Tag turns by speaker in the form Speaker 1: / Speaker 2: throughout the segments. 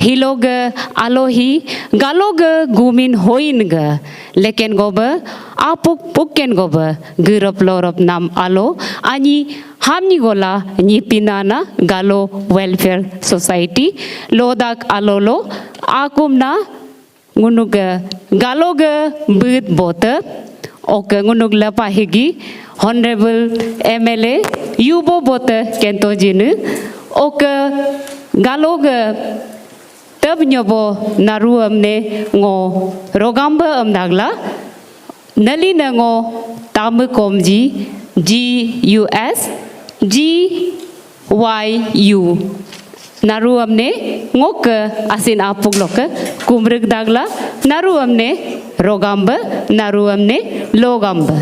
Speaker 1: हिलोग आलोही गालोग गुमिन होइनग लेकिन गोब आपुक पुकेन गोब गिरप लोरप नाम आलो आनी हमनी गोला निपिनाना गालो वेलफेयर सोसाइटी लोदाक आलोलो आकुमना ngunog galog bud bote ok ngunog la pahigi honorable MLA yubo bote kento jinu ok galog tab nyobo naru amne ngo rogamba amdagla nali na ngo tamu komji GUS GYU naru amne ngok asin apuk lok kumrek dagla naru amne rogamba naru amne logamba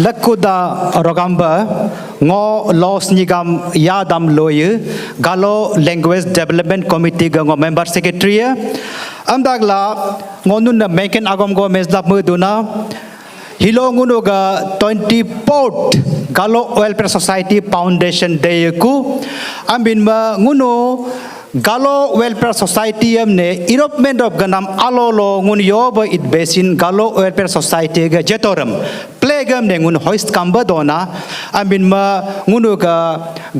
Speaker 2: lakuda rogamba ngo los nigam yadam loye galo language development committee ngo member secretary amdagla ngo nun meken agom go meslap muduna hilo ngunuga 24th Galo Welfare Society Foundation Day ku ambin ma ngunu Galo Welfare Society amne European of ganam alolo ngun yoba it basin Galo Welfare Society ga jetoram plegam ne ngun hoist kamba dona ambin ma ngunu ga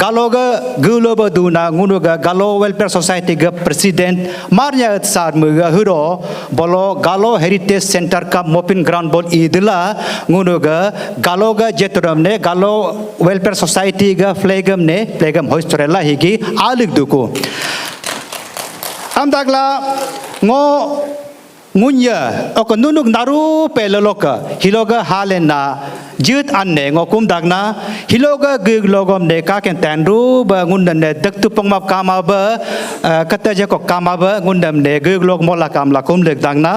Speaker 2: Galo ga guloba duna ngunu ga Galo Welfare Society ga president marnya sar mu ga huro bolo Galo Heritage Center ka mopin ground ball idla ngunu ga Galo ga jetoram ne Galo Welfare Society ga plegam hoist torella higi alik duku amdagla ngo ngunya ok nunuk naru peloloka hiloga halena jut anne ngo kum dagna hiloga giglogom ne ka ken tanru ba ngundan ne daktu pangmap kama ba kata je ko kama ba ngundam ne giglog mola kamla kum lek dagna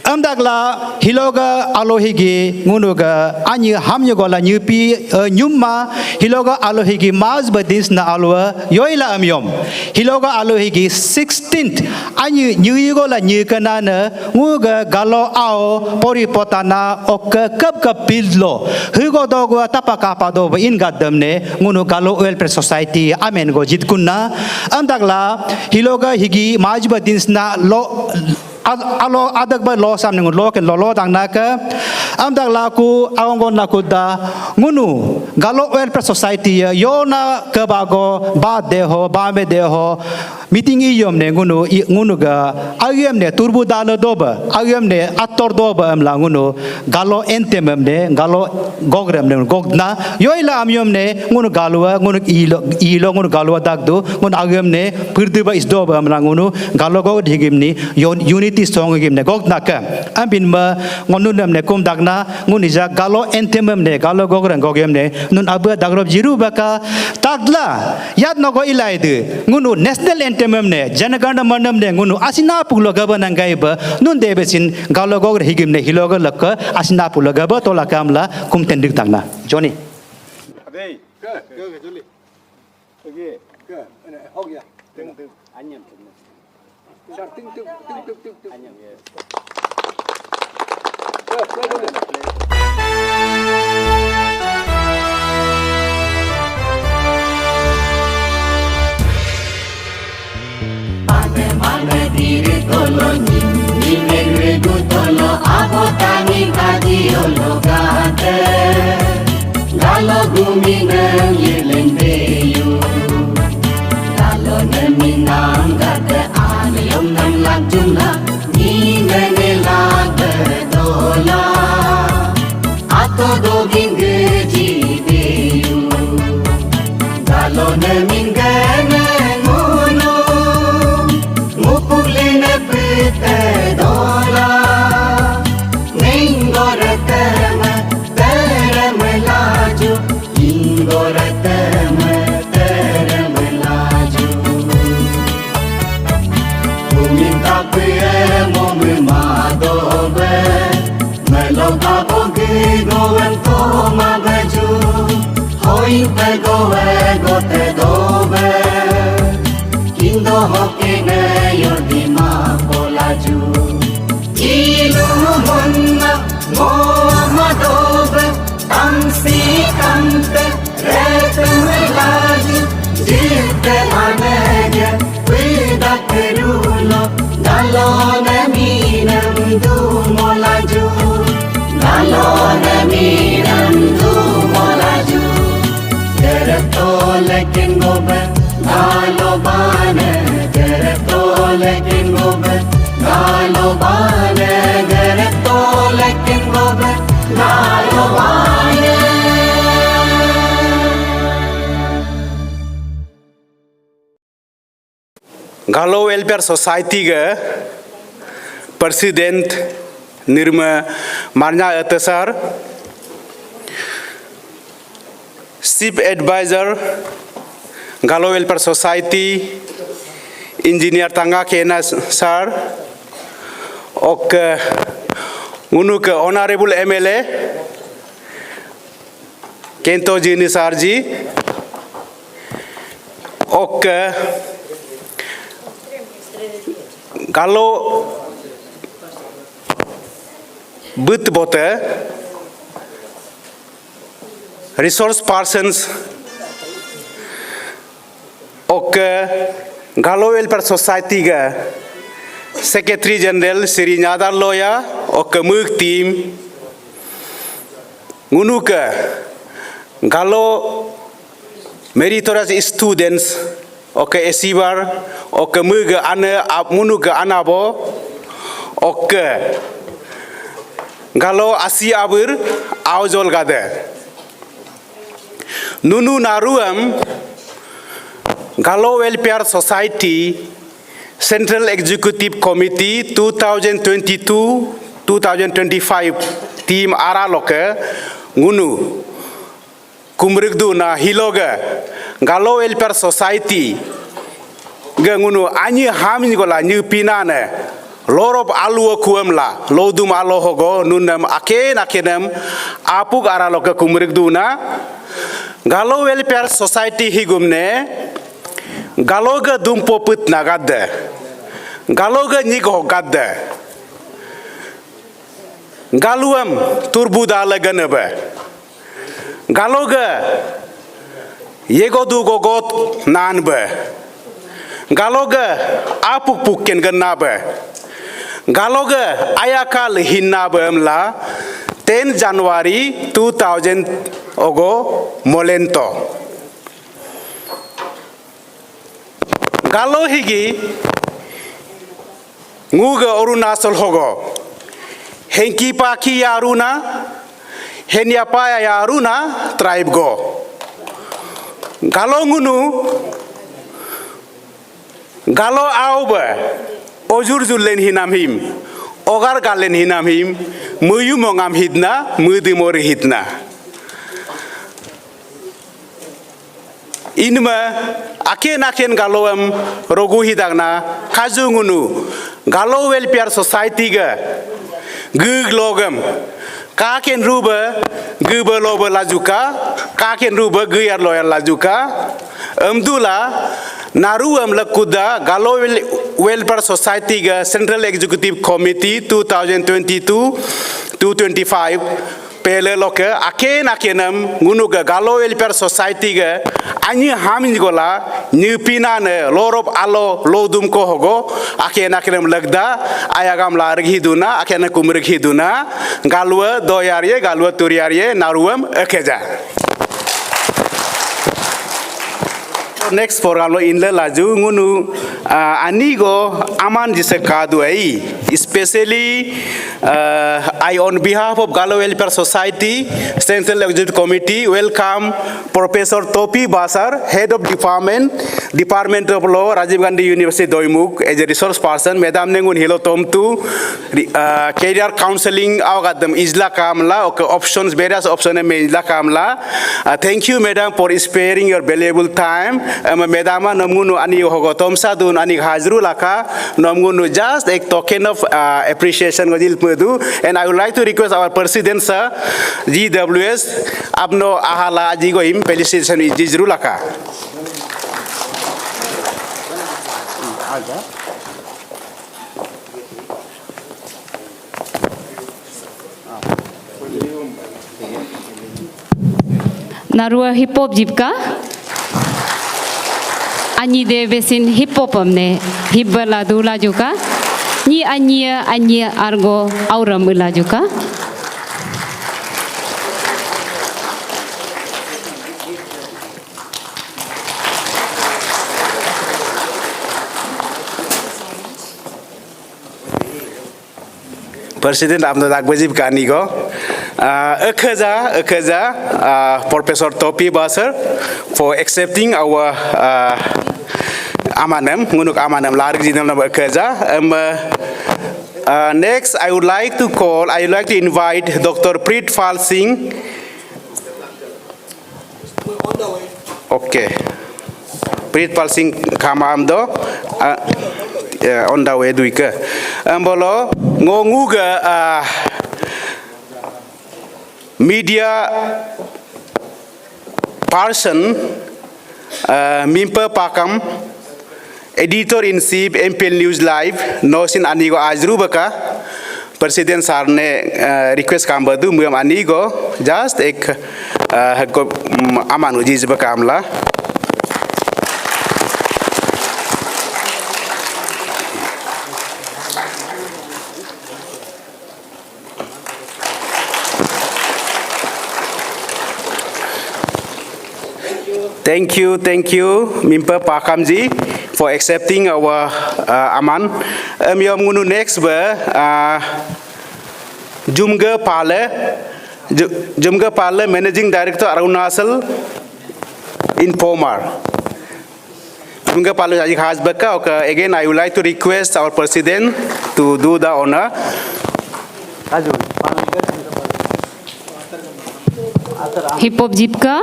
Speaker 2: amdagla hiloga alohigi ngunuga anyi hamnya gola nyupi nyumma hiloga alohigi maz badins na alwa yoila amyom hiloga alohigi 16th anyi nyugola nyukana na nguga galo ao poripotana ok kap pillo hugo dogo tapaka pado in gadamne ngunu galo welfare society amen go jitkunna amdagla hiloga higi maz badins na lo alo adak ba lo sam ngun lo ken lo dang na ka am dak la ku awngon na ku da ngunu galo welfare society yo na ka ba go ba de ho ba me de ho meeting i yom ne ngunu ga agem ne turbu dal do ba agem ne ator do ba am la ngunu galo entem ne galo gogram ne gogna yoila am yom ne ngunu galwa ngunu ilo ngunu galwa dak do ngun agem ne phirdu ba is do ba am la ngunu galo go digim ni unity song gim ne gogna ka ambin ma ngonu nam ne kum dagna nguni ja galo entem ne galo gogram gogem ne nun abu dagrob jiru ba ka tagla yad no go ilai de ngunu national temem ne janaganda manam ne ngunu asina pulo gaban ngai ba nun debe sin galo gogre higim ne hiloga lakka asina pulo gaba to lakamla kum tendik tangna joni
Speaker 3: hey ke joli oke ke hok ya ting anyam ting anyam ya
Speaker 4: Mana diri tolo ni mengregu tolo abotani kadiolo gade galo gumina yelendeyu galo neminang gade anayom nam lajuna ni menelade dola ato doging jideyu galo nemingane dola ningoratama teramelaju ingoratama teramelaju kuminta pe momu madobe meloga bogi goen toma baju hoi pe gote dobe kindo hokine yodima polaju ilu monna mo madobe tamsi kante retemelaji te manege Pida kerulo Galone minam du molaju Galone minam du molaju Gereto lekin gobe Galo bane Gereto lekin gobe Galo bane Gereto lekin gobe Galo bane
Speaker 3: Galo Welfare Society ga President Nirma Marnya Atasar Chief Advisor Galo Welfare Society Engineer Tanga Kena Sir och Unuk Honorable MLA Kento Jini Sarji och Galo Butbote Resource Persons och Galo Welfare Society ga Secretary General Sri Nyadar Loya och Mug Team Ngunuka Galo Meritorious Students och Esivar och Muga Munuga Anabo och Galo Asi Abur Auzol Gade Nunu Naruam Galo Welfare Society Central Executive Committee 2022-2025 Team Araloke Ngunu Kumrigdu na Hiloga Galo Welfare Society Gangunu Anyi Hamin Gola New Pinane Lorop Alu Kuamla Lodum Alohogo Nunam Aken Akenam Apuk Araloka Kumrigdu na Galo Welfare Society Higumne Galoga Dumpo Put Nagade Galoga Nigo Gade Galuam Turbuda Laganebe Galoga Yegodu Gogot Nanbe Galoga Apuk Puken Ganabe Galoga Ayakal Hinabemla 10 January 2000 Ogo Molento Galo Higi Nguga Orunasol Hogo Henki Paki Yaruna Henyapaya Yaruna Tribe Go Galo Ngunu Galo Auba Ojurzulen Hinamhim Ogar Galen Hinamhim Muyumongam Hidna Mudimori Hidna Inma Aken Galoam Rogu Hidagna Kazungunu Galo Welfare Society ga Guglogam Kaken Ruba Gubaloba Lajuka Kaken Ruba Guyar Loyal Lajuka Amdula Naruam Lakuda Galo Welfare Society ga Central Executive Committee 2022-2025 Pele Loke Akenam Ngunuga Galo Welfare Society ga Anyi Hamin Gola Nupinane Lorop Alo Lodum Kohogo Akenam Lagda Ayagam Larghiduna Akena Kumrighiduna Galua Doyarie Galua Turiarie Naruam Akeja Next for Galo Inle Laju Ngunu Anigo Aman Jisekadu especially I on behalf of Galo Welfare Society Central Executive Committee welcome Professor Topi Basar, Head of Department of Law, Rajiv Gandhi University Doimuk as a resource person. Madam Nengun Hilo Tomtu career counseling Agadam Isla Kamla options various options Isla Kamla. Thank you, Madam, for sparing your valuable time. Madama Namunu Ani Hogotomsa Dun Ani Hazru Laka Namunu just a token of appreciation and I would like to request our President Sir GWS Abno Ahala Jigoim felicitation with Jizru Laka.
Speaker 1: Narua hip hop jibka Anyi de besin hip hop amne hibbala dula juga. Ni anyi argo auram ula juga.
Speaker 3: Presiden Abdul Akbazib Kanigo, Professor Topi Basar for accepting our amanam, ngunuk amanam larg jinam na Akaza. Next, I would like to invite Dr. Pritpal Singh. Okay, Pritpal Singh Kamamdo. On the way duika ambolo ngonguga media person mimpa pakam editor in chief MPL News Live nosin anigo ajru baka presiden sarne request kambadu muam anigo just ek aman uji baka amla. Thank you, Mimpa Pakamji, for accepting our aman. Yom ngunu next Jumga Pale, Managing Director Arunachal in Pomar. Jumga Pale Ajik Hasbaka. Okay, again, I would like to request our President to do the honor.
Speaker 1: Hip hop jipka,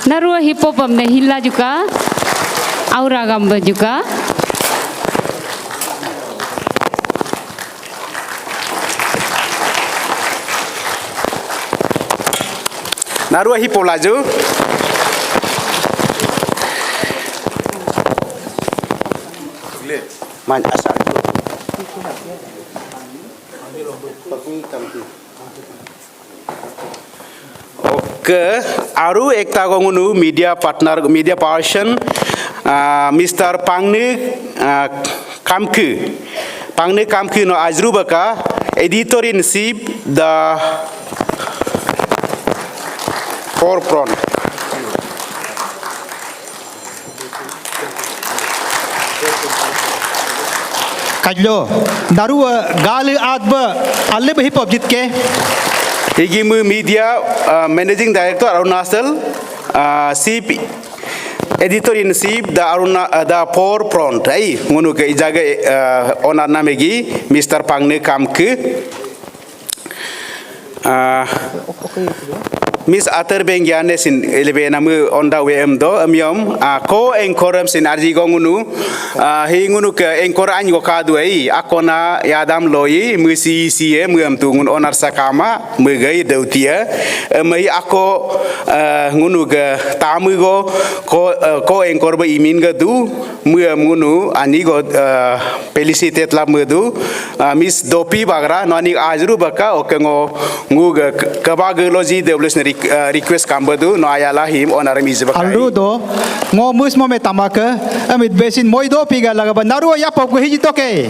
Speaker 1: narua hip hop amne hilla juga, aura gamba juga.
Speaker 3: Narua hip hop laju. Man asal. Ke aru ekta gongunu media partner media person Mr. Pangne Kamku no ajru baka editor in chief the forefront.
Speaker 2: Kajlo darua gali adba alle hip hop jitke.
Speaker 3: Higimu media managing director Arunachal, chief editor in chief the forefront. Ai ngunu ke ijaga onar namegi Mr. Pangne Kamku. Miss Ater Bengyane sin elebenamu on the way do amyom ko enkoram sin arji gongunu hingunu ke enkor anyo kadu ai akona yadam loi musi sie muam tungun onar sakama mugai dautia mai ako ngunu ke tamu go ko enkor ba imin ga du muam ngunu ani go felicitate la mudu Miss Dopi bagra noni ajru baka okengo nguga kabagology development request kambadu no ayala him onaram izba kai
Speaker 2: alru do ngo mus mo me tamaka amit besin moido piga laga naru ya pop hiji toke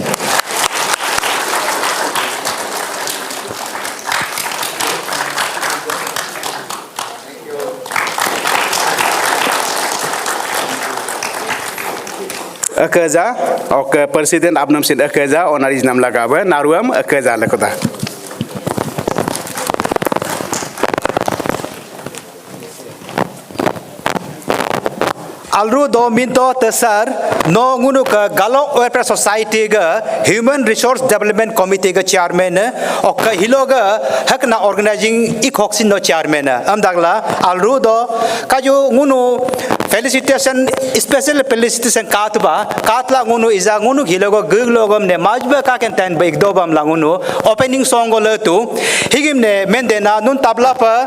Speaker 3: akaza ok presiden abnam sin akaza onaris nam lagaba naruam akaza lakota.
Speaker 2: Alru do minto tesar no ngunu ka Galo Welfare Society ga Human Resource Development Committee ga chairman okka hiloga hakna organizing ikhoksin no chairman amdagla alru do kaju ngunu felicitation special felicitation katla ngunu iza ngunu hilogo guglogom ne majba ka ken tan ba ikdobam la ngunu opening song go letu higim ne mendena nun tabla pa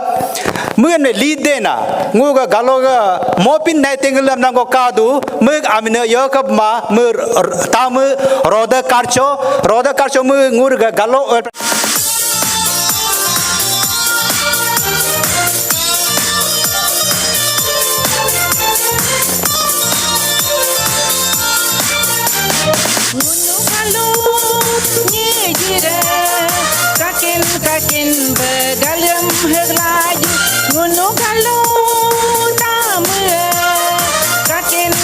Speaker 2: muen ne lead dena nguga galoga mopin nai tinglam nango kadu mug amine yakab ma mur tamu roda karcho mu ngurga galo
Speaker 5: kakin begalem heglaju ngunu galu tamu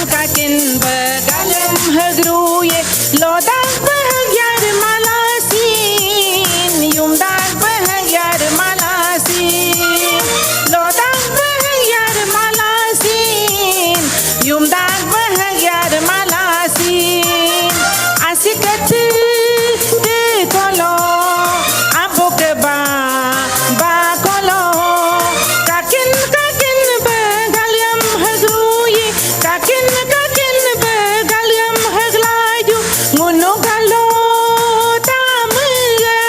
Speaker 5: kakin begalem hegruye lodak behagyar malasin yumdak behagyar malasin lodak behagyar malasin yumdak behagyar malasin asikat de kolo abok ba kolo kakin begalyam hagruye kakin begalyam haglaju ngunu galo tamuga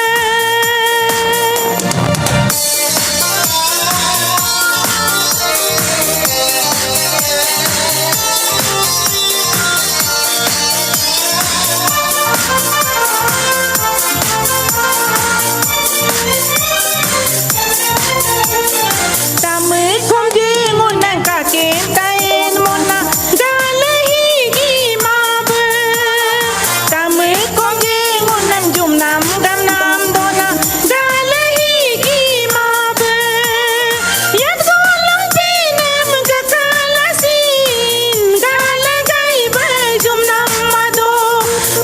Speaker 5: tamu komje ngunan kakin tain mona galahi gimabe tamu komje ngunan jumnam ganam dona galahi gimabe yat golong pinem gakalasin galagai bajumnam mado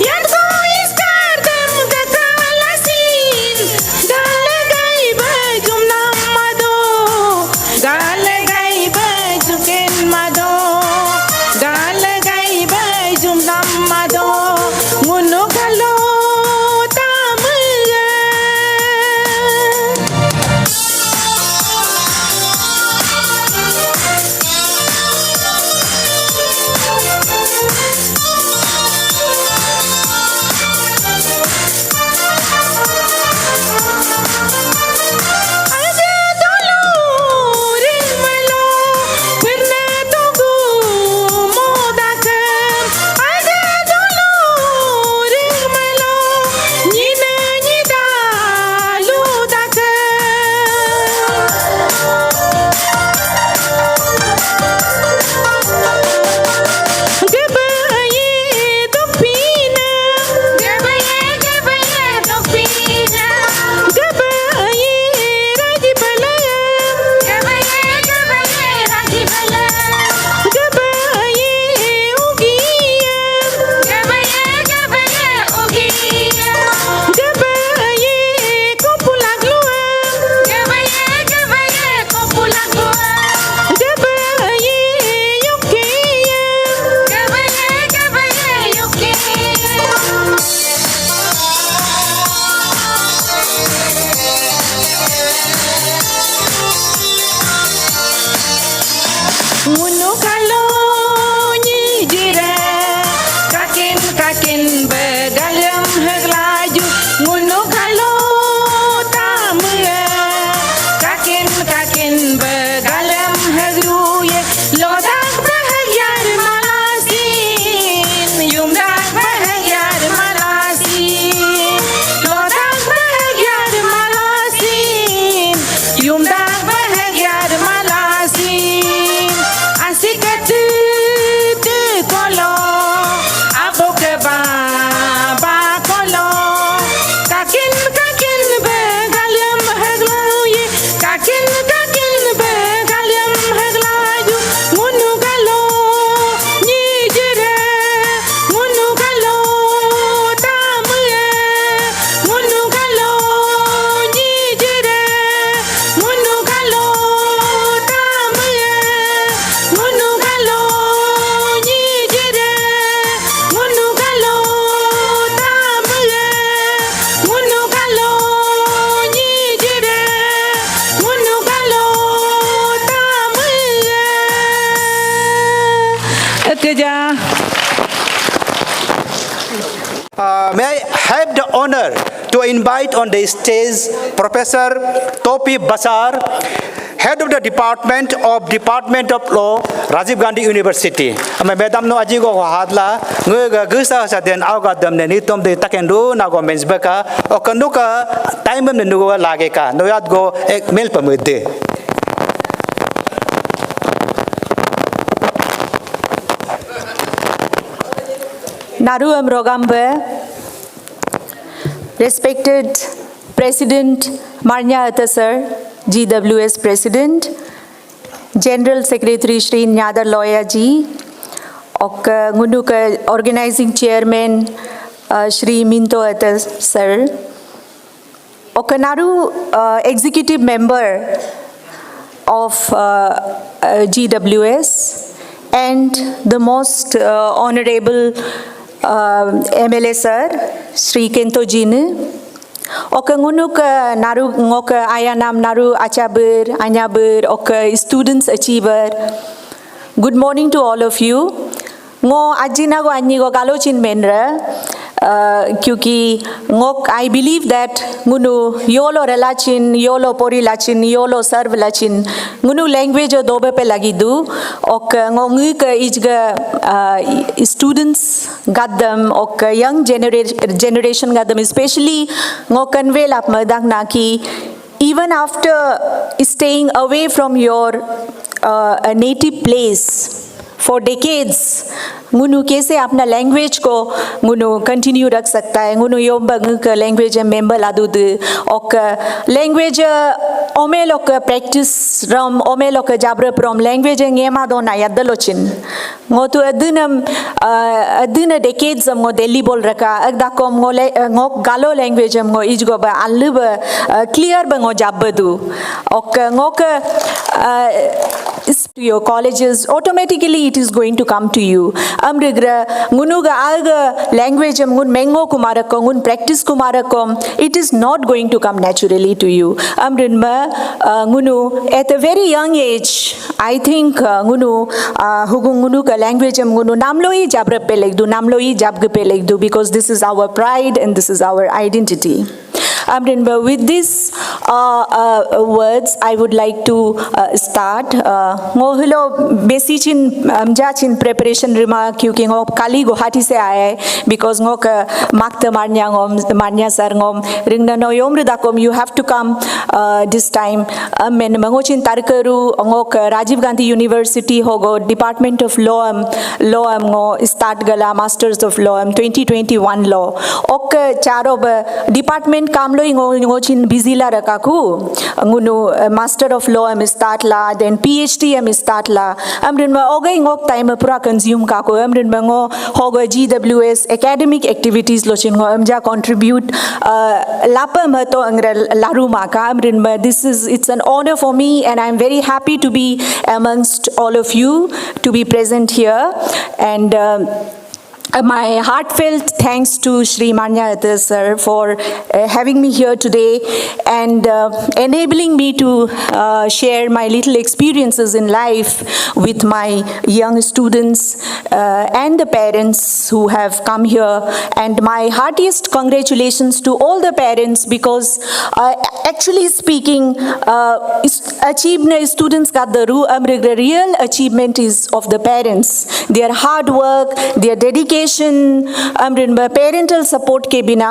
Speaker 5: yat go iskardem gakalasin galagai bajumnam mado galagai bajuken mado galagai bajumnam mado ngunu galo tamuga Aja dulu rimelo pernah tunggu modakan aja dulu rimelo nyina nyida ludakan Gabaye topina Gabaye topina Gabaye rajibala Gabaye rajibala Gabaye ugiya Gabaye ugiya Gabaye kopulaglua Gabaye kopulaglua Gabaye yukiya Gabaye yukiya ngunu kalo nyijire kakin begalyam heglaju ngunu kalo tamuga kakin begalyam hegruye lodak behagyar malasin yumdak behagyar malasin lodak behagyar malasin yumdak behagyar malasin asikat de kolo abok ba kolo kakin begalyam hagluye kakin begalyam haglaju ngunu galo nyijire ngunu galo tamuga ngunu galo nyijire ngunu galo tamuga ngunu galo nyijire ngunu galo tamuga ngunu galo nyijire ngunu galo tamuga Keja
Speaker 2: May I have the honor to invite on the stage Professor Topi Basar, Head of the Department of Law, Rajiv Gandhi University. Madam no aji go hadla ngega gusa sa den auga dam ne nitom de takendu na go mensbeka o kanduka time ne nugo lage ka noyat go ek mel pamede.
Speaker 6: Naru Amrogambe, respected President Marnya Sir, GWS President, General Secretary Shri Nyadar Lawyer Ji, ok ngunu ka Organizing Chairman Shri Minto Sir, ok naru Executive Member of GWS, and the most Honorable MLA Sir, Shri Kento Jine, ok ngunu ka naru ngok ayanam naru achabur anyabur ok students achiever. Good morning to all of you. Ngo ajina go anyi go galochin menra kyuki ngok I believe that ngunu yolo relachin yolo pori lachin yolo serve lachin ngunu language dobe pe lagidu ok ngongi ka ijga students gadam ok young generation gadam especially ngo convey lap madak na ki even after staying away from your native place for decades, ngunu कैसे अपना language को ngunu continue रख सकता है ngunu यों बंग का language member लादू दे और language ओमे लोग practice ram ओमे लोग जाबर prom language ये मादो ना याद लोचिन ngो तो अदुन decades ngो Delhi बोल रखा अगदा को ngो गालो language ngो इज गो बा अलु बा clear बंगो जाबर दू और ngो का your colleges automatically it is going to come to you amrigra ngunuga alga language ngun mengo kumarakom ngun practice kumarakom it is not going to come naturally to you amrinma ngunu at a very young age I think ngunu hugung ngunu ka language ngunu namloi jabra pe lekdu namloi jabg pe lekdu because this is our pride and this is our identity. Amrinba, with these words, I would like to start. Ngo basic in amjachin preparation rima kyuki ngo kali Guwahati se aaye because ngo ka makta marnya sar ngom ringna no yomru dakom you have to come this time. Men mangochin tarkaru ngo ka Rajiv Gandhi University hogo Department of Law ngo start gala Masters of Law 2021 law. Ok charo ba department kam ngochin busy la rakaku ngunu Master of Law am start la then PhD am start la amrin ma ogai ngok time pura consume ka ko amrin ma ngo hogo GWS academic activities lochin ngo amja contribute lapa ma to angra laru ma ka amrin ma it's an honor for me and I'm very happy to be amongst all of you to be present here and my heartfelt thanks to Shri Manya sir for having me here today and enabling me to share my little experiences in life with my young students and the parents who have come here. And my heartiest congratulations to all the parents because actually speaking, students got the real achievement is of the parents. Their hard work, their dedication, parental support ke bina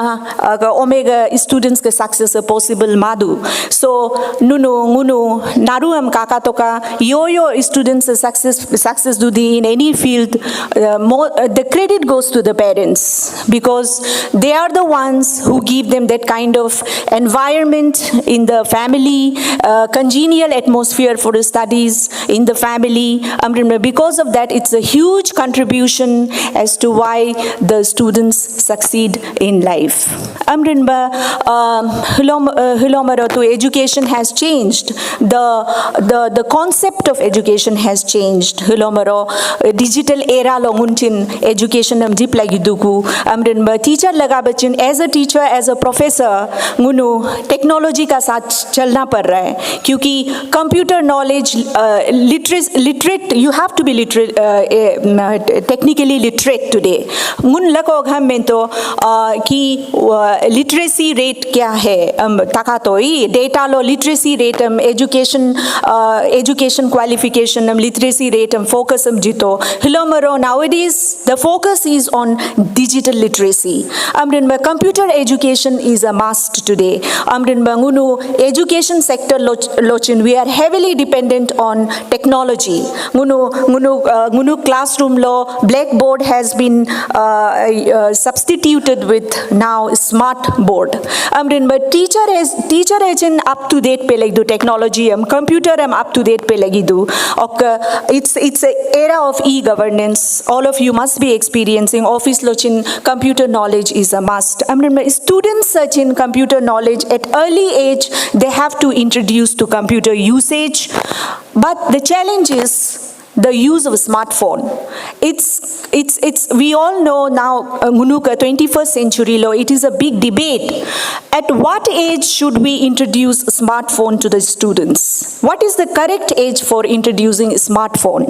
Speaker 6: omega students ke success possible madu so ngunu naru kaka toka yo students success do in any field the credit goes to the parents because they are the ones who give them that kind of environment in the family congenial atmosphere for the studies in the family because of that it's a huge contribution as to why the students succeed in life. Amrinba Hilomaro education has changed. The concept of education has changed. Hilomaro digital era longuntin education am deep like duku. Amrinba teacher laga bachin as a teacher as a professor ngunu technology ka saath chalna par raha hai kyunki computer knowledge literate you have to be literate technically literate today मुन लको घम में तो कि literacy rate क्या है ताका तो ही data लो literacy rate education qualification literacy rate focus जितो हिलोमरो nowadays the focus is on digital literacy. Computer education is a must today. Education sector lochin, we are heavily dependent on technology. Classroom law, blackboard has been substituted with now smart board. Teacher is in up to date pe lagi technology, computer up to date pe lagi do. It's a era of e-governance. All of you must be experiencing office lochin computer knowledge is a must. Students search in computer knowledge at early age, they have to introduce to computer usage. But the challenge is the use of a smartphone. We all know now, 21st century law, it is a big debate. At what age should we introduce a smartphone to the students? What is the correct age for introducing a smartphone?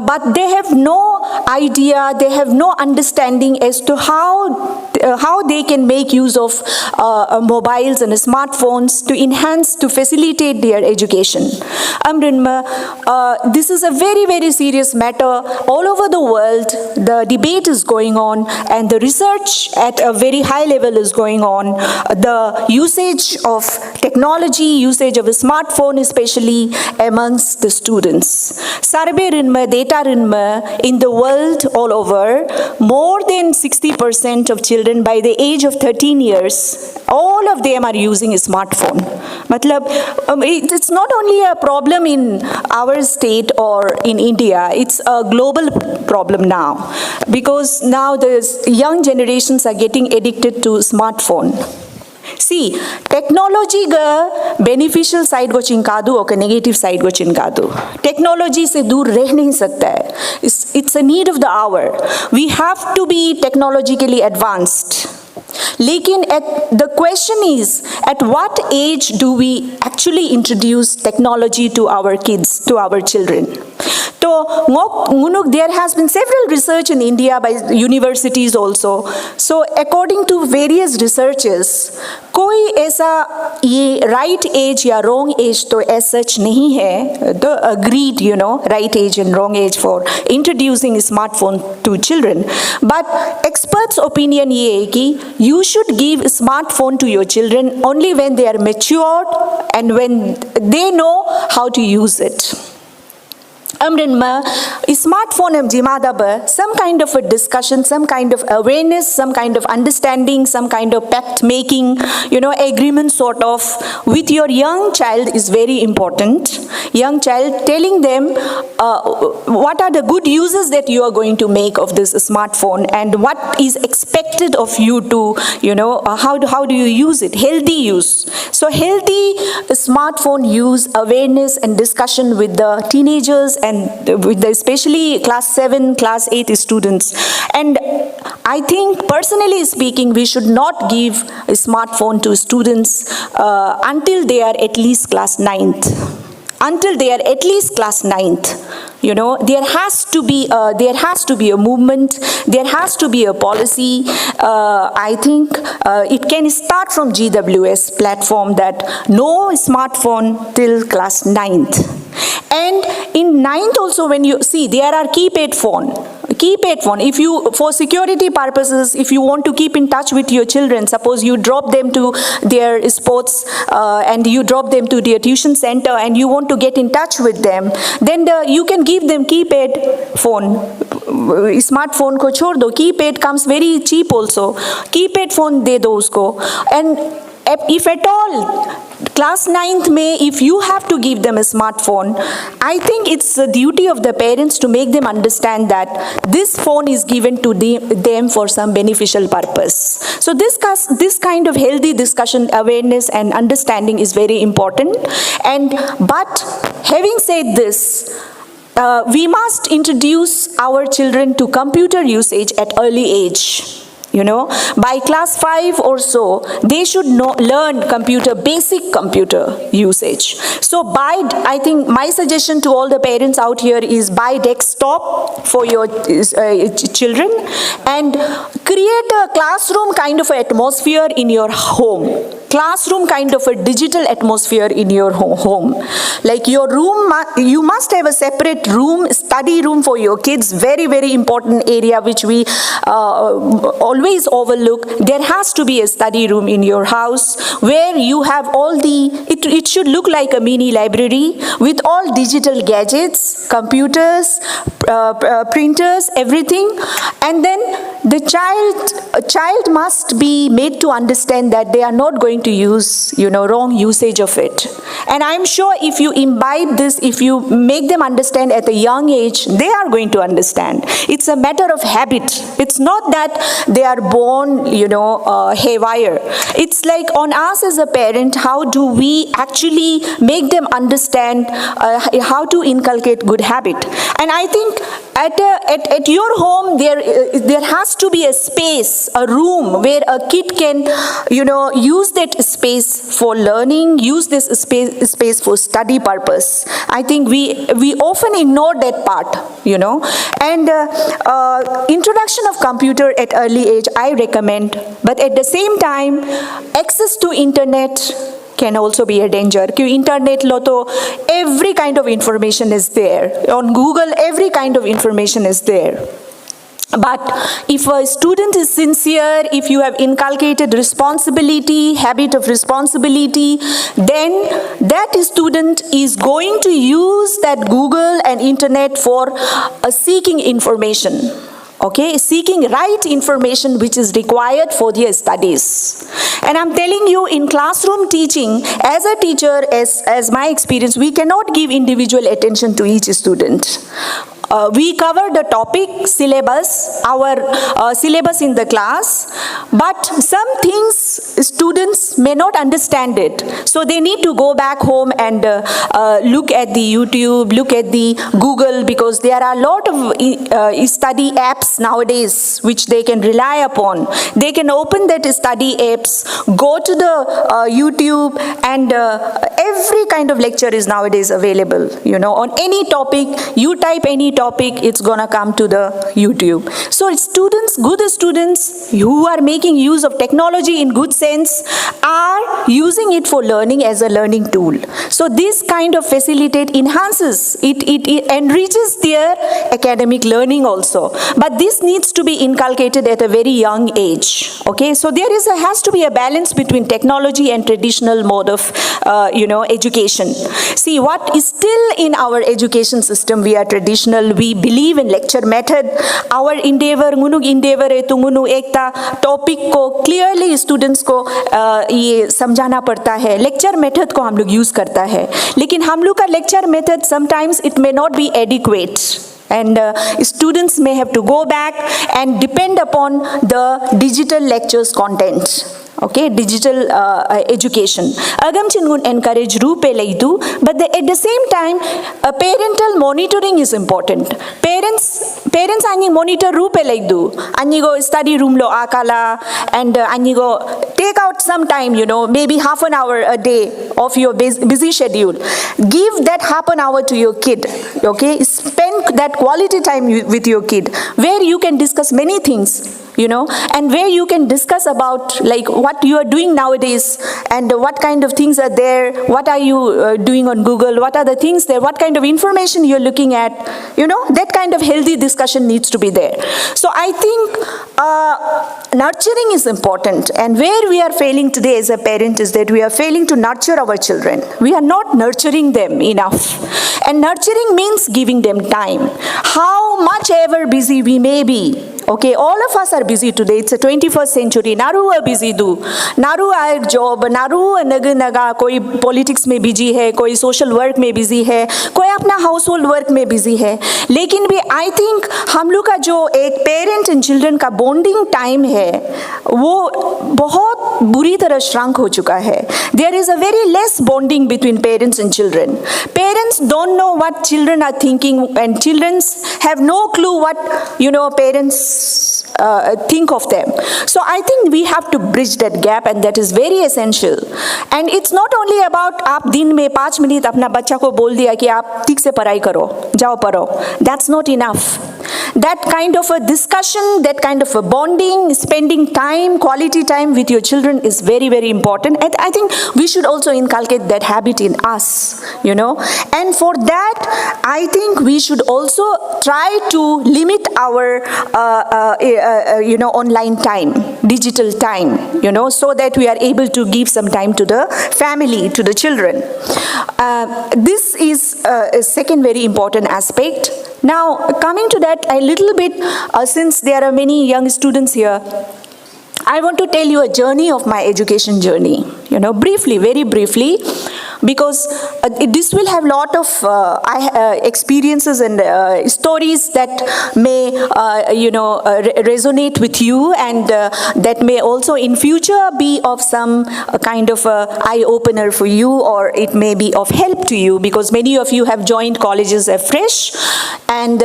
Speaker 6: But they have no idea, they have no understanding as to how they can make use of mobiles and smartphones to enhance, to facilitate their education. This is a very, very serious matter. All over the world, the debate is going on and the research at a very high level is going on. The usage of technology, usage of a smartphone especially amongst the students. Survey data in the world all over, more than 60% of children by the age of 13 years, all of them are using a smartphone. It's not only a problem in our state or in India, it's a global problem now. Because now the young generations are getting addicted to smartphone. See, technology ga beneficial side go chinkadu or negative side go chinkadu. Technology se dur reh nahi sakta hai. It's a need of the hour. We have to be technologically advanced. Lekin the question is, at what age do we actually introduce technology to our kids, to our children? So, there has been several research in India by universities also. So, according to various researches, koi aisa ye right age ya wrong age to as such nahi hai. The agreed, right age and wrong age for introducing a smartphone to children. But experts' opinion ye hai ki you should give a smartphone to your children only when they are matured and when they know how to use it. Smartphone some kind of a discussion, some kind of awareness, some kind of understanding, some kind of pact making, agreement sort of with your young child is very important. Young child, telling them what are the good uses that you are going to make of this smartphone and what is expected of you to, how do you use it? Healthy use. So healthy smartphone use, awareness and discussion with the teenagers and with the especially class 7, class 8 students. And I think personally speaking, we should not give a smartphone to students until they are at least class 9th. Until they are at least class 9th. There has to be a movement, there has to be a policy. I think it can start from GWS platform that no smartphone till class 9th. And in 9th also, when you see, there are keypad phone. If you, for security purposes, if you want to keep in touch with your children, suppose you drop them to their sports and you drop them to their tuition center and you want to get in touch with them, then you can give them keypad phone. Smartphone ko chhod do. Keypad comes very cheap also. Keypad phone de do usko. And if at all, class 9th May, if you have to give them a smartphone, I think it's the duty of the parents to make them understand that this phone is given to them for some beneficial purpose. So this kind of healthy discussion, awareness and understanding is very important. But having said this, we must introduce our children to computer usage at early age. By class 5 or so, they should learn basic computer usage. So I think my suggestion to all the parents out here is buy desktop for your children and create a classroom kind of atmosphere in your home. classroom kind of a digital atmosphere in your home. Like your room, you must have a separate room, study room for your kids, very, very important area which we always overlook. There has to be a study room in your house where you have all the, it should look like a mini library with all digital gadgets, computers, printers, everything. And then the child must be made to understand that they are not going to use, wrong usage of it. And I'm sure if you imbibe this, if you make them understand at a young age, they are going to understand. It's a matter of habit. It's not that they are born, haywire. It's like on us as a parent, how do we actually make them understand how to inculcate good habit? And I think at your home, there has to be a space, a room where a kid can, use that space for learning, use this space for study purpose. I think we often ignore that part, And introduction of computer at early age, I recommend. But at the same time, access to internet can also be a danger. Because internet lo to every kind of information is there. On Google, every kind of information is there. But if a student is sincere, if you have inculcated responsibility, habit of responsibility, then that student is going to use that Google and internet for seeking information. Okay, seeking right information which is required for their studies. And I'm telling you, in classroom teaching, as a teacher, as my experience, we cannot give individual attention to each student. We cover the topic, syllabus, our syllabus in the class, but some things students may not understand it. So they need to go back home and look at the YouTube, look at the Google, because there are a lot of study apps nowadays which they can rely upon. They can open that study apps, go to the YouTube, and every kind of lecture is nowadays available. On any topic, you type any topic, it's gonna come to the YouTube. So students, good students who are making use of technology in good sense are using it for learning as a learning tool. So this kind of facilitate enhances, it enriches their academic learning also. But this needs to be inculcated at a very young age. Okay, so there has to be a balance between technology and traditional mode of education. See, what is still in our education system, we are traditional, we believe in lecture method. Our endeavor, ngunug endeavor है तो ngunug एकता topic को clearly students को ये समझाना पड़ता है. Lecture method को हम लोग use करता है. लेकिन हम लोग का lecture method sometimes it may not be adequate. And students may have to go back and depend upon the digital lectures content. Okay, digital education. Agam chingun encourage rupe leidu, but at the same time, parental monitoring is important. Parents anyi monitor rupe leidu. Anyi go study room lo akala, and anyi go take out some time, maybe half an hour a day of your busy schedule. Give that half an hour to your kid. Okay, spend that quality time with your kid, where you can discuss many things. And where you can discuss about like what you are doing nowadays and what kind of things are there, what are you doing on Google, what are the things there, what kind of information you're looking at, that kind of healthy discussion needs to be there. So I think nurturing is important, and where we are failing today as a parent is that we are failing to nurture our children. We are not nurturing them enough. And nurturing means giving them time. How much ever busy we may be, okay, all of us are busy today. It's a 21st century. Naru are busy do. Naru are job. Naru naga. Koi politics में busy है, कोई social work में busy है, कोई अपना household work में busy है. लेकिन भी I think हम लोग का जो एक parent and children का bonding time है, वो बहुत बुरी तरह shrunk हो चुका है. There is a very less bonding between parents and children. Parents don't know what children are thinking, and children have no clue what parents think of them. So I think we have to bridge that gap, and that is very essential. And it's not only about आप दिन में 5 minute अपना बच्चा को बोल दिया कि आप ठीक से पढ़ाई करो, जाओ पढ़ो. That's not enough. that kind of a discussion, that kind of a bonding, spending time, quality time with your children is very, very important. And I think we should also inculcate that habit in us, you know. And for that, I think we should also try to limit our, online time, digital time, you know, so that we are able to give some time to the family, to the children. This is a second very important aspect. Now, coming to that a little bit, since there are many young students here, I want to tell you a journey of my education journey, you know, briefly, very briefly, because this will have a lot of experiences and stories that may, resonate with you, and that may also in future be of some kind of eye-opener for you, or it may be of help to you, because many of you have joined colleges afresh, and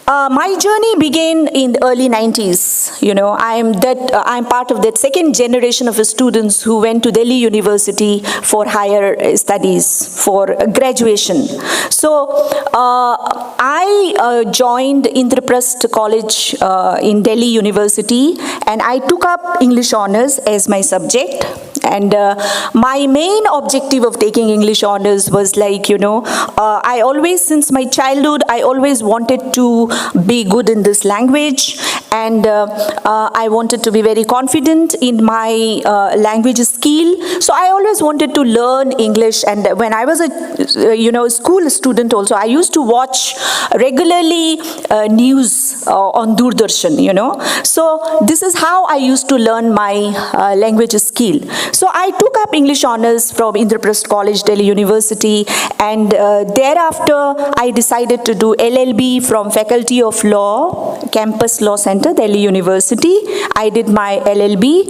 Speaker 6: my journey began in the early 90s. You know, I'm part of that second generation of students who went to Delhi University for higher studies, for graduation. So I joined Indraprasth College in Delhi University, and I took up English Honours as my subject. And my main objective of taking English Honours was like, I always, since my childhood, I always wanted to be good in this language, and I wanted to be very confident in my language skill. So I always wanted to learn English, and when I was a school student also, I used to watch regularly news on Doordarshan, So this is how I used to learn my language skill. So I took up English Honours from Indraprasth College, Delhi University, and thereafter I decided to do LLB from Faculty of Law, Campus Law Center, Delhi University. I did my LLB,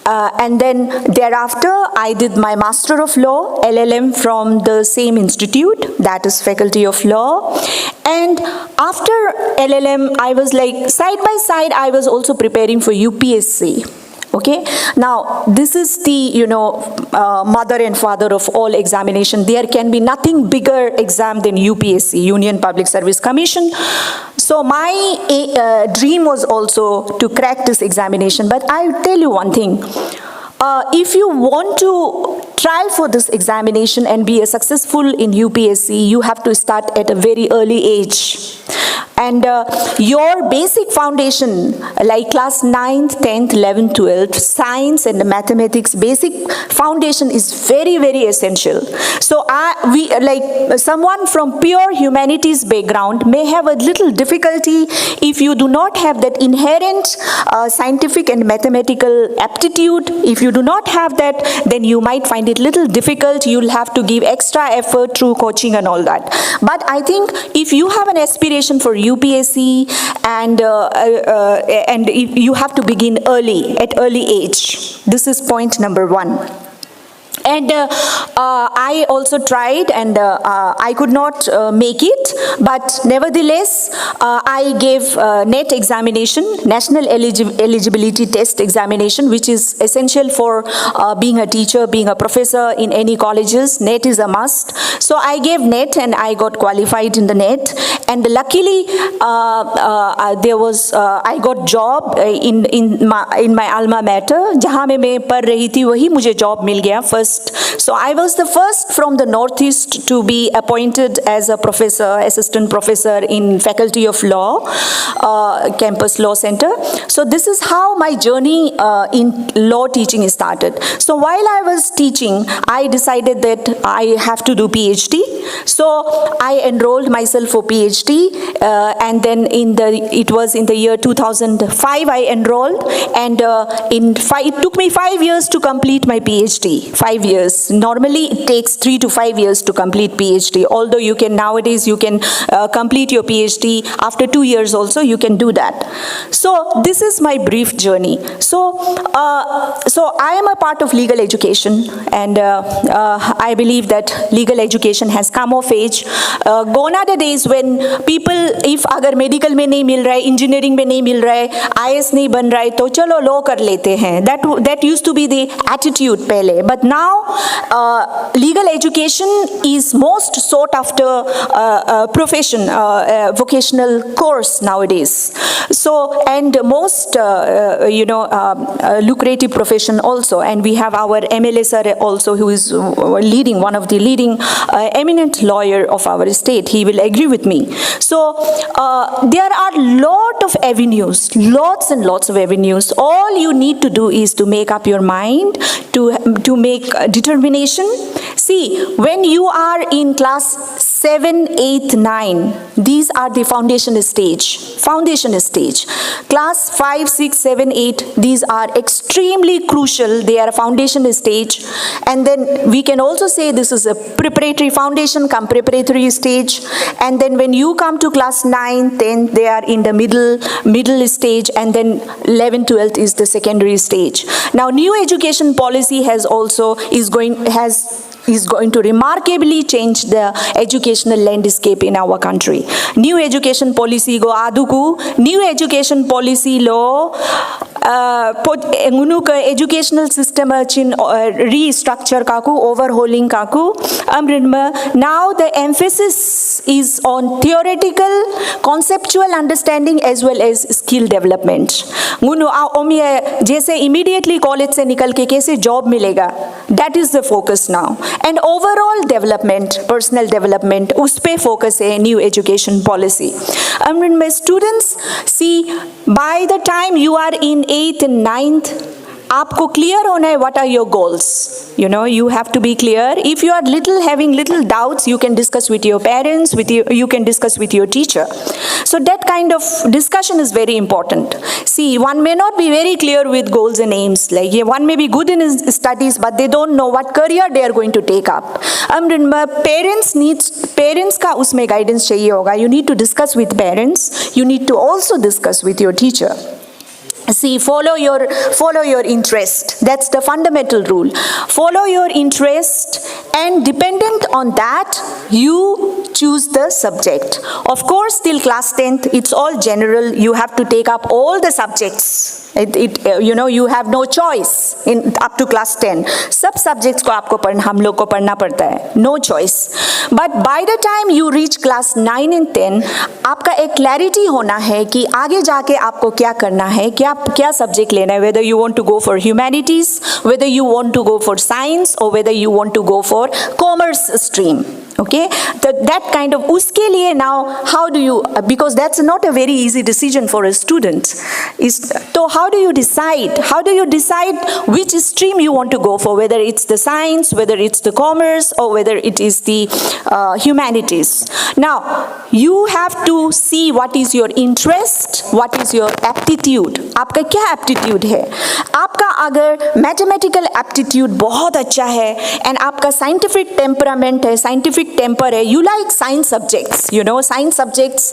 Speaker 6: and then thereafter I did my Master of Law, LLM, from the same institute, that is Faculty of Law. And after LLM, I was like, side by side, I was also preparing for UPSC. Okay, now this is the mother and father of all examination. There can be nothing bigger exam than UPSC, Union Public Service Commission. So my dream was also to crack this examination. But I'll tell you one thing. If you want to try for this examination and be successful in UPSC, you have to start at a very early age. And your basic foundation, like class 9th, 10th, 11th, 12th, science and mathematics, basic foundation is very, very essential. So someone from pure humanities background may have a little difficulty if you do not have that inherent scientific and mathematical aptitude. If you do not have that, then you might find it little difficult. You'll have to give extra effort through coaching and all that. But I think if you have an aspiration for UPSC, and you have to begin early, at early age. This is point number one. And I also tried, and I could not make it, but nevertheless, I gave NET examination, National Eligibility Test examination, which is essential for being a teacher, being a professor in any colleges. NET is a must. So I gave NET, and I got qualified in the NET. And luckily, I got job in my alma mater. जहाँ मैं पढ़ रही थी वही मुझे job मिल गया first. So I was the first from the Northeast to be appointed as a professor, assistant professor in Faculty of Law, Campus Law Center. So this is how my journey in law teaching started. So while I was teaching, I decided that I have to do PhD. So I enrolled myself for PhD, and then it was in the year 2005 I enrolled, and it took me 5 years to complete my PhD. 5 years. Normally it takes 3 to 5 years to complete PhD. Although nowadays you can complete your PhD after 2 years also, you can do that. So this is my brief journey. So I am a part of legal education, and I believe that legal education has come of age. Gone are the days when people, if अगर medical में नहीं मिल रहा है, engineering में नहीं मिल रहा है, IAS नहीं बन रहा है, तो चलो लॉ कर लेते हैं. That used to be the attitude पहले. But now legal education is most sought after profession, vocational course nowadays. So, and most lucrative profession also. And we have our MLA sir also, who is leading, one of the leading eminent lawyer of our state. He will agree with me. So there are lot of avenues, lots and lots of avenues. All you need to do is to make up your mind, to make determination. See, when you are in class 7, 8, 9, these are the foundation stage. Class 5, 6, 7, 8, these are extremely crucial. They are foundation stage. And then we can also say this is a preparatory foundation come preparatory stage. And then when you come to class 9, 10, they are in the middle stage, and then 11, 12 is the secondary stage. Now new education policy is going to remarkably change the educational landscape in our country. New education policy go aduku, new education policy lo educational system restructure kaku, overhauling kaku. Now the emphasis is on theoretical, conceptual understanding as well as skill development. जैसे immediately college से निकल के कैसे job मिलेगा, that is the focus now. And overall development, personal development, उस पे focus है new education policy. My students, see, by the time you are in 8th and 9th, आपको clear होना है what are your goals. You have to be clear. If you are having little doubts, you can discuss with your parents, you can discuss with your teacher. So that kind of discussion is very important. See, one may not be very clear with goals and aims. Like one may be good in his studies, but they don't know what career they are going to take up. Parents का उसमें guidance चाहिए होगा. You need to discuss with parents. You need to also discuss with your teacher. See, follow your interest. That's the fundamental rule. Follow your interest, and dependent on that, you choose the subject. Of course, till class 10th, it's all general. You have to take up all the subjects. You have no choice in up to class 10. सब subjects को हम लोग को पढ़ना पड़ता है. No choice. But by the time you reach class 9 and 10, आपका एक clarity होना है कि आगे जाके आपको क्या करना है, क्या subject लेना है, whether you want to go for humanities, whether you want to go for science, or whether you want to go for commerce stream. Okay, that kind of uske liye now, how do you, because that's not a very easy decision for a student. So how do you decide which stream you want to go for, whether it's the science, whether it's the commerce, or whether it is the humanities. Now you have to see what is your interest, what is your aptitude. आपका क्या aptitude है? आपका अगर mathematical aptitude बहुत अच्छा है, and आपका scientific temperament है, scientific temper hai, you like science subjects, science subjects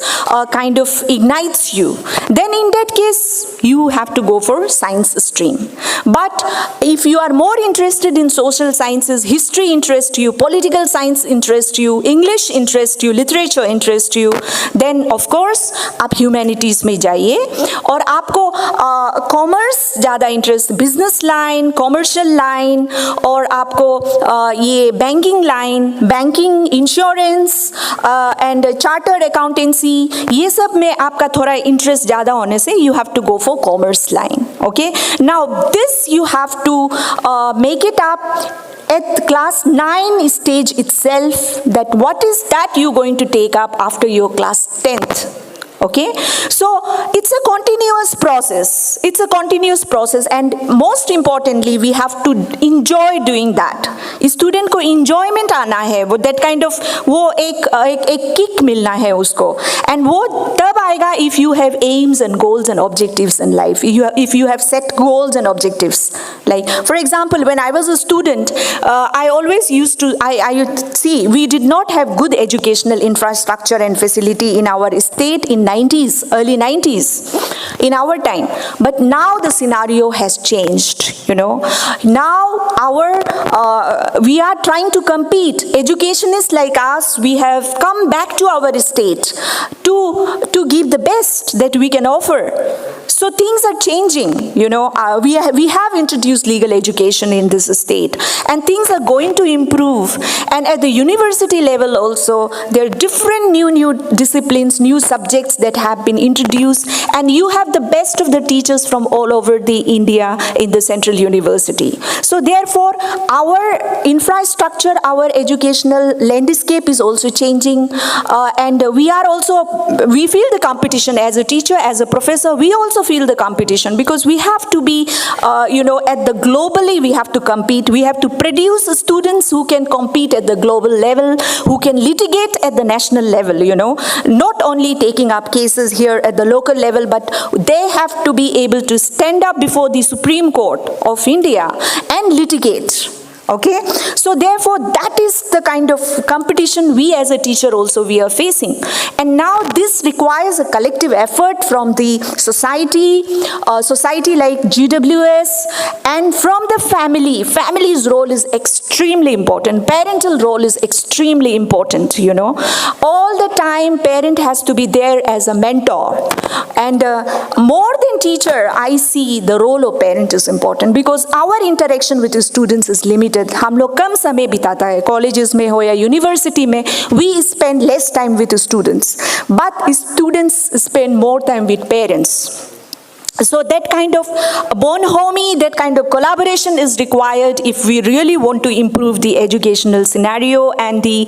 Speaker 6: kind of ignites you, then in that case you have to go for science stream. But if you are more interested in social sciences, history interests you, political science interests you, English interests you, literature interests you, then of course आप humanities में जाइए. और आपको commerce ज़्यादा interest, business line, commercial line, और आपको ये banking line, banking, insurance and chartered accountancy, ये सब में आपका थोड़ा इंटरेस्ट ज़्यादा होने से you have to go for commerce line. Okay, now this you have to make it up at class 9 stage itself, that what is that you going to take up after your class 10th. Okay, so it's a continuous process, and most importantly we have to enjoy doing that. Student को enjoyment आना है, वो that kind of वो एक kick मिलना है उसको, and वो तब आएगा if you have aims and goals and objectives in life. If you have set goals and objectives. Like for example, when I was a student, I always used to see we did not have good educational infrastructure and facility in our state in early 90s. in our time. But now the scenario has changed, you know. Now we are trying to compete. Educationists like us, we have come back to our state to give the best that we can offer. So things are changing, you know. We have introduced legal education in this state, and things are going to improve. And at the university level also, there are different new disciplines, new subjects that have been introduced, and you have the best of the teachers from all over the India in the Central University. So therefore, our infrastructure, our educational landscape is also changing, and we feel the competition as a teacher, as a professor. We also feel the competition because we have to be, at the globally we have to compete. We have to produce students who can compete at the global level, who can litigate at the national level, you know, not only taking up cases here at the local level, but they have to be able to stand up before the Supreme Court of India and litigate. Okay, so therefore that is the kind of competition we as a teacher also we are facing. And now this requires a collective effort from the society like GWS, and from the family. Family's role is extremely important. Parental role is extremely important, you know. All the time parent has to be there as a mentor. And more than teacher, I see the role of parent is important, because our interaction with the students is limited. हम लोग कम समय बिताता है colleges में हो या university में. We spend less time with the students, but students spend more time with parents. So that kind of bonhomie, that kind of collaboration is required if we really want to improve the educational scenario and the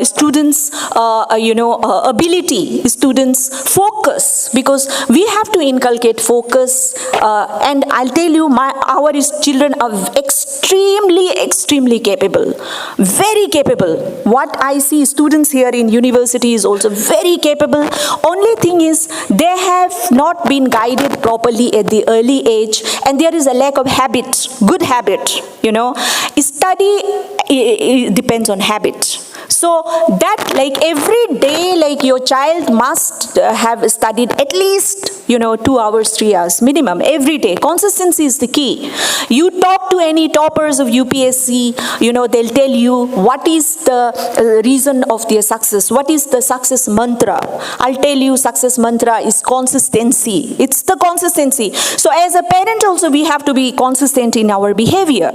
Speaker 6: students' ability, students' focus, because we have to inculcate focus. And I'll tell you, our children are extremely capable, very capable. What I see students here in university is also very capable. Only thing is they have not been guided properly at the early age, and there is a lack of habit, good habit, you know. Study it depends on habit. So that, like, every day, like, your child must have studied at least, 2 hours, 3 hours minimum every day. Consistency is the key. You talk to any toppers of UPSC, they'll tell you what is the reason of their success, what is the success mantra. I'll tell you, success mantra is consistency. It's the consistency. So as a parent also, we have to be consistent in our behavior,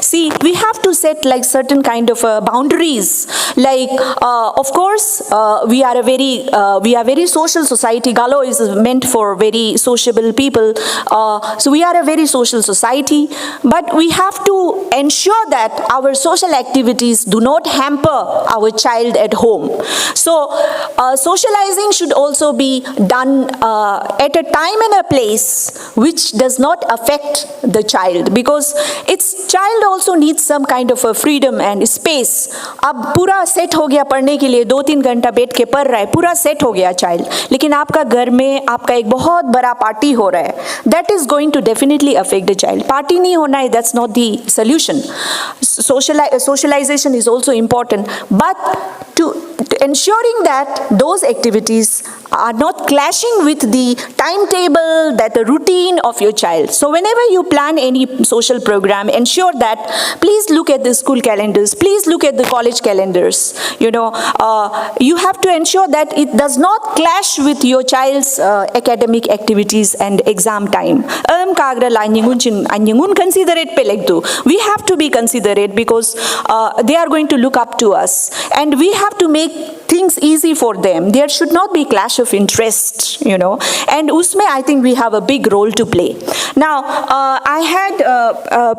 Speaker 6: See, we have to set like certain kind of boundaries. Like, of course, we are very social society. Galo is meant for very sociable people. So we are a very social society, but we have to ensure that our social activities do not hamper our child at home. So socializing should also be done at a time and a place which does not affect the child, because its child also needs some kind of a freedom and space. अब पूरा set हो गया पढ़ने के लिए, 2-3 घंटा बैठ के पढ़ रहा है, पूरा सेट हो गया चाइल्ड, लेकिन आपका घर में आपका एक बहुत बड़ा पार्टी हो रहा है, that is going to definitely affect the child. Party नहीं होना है, that's not the solution. Socialization is also important, but to ensuring that those activities are not clashing with the timetable, that the routine of your child. So whenever you plan any social program, ensure that please look at the school calendars, please look at the college calendars. You have to ensure that it does not clash with your child's academic activities and exam time. We have to be considerate, because they are going to look up to us, and we have to make things easy for them. There should not be clash of interest, and usme I think we have a big role to play. Now, I had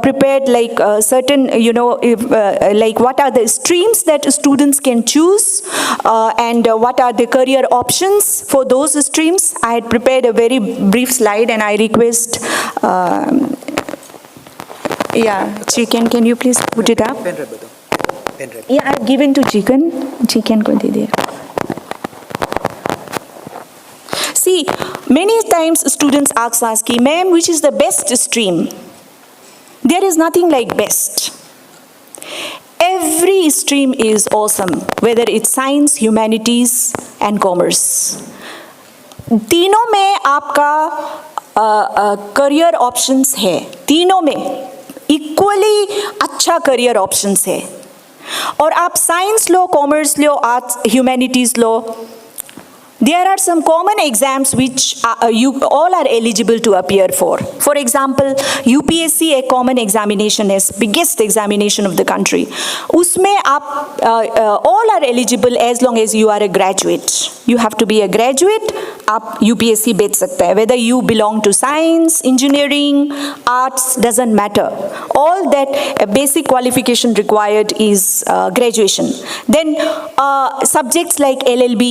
Speaker 6: prepared like certain, like what are the streams that students can choose, and what are the career options for those streams. I had prepared a very brief slide, and I request, Chicken, can you please put it up? Yeah, I've given to Chicken ko de diya. See, many times students ask us, ma'am, which is the best stream? There is nothing like best. Every stream is awesome, whether it's science, humanities, and commerce. तीनों में आपका career options है, तीनों में equally अच्छा career options है। और आप science low, commerce low, arts, humanities low, there are some common exams which you all are eligible to appear for. For example, UPSC a common examination is biggest examination of the country. उसमें आप all are eligible as long as you are a graduate. You have to be a graduate. आप UPSC बेच सकते हैं. Whether you belong to science, engineering, arts, doesn't matter. All that basic qualification required is graduation. Then subjects like LLB,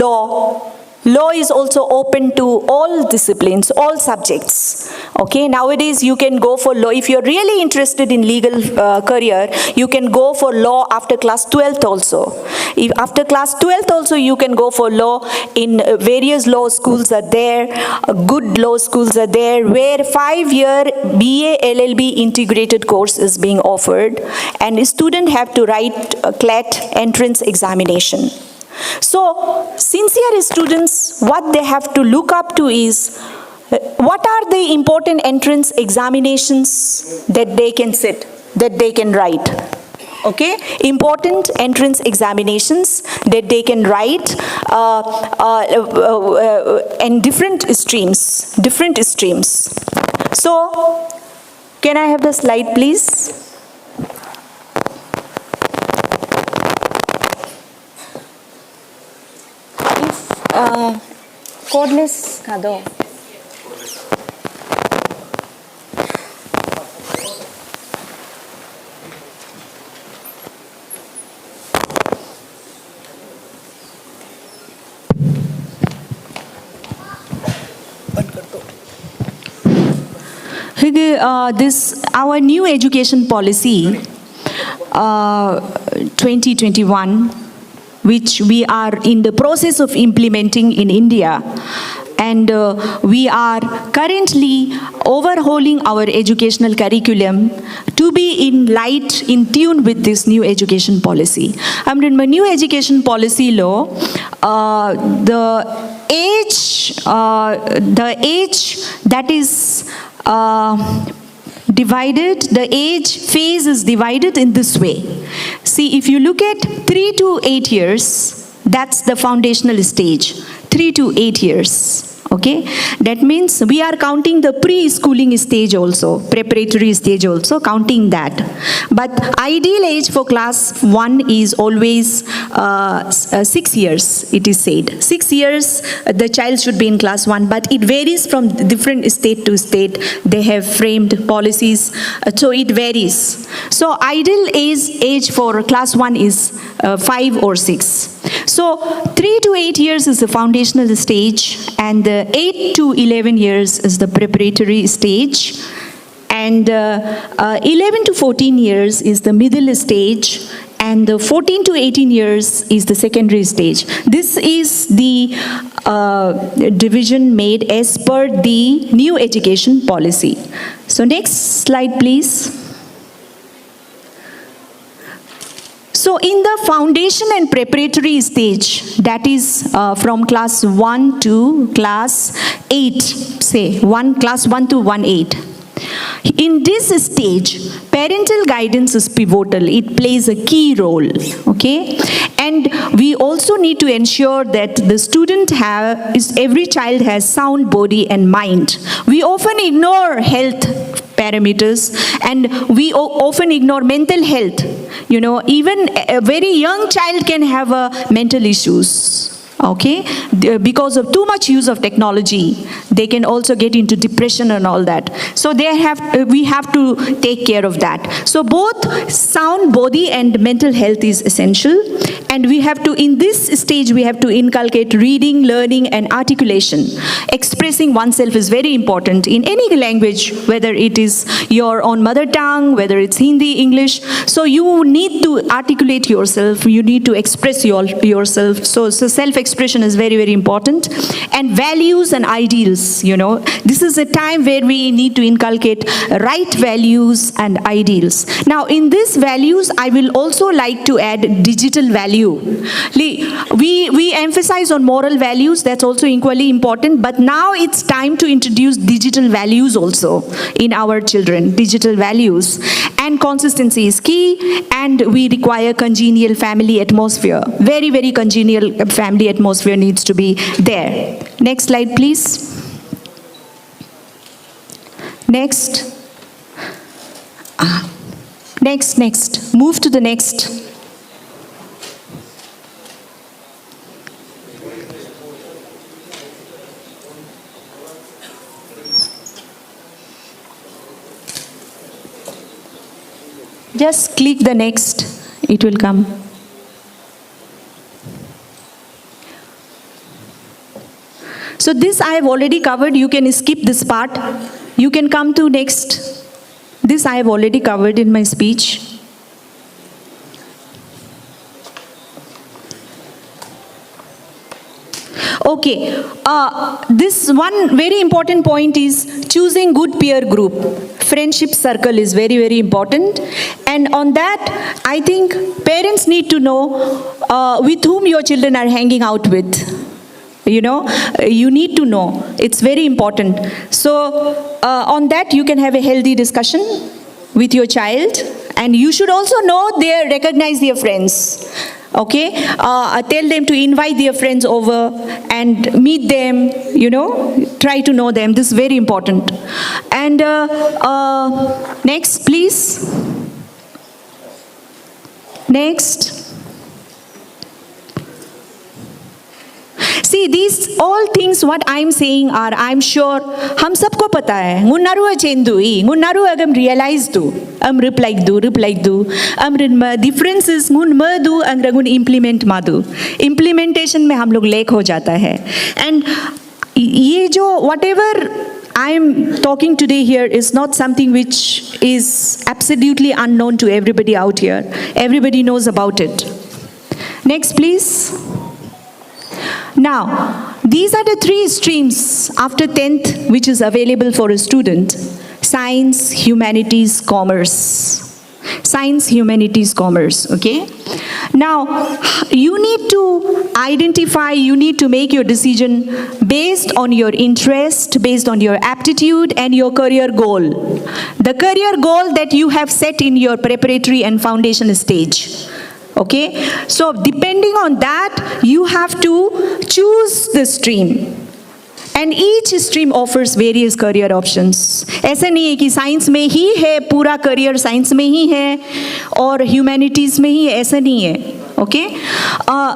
Speaker 6: law. Law is also open to all disciplines, all subjects. Okay, nowadays you can go for law. If you're really interested in legal career, you can go for law after class 12th also. If after class 12th also you can go for law in various law schools are there, good law schools are there, where 5-year BA LLB integrated course is being offered, and a student have to write a CLAT entrance examination. So, sincere students, what they have to look up to is what are the important entrance examinations that they can sit, that they can write. Okay, important entrance examinations that they can write in different streams. So, can I have the slide, please? Cordless का दो. This our new education policy 2021, which we are in the process of implementing in India, and we are currently overhauling our educational curriculum to be in tune with this new education policy. In my new education policy law, the age that is divided, the age phase is divided in this way. See, if you look at 3 to 8 years, that's the foundational stage, 3 to 8 years. Okay, that means we are counting the pre-schooling stage also, preparatory stage also, counting that. But ideal age for class 1 is always 6 years, it is said. 6 years the child should be in class 1, but it varies from different state to state. They have framed policies, so it varies. So ideal age for class 1 is 5 or 6. So 3 to 8 years is the foundational stage, and 8 to 11 years is the preparatory stage, and 11 to 14 years is the middle stage, and 14 to 18 years is the secondary stage. This is the division made as per the new education policy. So next slide, please. So in the foundation and preparatory stage, that is from class 1 to class 8, say class 1 to 1-8. In this stage, parental guidance is pivotal. It plays a key role, okay? And we also need to ensure that the every child has sound body and mind. We often ignore health parameters, and we often ignore mental health. You know, even a very young child can have mental issues. Okay, because of too much use of technology, they can also get into depression and all that. So we have to take care of that. So both sound body and mental health is essential, and we have to, in this stage, we have to inculcate reading, learning, and articulation. Expressing oneself is very important in any language, whether it is your own mother tongue, whether it's Hindi, English. So you need to articulate yourself. You need to express yourself. So self-expression is very, very important. And values and ideals this, This is a time where we need to inculcate right values and ideals. Now, in these values, I will also like to add digital value. We emphasize on moral values, that's also equally important, but now it's time to introduce digital values also in our children, digital values. And consistency is key, and we require congenial family atmosphere. Very, very congenial family atmosphere needs to be there. Next slide, please. Next. Next. Move to the next. Just click the next, it will come. So this I have already covered, you can skip this part. You can come to next. This I have already covered in my speech. Okay, this one very important point is choosing good peer group. Friendship circle is very, very important. And on that, I think parents need to know with whom your children are hanging out with. You need to know. It's very important. So on that, you can have a healthy discussion with your child. And you should also know recognize their friends. Okay, tell them to invite their friends over and meet them, try to know them. This is very important. And next, please. Next. See, these all things what I'm saying are, I'm sure, हम सबको पता है. Ngunaru achendui, ngunaru agam realize do, reply do. Difference is ngun madu angragun implement madu. Implementation में हम लोग lake हो जाता है. And ये जो whatever I am talking today here is not something which is absolutely unknown to everybody out here. Everybody knows about it. Next, please. Now, these are the 3 streams after 10th which is available for a student. Science, humanities, commerce. Science, humanities, commerce, okay? Now, you need to identify, you need to make your decision based on your interest, based on your aptitude and your career goal. The career goal that you have set in your preparatory and foundation stage. Okay, so depending on that, you have to choose the stream. And each stream offers various career options. ऐसा नहीं है कि science में ही है पूरा career science में ही है और ह्यूमैनिटीज में ही है, ऐसा नहीं है. Okay,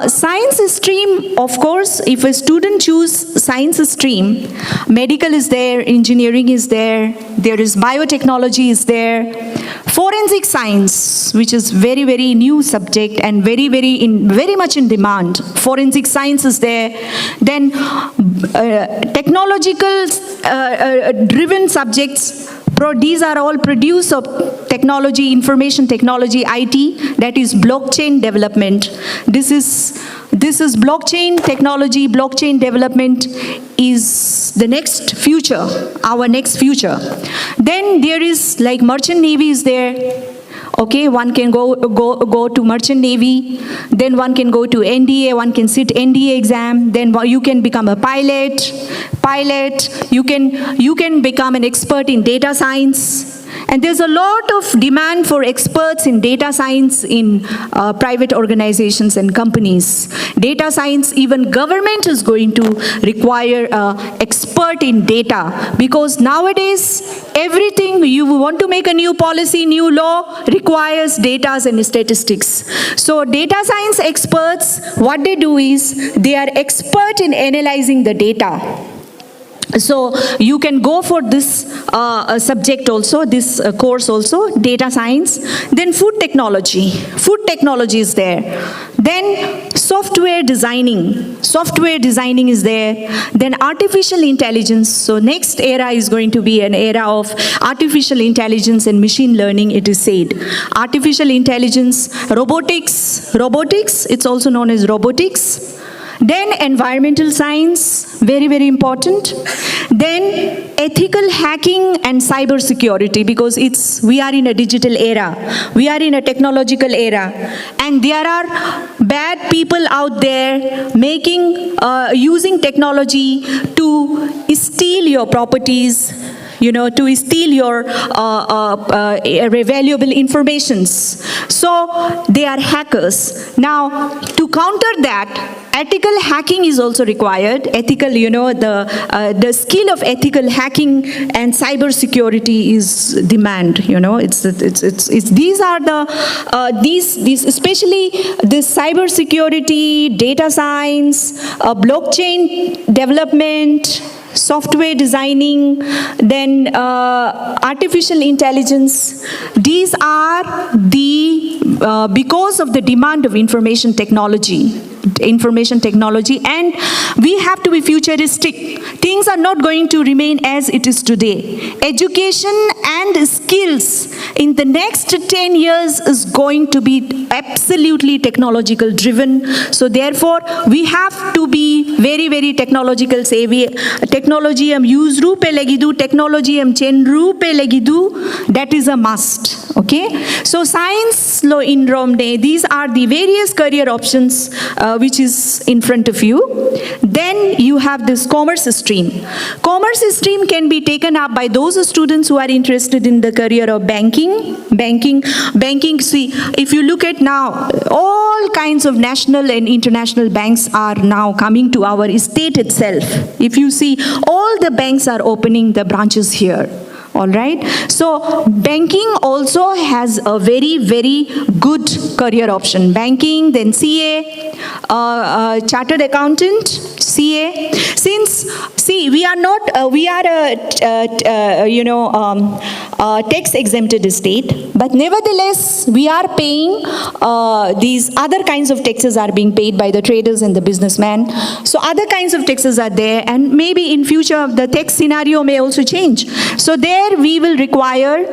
Speaker 6: science stream, of course, if a student choose science stream, medical is there, engineering is there is biotechnology is there, forensic science, which is very, very new subject and very much in demand. Forensic science is there. Then technological driven subjects. These are all produce of technology, information technology, IT, that is blockchain development. This is blockchain technology, blockchain development is the next future, our next future. Then there is like merchant navy is there. Okay, one can go to merchant navy, then one can go to NDA, one can sit NDA exam, then you can become a pilot, you can become an expert in data science. And there's a lot of demand for experts in data science in private organizations and companies. Data science, even government is going to require an expert in data, because nowadays everything you want to make a new policy, new law requires data and statistics. So data science experts, what they do is they are expert in analyzing the data. So you can go for this subject also, this course also, data science. Then food technology is there. Then software designing is there. Then artificial intelligence. So next era is going to be an era of artificial intelligence and machine learning, it is said. Artificial intelligence, robotics, it's also known as robotics. Then environmental science, very, very important. Then ethical hacking and cyber security, because we are in a digital era. We are in a technological era. And there are bad people out there using technology to steal your properties, to steal your valuable informations. So they are hackers. Now, to counter that, ethical hacking is also required. Ethical, the skill of ethical hacking and cyber security is demand. These are these especially this cyber security, data science, blockchain development, software designing, then artificial intelligence. These are because of the demand of information technology, and we have to be futuristic. Things are not going to remain as it is today. Education and skills in the next 10 years is going to be absolutely technological driven. So therefore, we have to be very, very technological savvy. Technology am use रूप पे लगी दू, technology am change रूप पे लगी दू. That is a must. Okay. So science law in Romne. These are the various career options which is in front of you. Then you have this commerce stream. Commerce stream can be taken up by those students who are interested in the career of banking. See, if you look at now, all kinds of national and international banks are now coming to our state itself. If you see, all the banks are opening the branches here. All right. So banking also has a very, very good career option. Banking, then CA, chartered accountant, CA. We are not, we are a tax exempted state, but nevertheless, we are paying these other kinds of taxes are being paid by the traders and the businessmen. So other kinds of taxes are there, and maybe in future the tax scenario may also change. So there we will require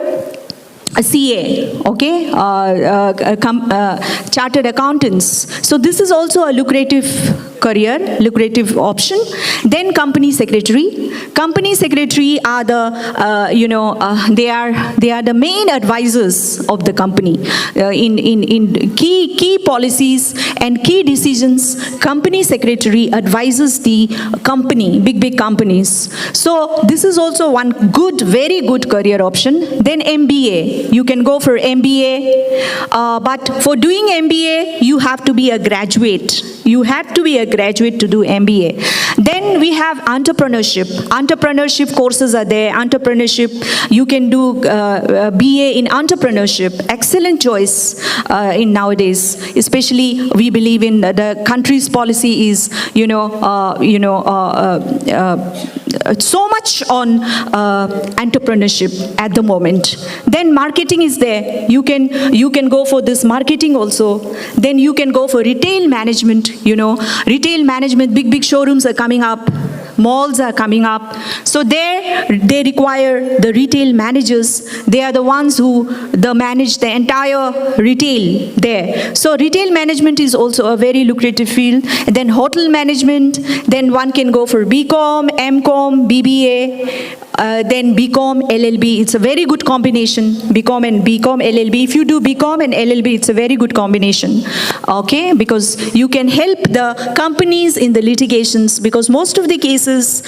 Speaker 6: a CA, okay, chartered accountants. So this is also a lucrative career, lucrative option. Then company secretary. Company secretary are the, they are the main advisors of the company in key policies and key decisions. Company secretary advises the company, big companies. So this is also one good, very good career option. Then MBA. You can go for MBA, but for doing MBA, you have to be a graduate. You have to be a graduate to do MBA. Then we have entrepreneurship. Entrepreneurship courses are there. Entrepreneurship, you can do BA in entrepreneurship. Excellent choice in nowadays. Especially, we believe in the country's policy is, so much on entrepreneurship at the moment. Then marketing is there. You can go for this marketing also. Then you can go for retail management. Retail management, big showrooms are coming up. Malls are coming up. So there they require the retail managers. They are the ones who manage the entire retail there. So retail management is also a very lucrative field. And then hotel management. Then one can go for BCom, MCom, BBA. Then BCom, LLB. It's a very good combination. BCom and BCom, LLB. If you do BCom and LLB, it's a very good combination. Okay, because you can help the companies in the litigations, because most of the cases,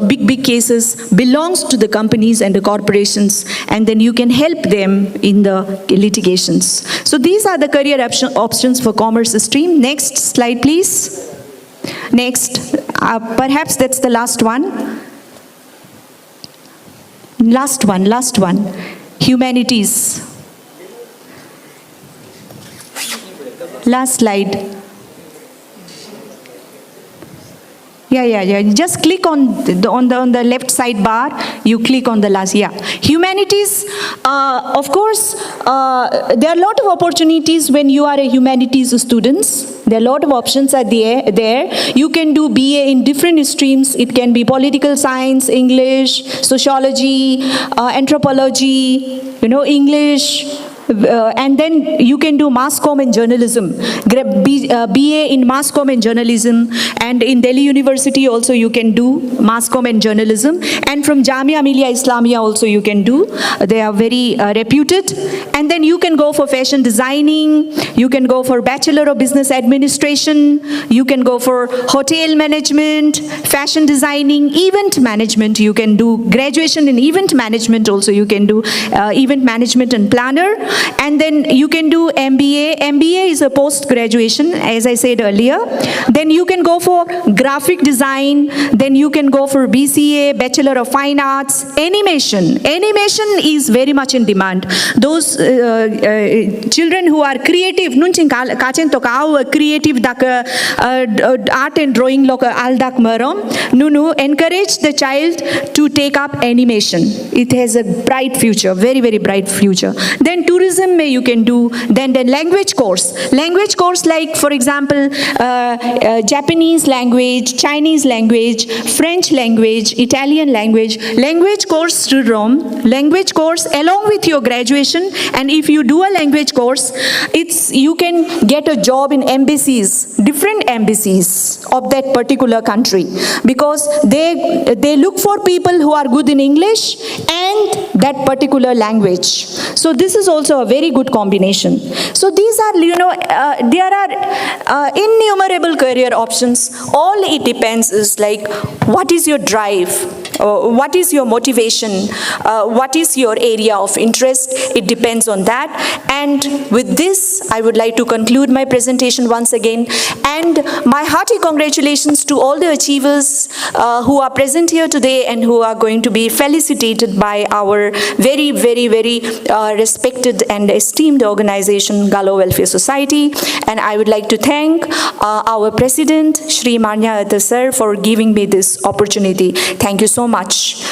Speaker 6: big cases, belongs to the companies and the corporations, and then you can help them in the litigations. So these are the career options for commerce stream. Next slide, please. Next, perhaps that's the last one. Last one. Humanities. Last slide. Yeah. Just click on the left sidebar. You click on the last. Yeah. Humanities. Of course, there are a lot of opportunities when you are a humanities students. There are a lot of options are there. You can do BA in different streams. It can be political science, English, sociology, anthropology, English, and then you can do mass comm and journalism, BA in mass comm and journalism, and in Delhi University also you can do mass comm and journalism, and from Jamia Millia Islamia also you can do. They are very reputed. And then you can go for fashion designing, you can go for Bachelor of Business Administration, you can go for hotel management, fashion designing, event management, you can do graduation in event management also, you can do event management and planner. And then you can do MBA. MBA is a post-graduation, as I said earlier. Then you can go for graphic design. Then you can go for BCA, Bachelor of Fine Arts. Animation. Animation is very much in demand. Those children who are creative, creative art and drawing aldak marom, encourage the child to take up animation. It has a bright future, very, very bright future. Then tourism you can do. Then the language course like, for example, Japanese language, Chinese language, French language, Italian language course to Rome, language course along with your graduation. And if you do a language course, you can get a job in embassies, different embassies of that particular country, because they look for people who are good in English and that particular language. So this is also a very good combination. So these are, there are innumerable career options. All it depends is like, what is your drive? What is your motivation? What is your area of interest? It depends on that. And with this, I would like to conclude my presentation once again. And my hearty congratulations to all the achievers who are present here today and who are going to be felicitated by our very, very, very respected and esteemed organization, Galo Welfare Society. And I would like to thank our president, Shri Manya Atta sir, for giving me this opportunity. Thank you so much.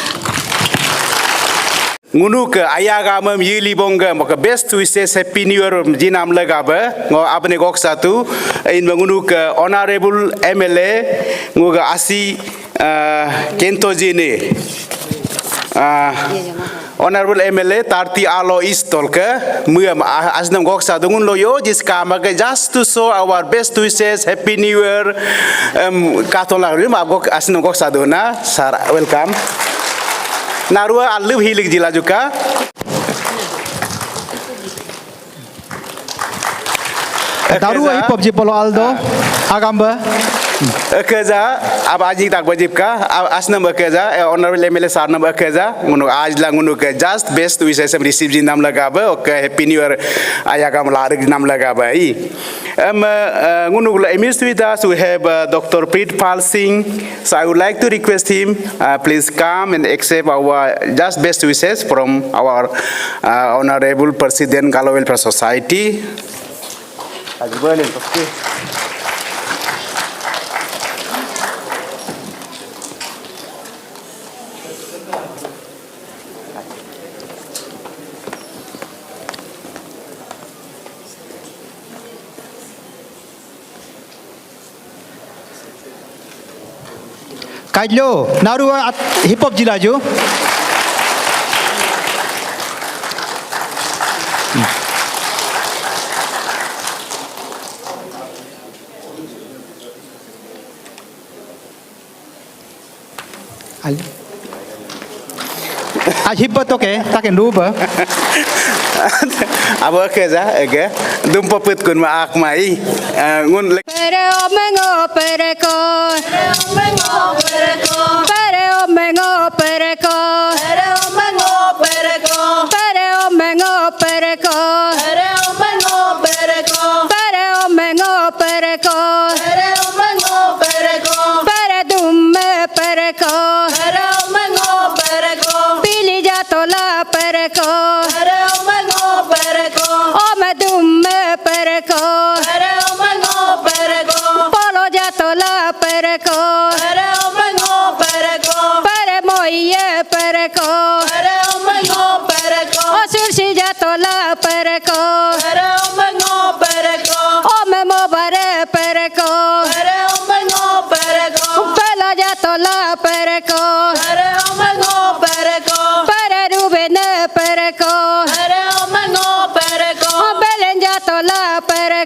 Speaker 3: Ngunu ke ayaga mem yili bonga maka best wishes happy new year jinam lagabe ngo abne gok satu in ngunu ke honorable MLA ngoga asi kento jine honorable MLA tarti alo istol ke muam asnam gok satu ngun loyo jiska maka just to show our best wishes happy new year katola ma gok asnam gok satu na sar welcome Narua alu hilik jila juga.
Speaker 2: Narua hip hop jipolo Aldo agamba.
Speaker 3: Kerja abaji tak wajib ka asnam kerja honorable MLA sarnam kerja ngunu आज ला ngunu ke just best wishes receive jin nam laga ba okay happy new year ayaga malarig nam laga ba I ngunu gula emiswida we have Dr. Preet Pal Singh, so I would like to request him please come and accept our just best wishes from our honorable president Galo Welfare Society.
Speaker 2: Kaidlo, Narua hip hop jilaju. Hip hop okay, taken ruba.
Speaker 3: Aba kerja, okay. Dumpa put kun maak mai. Ngun.
Speaker 7: Pere omengo pereko. Pere omengo pereko. Pere omengo pereko. Pere omengo pereko. Pere omengo pereko. Pere omengo pereko. Pere omengo pereko. Pere dumme pereko. Pere omengo pereko. Pili jatola pereko. Pere omengo pereko. Ome dumme pereko. Pere omengo pereko. Polo jatola pereko. Pere omengo pereko. Pere moye pereko. Pere omengo pereko. Osursi jatola pereko. Pere omengo pereko. Ome mobare pereko. Pere omengo pereko. Pela jatola pereko. Pere omengo pereko. Pere rubene pereko. Pere omengo pereko.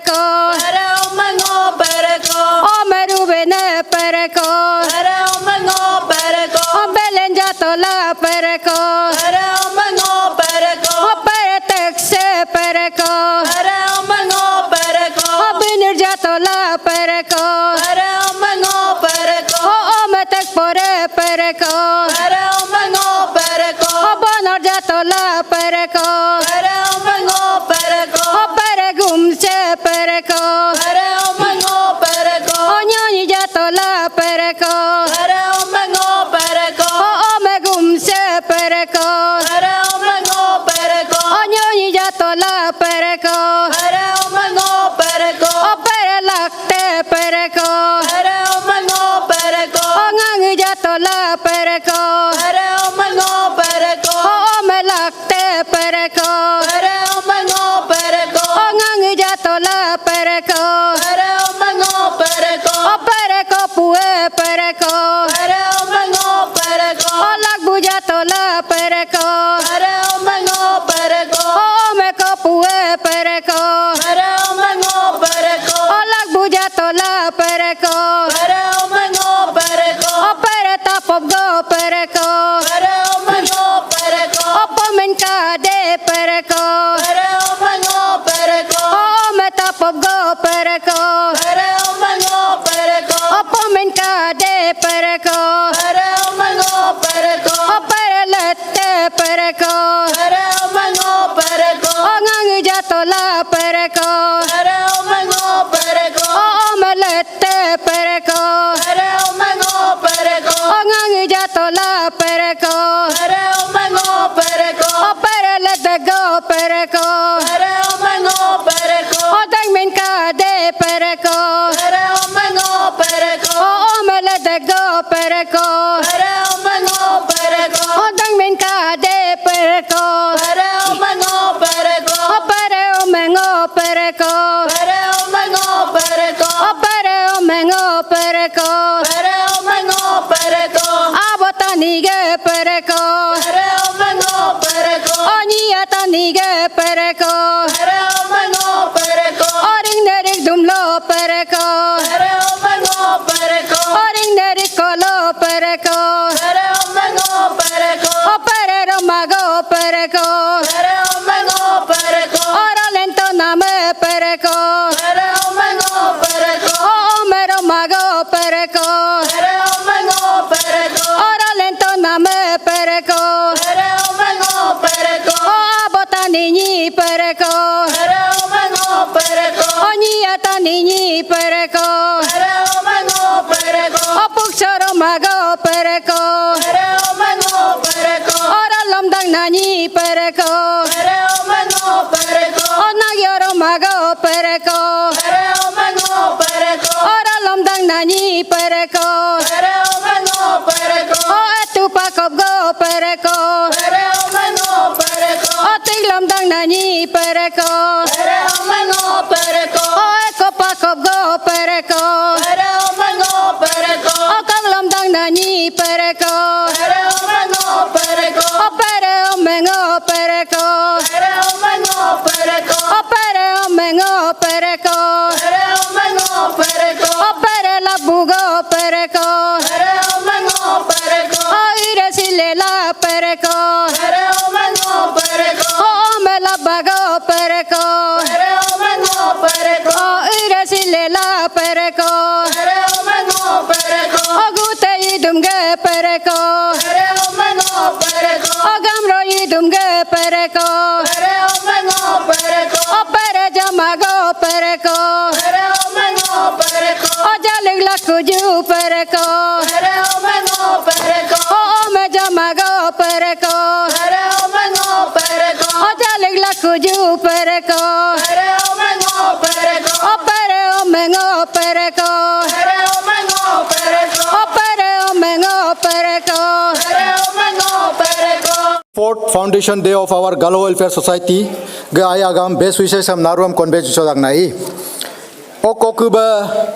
Speaker 7: pereko
Speaker 5: Para umango pereko
Speaker 7: O merubene pereko
Speaker 5: Para umango pereko
Speaker 7: O belenjatola pereko
Speaker 5: Para umango pereko
Speaker 7: O peretekse pereko
Speaker 5: Para umango pereko
Speaker 7: O binirjatola pereko
Speaker 5: Para umango pereko
Speaker 7: O metek pore pereko
Speaker 5: Para umango pereko
Speaker 7: O bonorjatola pereko
Speaker 5: Para umango pereko
Speaker 7: O peregumse pereko
Speaker 5: Para umango pereko
Speaker 7: O nyoni jatola pereko
Speaker 5: Para umango pereko
Speaker 7: O megumse pereko
Speaker 5: Para umango pereko
Speaker 7: O nyoni jatola pereko
Speaker 5: Para umango pereko
Speaker 7: O perelakte pereko
Speaker 5: Para umango pereko
Speaker 7: O ngangi jatola pereko
Speaker 5: Para umango pereko
Speaker 7: O melakte pereko
Speaker 5: Para umango pereko
Speaker 7: O ngangi jatola pereko
Speaker 5: Para umango pereko
Speaker 7: O pereko pue pereko
Speaker 5: Para umango pereko
Speaker 7: O lakbu jatola pereko
Speaker 5: Para umango pereko
Speaker 7: O meko pue pereko
Speaker 5: Para umango pereko
Speaker 7: O lakbu jatola pereko
Speaker 5: Para umango pereko
Speaker 7: O pereta popgo pereko
Speaker 5: Para umango pereko
Speaker 7: O pomenka de pereko
Speaker 5: Para umango pereko
Speaker 7: O meta popgo pereko
Speaker 5: Para umango pereko
Speaker 7: O pomenka de pereko
Speaker 5: Para umango pereko
Speaker 7: O perelete pereko
Speaker 5: Para umango pereko
Speaker 7: O ngangi jatola pereko
Speaker 5: Para umango pereko
Speaker 7: O melete pereko
Speaker 5: Para umango pereko
Speaker 7: O ngangi jatola pereko
Speaker 5: Para umango pereko
Speaker 7: O perelete go pereko
Speaker 5: Para umango pereko
Speaker 7: O dangmenka de pereko
Speaker 5: Para umango pereko
Speaker 7: O melete go pereko
Speaker 5: Para umango pereko
Speaker 7: O dangmenka de pereko
Speaker 5: Para umango pereko
Speaker 7: O pere o mengo pereko
Speaker 5: Para umango pereko
Speaker 7: O pere o mengo pereko
Speaker 5: Para umango pereko
Speaker 7: Abotanige pereko
Speaker 5: Para umango pereko
Speaker 7: O niyatanige pereko
Speaker 5: Para umango pereko
Speaker 7: O ring nerik dumlo pereko
Speaker 5: Para umango pereko
Speaker 7: O ring nerik kolo pereko
Speaker 5: Para umango pereko
Speaker 7: O pere romago pereko
Speaker 5: Para umango pereko
Speaker 7: O rolento name pereko
Speaker 5: Para umango pereko
Speaker 7: O mero mago pereko
Speaker 5: Para umango pereko
Speaker 7: O rolento name pereko
Speaker 5: Para umango pereko
Speaker 7: O abotani pereko
Speaker 5: Para umango pereko
Speaker 7: O niyatani pereko
Speaker 5: Para umango pereko
Speaker 7: O puksoro mago pereko
Speaker 5: Para umango pereko
Speaker 7: O rolomdang nani pereko
Speaker 5: Para umango pereko
Speaker 7: O nagyoro mago pereko
Speaker 5: Para umango pereko
Speaker 7: O rolomdang nani pereko
Speaker 5: Para umango pereko
Speaker 7: O etupakop go pereko
Speaker 5: Para umango pereko
Speaker 7: O tiglomdang nani pereko
Speaker 5: Para umango pereko
Speaker 7: O ekopakop go pereko
Speaker 5: Para umango pereko
Speaker 7: O kaglomdang nani pereko
Speaker 5: Para umango pereko
Speaker 7: O pere o mengo pereko
Speaker 5: Para umango pereko
Speaker 7: O pere o mengo pereko
Speaker 5: Para umango pereko
Speaker 7: O pere la bugo pereko
Speaker 5: Para umango pereko
Speaker 7: O ire silela pereko
Speaker 5: Para umango pereko
Speaker 7: O me la bago pereko
Speaker 5: Para umango pereko
Speaker 7: O ire silela pereko
Speaker 5: Para umango pereko
Speaker 7: O gute idumge pereko
Speaker 5: Para umango pereko
Speaker 7: O gamro idumge pereko
Speaker 5: Para umango pereko
Speaker 7: O pere jamago pereko
Speaker 5: Para umango pereko
Speaker 7: O jalig la kuju pereko
Speaker 5: Para umango pereko
Speaker 7: O me jamago pereko
Speaker 5: Para umango pereko
Speaker 7: O jalig la kuju pereko
Speaker 5: Para umango pereko
Speaker 7: O pere o mengo pereko
Speaker 5: Para umango pereko
Speaker 7: O pere o mengo pereko
Speaker 5: Para umango pereko
Speaker 8: Fourth Foundation Day of our Galo Welfare Society Gayagam best wishes am naruam convey nai.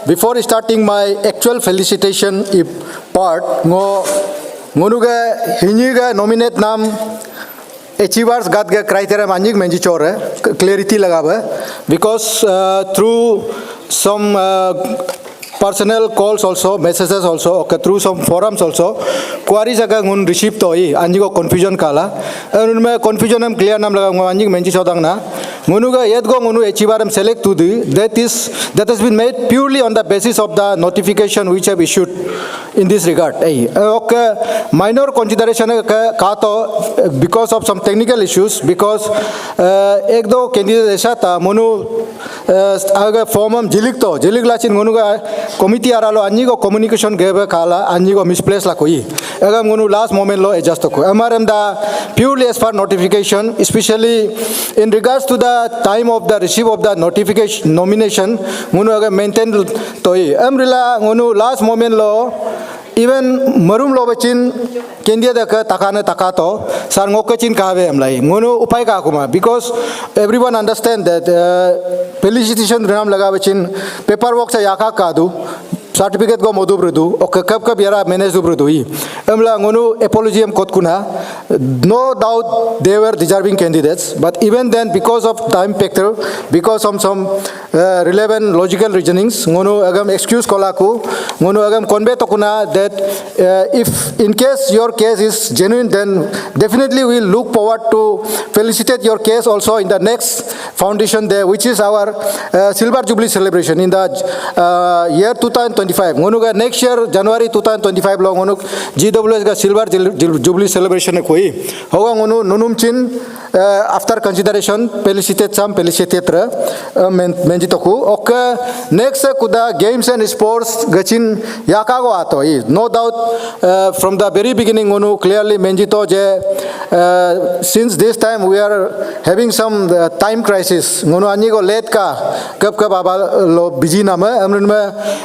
Speaker 8: Before starting my actual felicitation part ngonuga hiniga nominate nam achievers got the criteria manjing menji chore clarity lagabe because through some personal calls also, messages also, okay, through some forums also, queries aga ngun receive to anjigo confusion kala, unme confusion am clear nam laga anjing menji chodang na, ngunuga yedgo ngunu achiever am select to the that has been made purely on the basis of the notification which have issued in this regard. Okay, minor consideration ka to because of some technical issues because ek do candidate aisa ta monu aga form am jilik lachin ngunuga committee aralo anjigo communication gebe kala anjigo misplace la koi agam ngunu last moment lo adjust ko amaram da purely as per notification especially in regards to the time of the receive of the notification nomination ngunu aga maintain toi amrila ngunu last moment lo even marum lo bachin kendia da ka takana takato sar ngokachin kabe amlai ngunu upai ka kuma because everyone understand that felicitation ram laga bachin paperwork sa yaka kadu certificate go modu brudu okay kap yara manage du brudu amla ngunu apology am kot kuna no doubt they were deserving candidates but even then because of time factor because of some relevant logical reasonings ngunu agam excuse kolaku ngunu agam convey to kuna that if in case your case is genuine then definitely we will look forward to felicitate your case also in the next foundation day which is our silver jubilee celebration in the year 2025 ngunu ga next year January 2025 lo ngunu GWS ga silver jubilee celebration koi hoga ngunu nunum chin after consideration felicitate menjitoku okay next kuda games and sports gachin yakago ato no doubt from the very beginning ngunu clearly menjito je since this time we are having some time crisis ngunu anigo late ka kap aba lo busy nama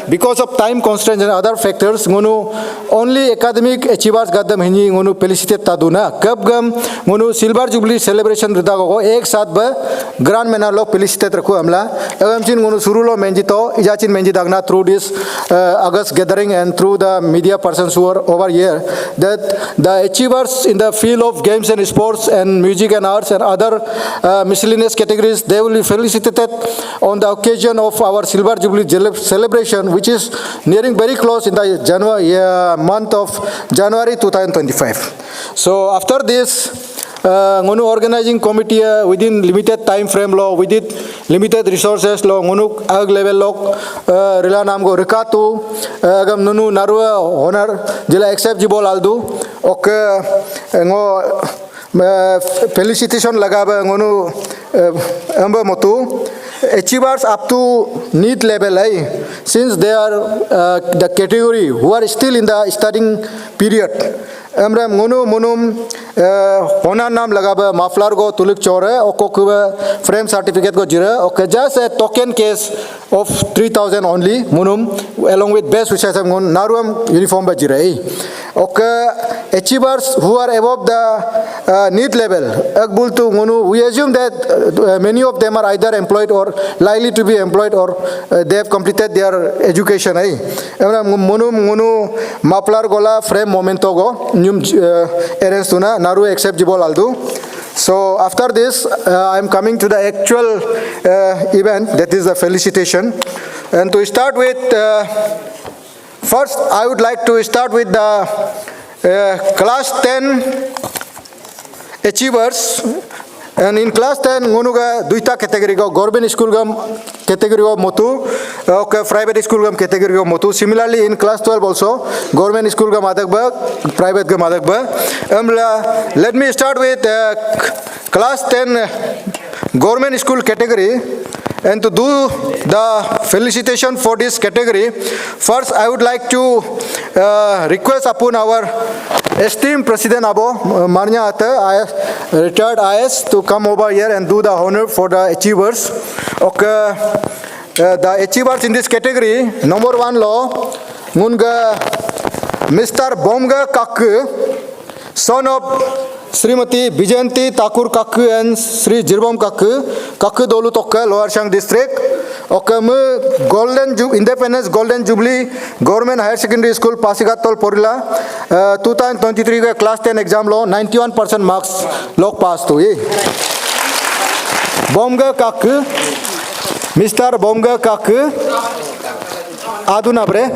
Speaker 8: because of time constraints and other factors ngunu only academic achievers gadam hini ngunu felicitate taduna kap gam ngunu silver jubilee celebration ridago ek sath ba grand mena lo felicitate rakhu amla agam chin ngunu surulo menjito ijachin menjidagna through this August gathering and through the media persons who are over here that the achievers in the field of games and sports and music and arts and other miscellaneous categories they will be felicited on the occasion of our silver jubilee celebration which is nearing very close in the month of January 2025 so after this ngunu organizing committee within limited time frame lo within limited resources lo ngunu ag level lo rila nam go rekatu agam nunu narua honor jila accept jibol aldu ok ngo felicitation lagaba ngunu amba motu achievers up to need level since they are the category who are still in the studying period amram ngunu munum honar nam lagaba maflar go tulik chore okokuba frame certificate go jira okay just a token case of 3000 only munum along with best wishes am ngun naruam uniform ba jira okay achievers who are above the need level akbul to ngunu we assume that many of them are either employed or likely to be employed or they have completed their education amram munum ngunu maflar gola frame momento go nyum arrange tuna naru accept jibol aldu so after this I am coming to the actual event that is the felicitation and to start with first I would like to start with the class 10 achievers and in class 10 ngunuga duita category go government school gam category go motu okay private school gam category go motu similarly in class 12 also government school gam adak ba private gam adak ba let me start with class 10 government school category and to do the felicitation for this category first I would like to request upon our esteemed President Abo Marnya Ate, retired IS, to come over here and do the honor for the achievers. Okay, the achievers in this category, number 1 law, Munga Mr. Bomga Kakku, son of Srimati Bijanti Thakur Kakku and Sri Jirbom Kakku, Kakku Dolu Tokka, Lower Siang District. Okay, Independence Golden Jubilee Government Higher Secondary School Pasigatol Porila 2023 के class 10 exam लो 91% marks लोग pass तो ये Bomga Kaku Mr. Bomga Kaku Adu nabre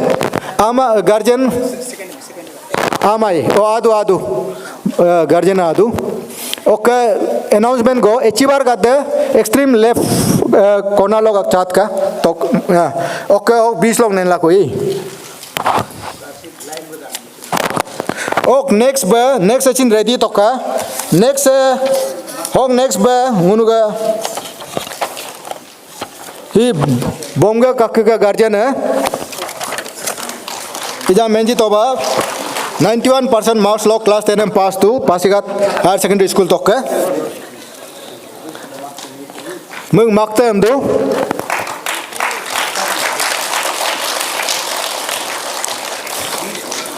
Speaker 8: ama guardian amai adu guardian adu okay announcement go achieve got the extreme left corner log chat ka tok okay 20 log nen la koi ok next session ready toka next ngunuga hi bomga kakka ka guardian hai ija menji toba 91% marks log class 10 and pass to Pasigat Higher Secondary School tokke mung makta amdo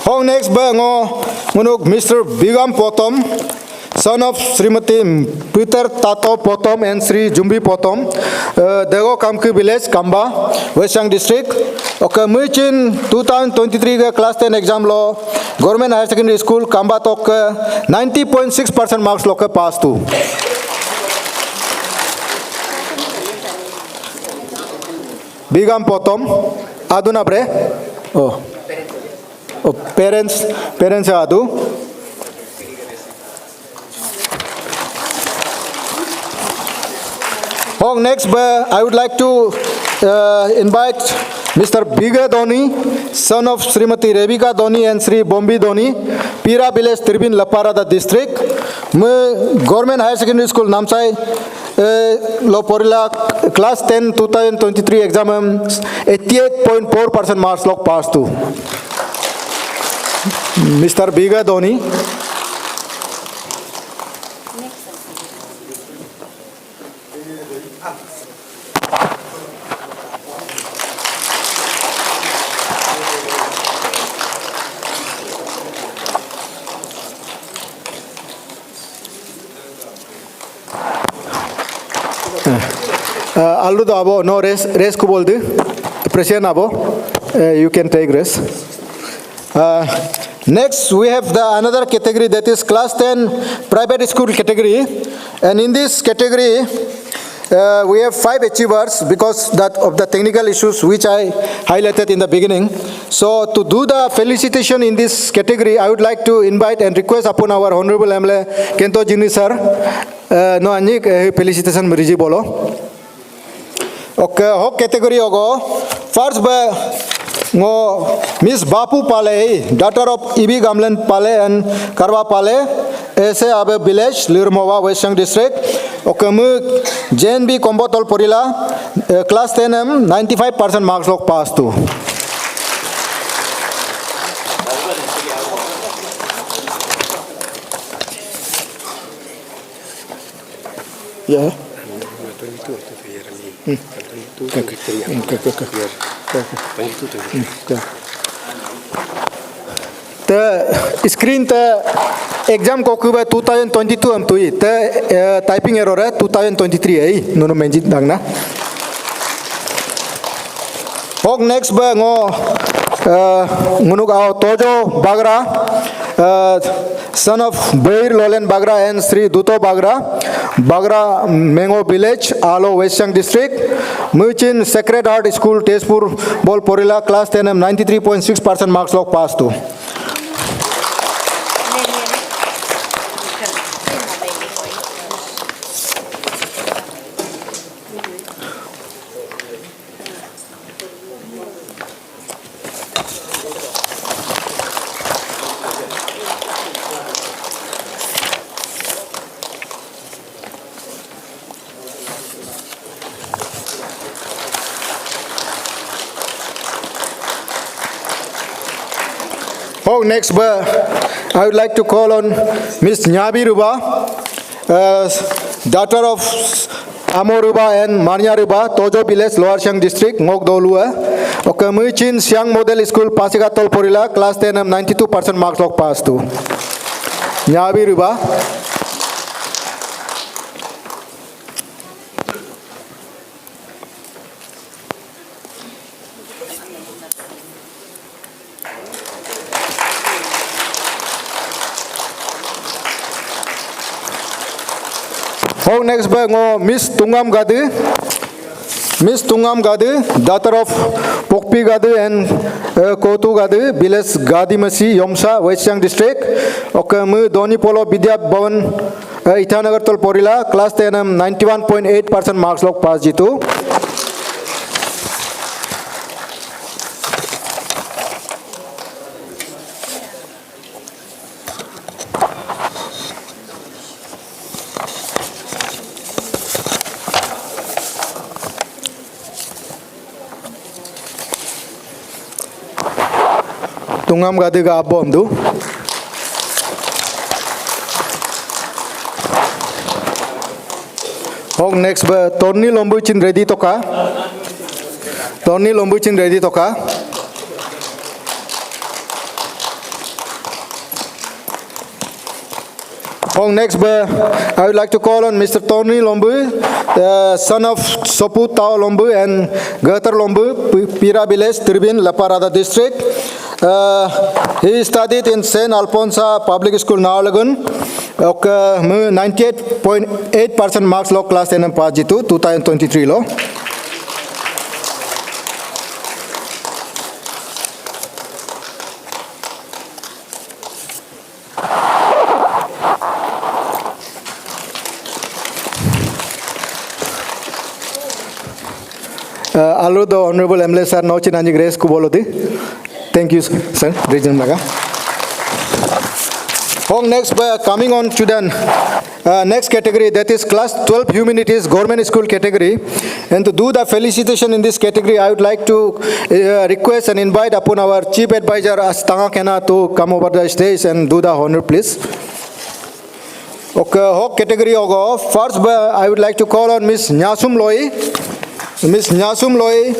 Speaker 8: hong next ba ngo munuk Mr. Bigam Potom son of Srimati Peter Tato Potom and Sri Jumbi Potom, Dego Kamki Village, Kamba, Westang District. Okay, Muchin 2023 class 10 exam law, Government Higher Secondary School, Kamba Tok 90.6% marks loke pass to. Bigam Potom, Aduna Bre. Oh, parents Adu. Next, I would like to invite Mr. Biga Doni, son of Srimati Rebika Doni and Sri Bombi Doni, Pira Village, Tirbin, Laparada District. Government Higher Secondary School, Namsai, Loporila, class 10, 2023 exam, 88.4% marks log pass to. Mr. Biga Doni. Aldo abo no race ko bol de President abo you can take race. Next we have the another category that is class 10 private school category, and in this category we have 5 achievers because that of the technical issues which I highlighted in the beginning. So to do the felicitation in this category, I would like to invite and request upon our Honorable MLA Kento Jini sir no anjik felicitation meriji bolo. Okay, hok category ogo first ba ngo Miss Bapu Pale, daughter of Ibi Gamlen Pale and Karwa Pale, Ese Abe Village, Lirmova, Western District. Okay, mu JNB Kombotol Porila, class 10M, 95% marks log pass to. Yeah. The screen the exam ko kuba 2022 am tui the typing error 2023 ai nono menjit dangna hok next ba ngo ngunuk ao Tojo Bagra son of Beir Lolen Bagra and Sri Duto Bagra Mengo Village Alo Western District Muchin Sacred Heart School Tezpur Bol Porila class 10 93.6% marks log pass to. Oh, next, I would like to call on Miss Nyabi Ruba, daughter of Amoruba and Manya Ruba, Tojo Village, Lower Siang District, Ngokdolua. Okay, Muchin Siang Model School, Pasigatol Porila, class 10 92% marks log pass to. Nyabi Ruba. Hong next ba ngo Miss Tungam Gadu. Miss Tungam Gadu, daughter of Pokpi Gadu and Kotu Gadu, Biles Gadimasi, Yomsa, West Siang District. Okay, mu Doni Polo Bidya Bhavan Itanagar Tol Porila, class 10 91.8% marks log pass jitu. Tungam Gadu ga abom du. Hong next ba Tony Lombuchin ready toka. Tony Lombuchin ready toka. Hong next ba I would like to call on Mr. Tony Lombu, the son of Sopu Tao Lombu and Gatar Lombu, Pira Village, Tirbin, Laparada district. He studied in St. Alfonso Public School, Naulagun. 98.8% marks law class 10 and pass 2023 law. Allo the Honorable MLA sir Nauchin Anji Grace Kubolodi. Thank you, sir. Region Laga. Next, coming on to the next category, that is class 12 humanities government school category. And to do the felicitation in this category, I would like to request and invite upon our chief advisor Astanga Kena to come over the stage and do the honor, please. Okay, category ogo. First, I would like to call on Miss Nyasum Loi. Miss Nyasum Loi,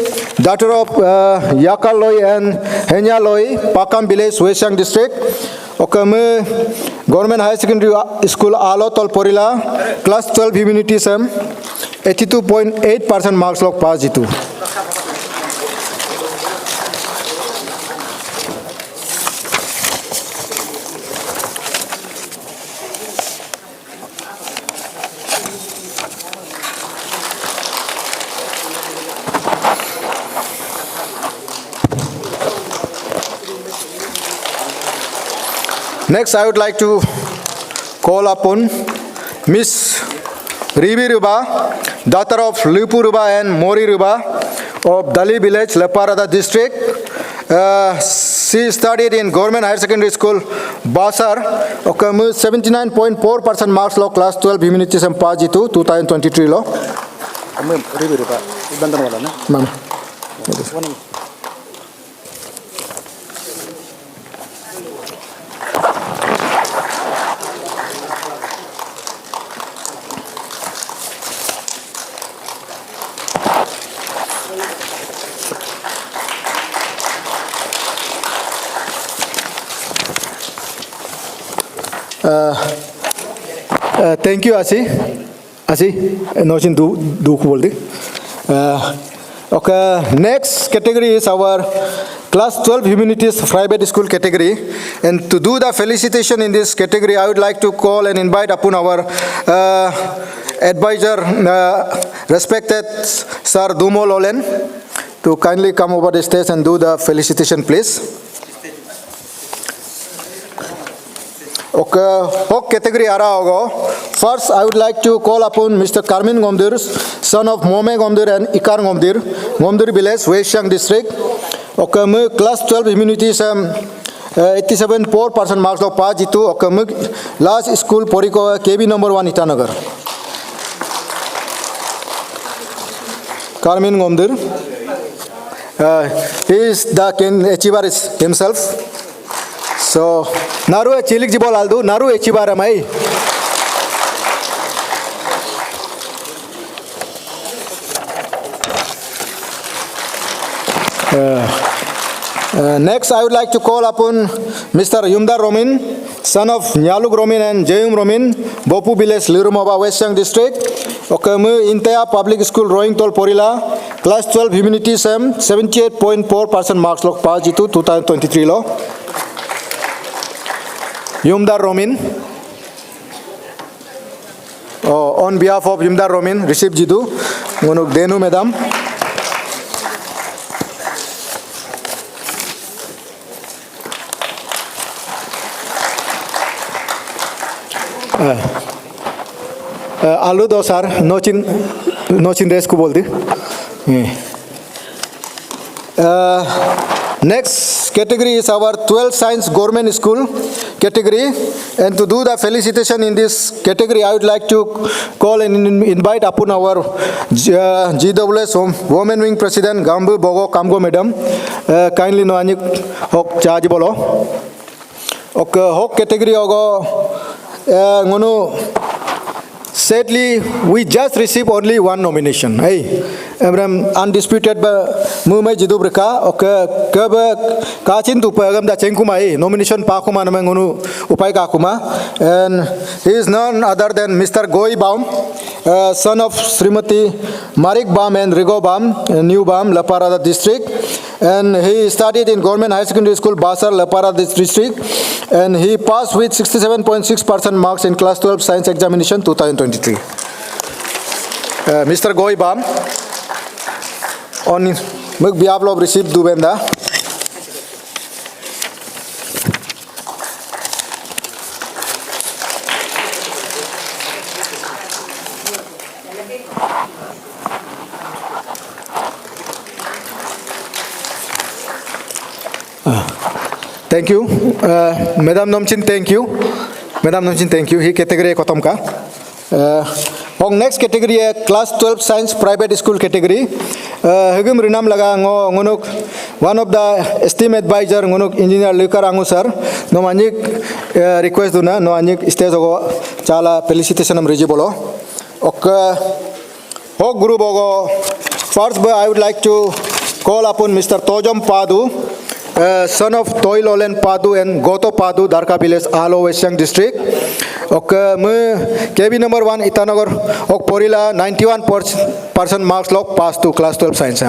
Speaker 8: daughter of Yakal Loi and Henya Loi, Pakam Village, West Siang District. Okay, Government High Secondary School Alo Tol Porila, class 12 humanities 82.8% marks log pass jitu. Next, I would like to call upon Miss Rivi Ruba, daughter of Lipu Ruba and Mori Ruba of Dali Village, Leparada district. She studied in Government Higher Secondary School, Basar. 79.4% marks law, class 12 humanities and pass 2023 law. Rivi Ruba, Ma'am. Thank you, Asi. Nochin du boldi. Okay, next category is our class 12 humanities private school category. And to do the felicitation in this category, I would like to call and invite upon our advisor, respected Sir Dumo Lolen, to kindly come over the stage and do the felicitation, please. Okay, category ara hogo. First, I would like to call upon Mr. Karmin Gomdir, son of Mome Gomdir and Ikar Gomdir, Gomdir Village, West Siang District. Okay, class 12 humanities 87.4% marks of pass jitu. Okay, last school Poriko KB number 1 Itanagar. Karmin Gomdir. He is the achiever himself. So, Naru Chilik Jibol Aldu, Naru Echibaramai. Next, I would like to call upon Mr. Yumdar Romin, son of Nyaluk Romin and Jayum Romin, Bopu Village, Lirumaba, West Siang District. Okay, Intaya Public School, Rowing Tol Porila, class 12 humanities 78.4% marks log pass jitu 2023 law. Yumdar Romin. On behalf of Yumdar Romin, receive Jidu, ngunuk Denu Madam. आलू दो sir नोचिन race को बोल दी Next category is our 12 Science Government School category, and to do the felicitation in this category, I would like to call and invite upon our GWS Women Wing President Gambu Bogo Kamgo Madam. Kindly no anik hok charge bolo. Ok hok category ogo ngono. Sadly, we just received only one nomination. Hey, undisputed ba mumai jidu berka. Okay, kaba kacin tu pagam da cengkuma. Hey, nomination pa kuma namang unu upai ka kuma. And he is none other than Mr. Goi Baum, son of Srimati Marik Baum and Rigo Baum, New Baum, Laparada district. And he studied in Government High Secondary School, Basar, Laparada district. And he passed with 67.6% marks in Class 12 Science Examination 2023. Mr. Goi Baum, on behalf of received Dubenda. Thank you. Madam Nomchin, thank you. Madam Nomchin, thank you. He category kotom ka. On next category Class 12 Science Private School category. Hagum rinam laga ngonuk one of the esteemed advisor ngonuk Engineer Lukar Angu sir. No manik request duna no anik stage ogo chala felicitation am reji bolo. Ok ho guru bogo. First I would like to call upon Mr. Tojom Padu, son of Toilolen Padu and Goto Padu, Darka village, Alo Westang district. Okay, KB number 1 Itanagar, ok Porila 91% marks log pass to Class 12 Science.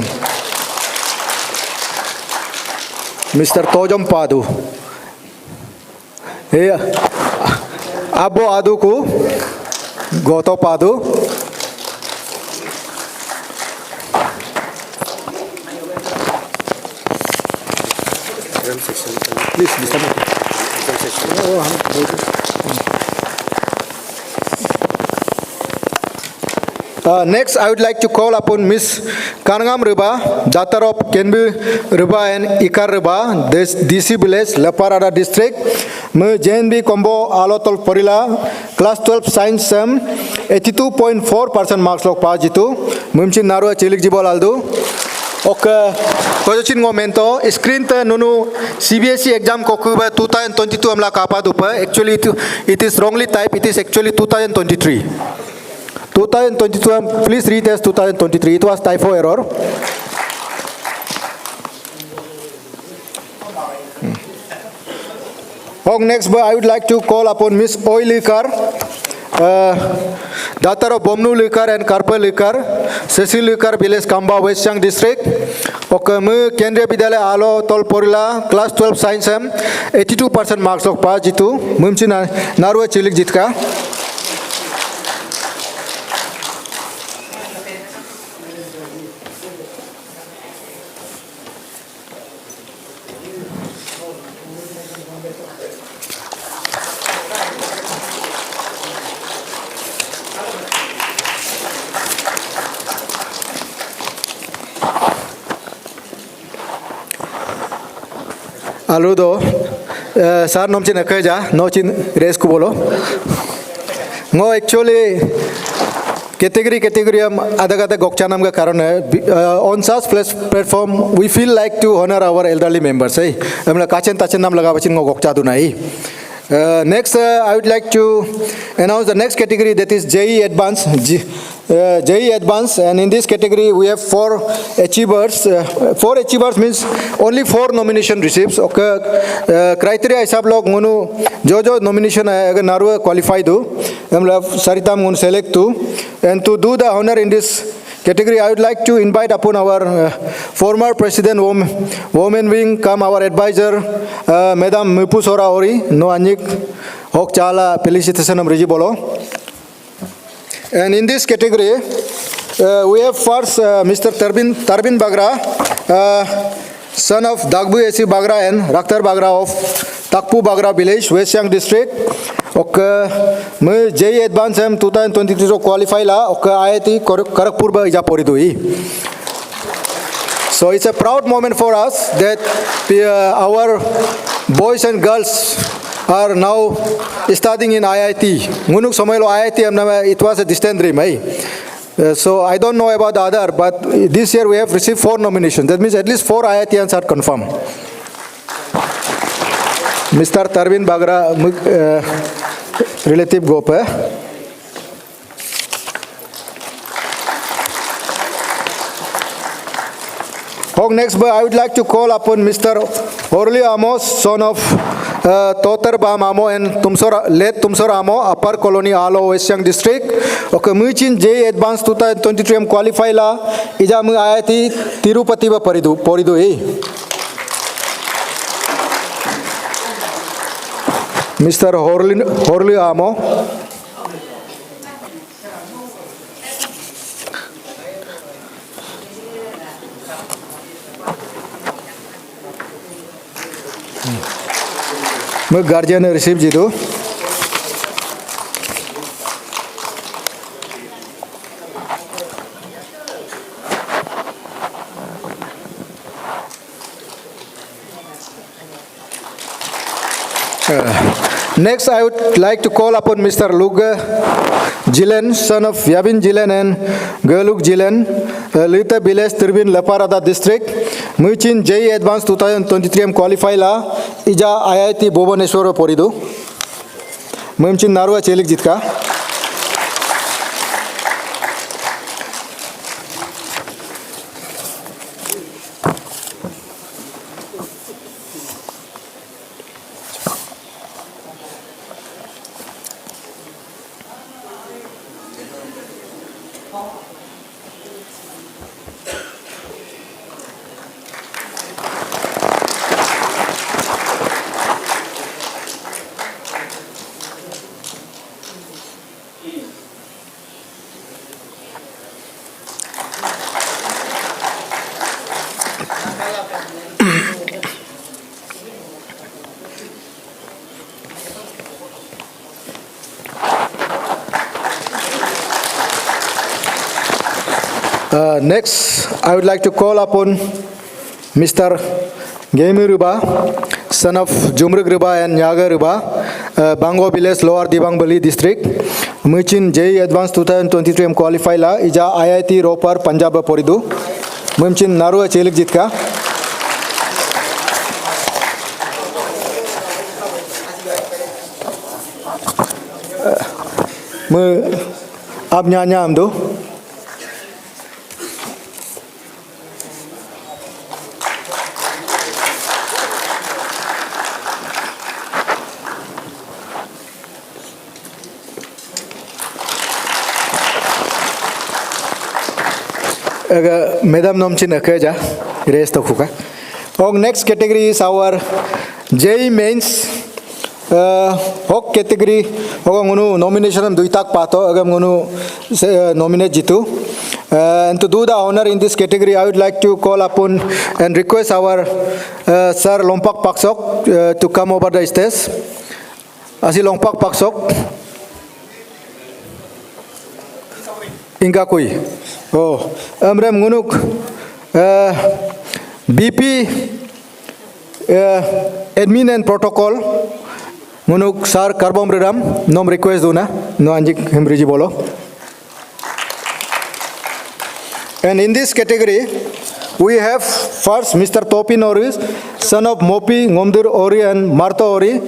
Speaker 8: Mr. Tojom Padu. Hey, Abo Aduku, Goto Padu. Please, Mr. Next, I would like to call upon Miss Kanangam Riba, daughter of Kenbu Riba and Ikar Riba, DC village, Laparada district. JNB combo Alotol Porila, Class 12 Science 82.4% marks log pajitu. Mumchin Narua Chilik Jibol Aldu. Okay, Kojochin momento screen te nunu CBSE exam kokuba 2022 amla kapa dupa. Actually it is wrongly typed. It is actually 2023. 2022. Please read as 2023. It was typo error. Next, I would like to call upon Miss Oilikar, daughter of Bomnu Likar and Karpa Likar, Cecil Likar, village Kamba, Westang district. Okay, Kendriya Vidyalaya Alo Tolporila, Class 12 Science 82% marks of Pajitu. Mumchina Narwa Chilik Jitka. Aludo, sar nomchin akaja, nochin race ko bolo. No, actually, category adagada gokchanam ka karan hai. On such platform, we feel like to honor our elderly members. Hey, amla kachen tachen nam laga bachin go gokcha dunai. Next, I would like to announce the next category, that is JE Advance. JE Advance, and in this category we have 4 achievers. 4 achievers means only 4 nomination receipts. Okay, criteria isab log ngunu jo nomination agar naru qualify do, amla saritam ngun select to, and to do the honor in this category, I would like to invite upon our former President Women Wing, come our advisor, Madam Mupusora Ori, no anik hok chala felicitation am reji bolo. And in this category, we have first Mr. Tarbin Bagra, son of Dagbu Esi Bagra and Rakhtar Bagra of Takpu Bagra village, West Siang district. मैं JEE Advance हम 2023 को qualify ला और IIT Kharagpur बा इजा पढ़ी दुई. So it's a proud moment for us that our boys and girls are now studying in IIT. Ngunuk समय लो IIT हमने it was a distant dream, so I don't know about the other, but this year we have received 4 nominations. That means at least 4 IITians are confirmed. Mr. Tarbin Bagra, relative group. Next, I would like to call upon Mr. Orly Amos, son of Totar Bam Amo and late Tumsor Amo, Upper Colony Alo, West Siang district. Okay, Muchin JEE Advanced 2023 qualify la, ija mu IIT Tirupati ba poridu Mr. Horli Amo. मैं guardian receive जी दो. Next, I would like to call upon Mr. Luga Jilen, son of Yavin Jilen and Galuk Jilen, Lita Biles Tirbin Laparada district. Muchin JEE Advanced 2023 qualify la, ija IIT Bhubaneswar poridu. Muchin Narua Chelik Jitka. Next, I would like to call upon Mr. Gemi Ruba, son of Jumruk Ruba and Nyaga Ruba, Bango Village, Lower Dibang Bali district. Muchin JEE Advanced 2023 qualify la, ija IIT Ropar, Punjab poridu. Muchin Narua Chelik Jitka. Mu ab nyanya amdo. Madam Nomchin Akaja, rest of Huka. Next category is our JEE Mains. Hok category, Hogunu nomination Duitak Pato, Agamunu nominate Jitu. And to do the honor in this category, I would like to call upon and request our Sir Lompak Paksok to come over the stage. Asi Lompak Paksok. Inga Kui. Oh, Amram Gunuk, BP, admin and protocol, Gunuk Sar Karbom Ram, no request duna, no Anjik Hembriji Bolo. And in this category, we have first Mr. Topin Ori, son of Mopi, Ngomdur Ori and Martha Ori,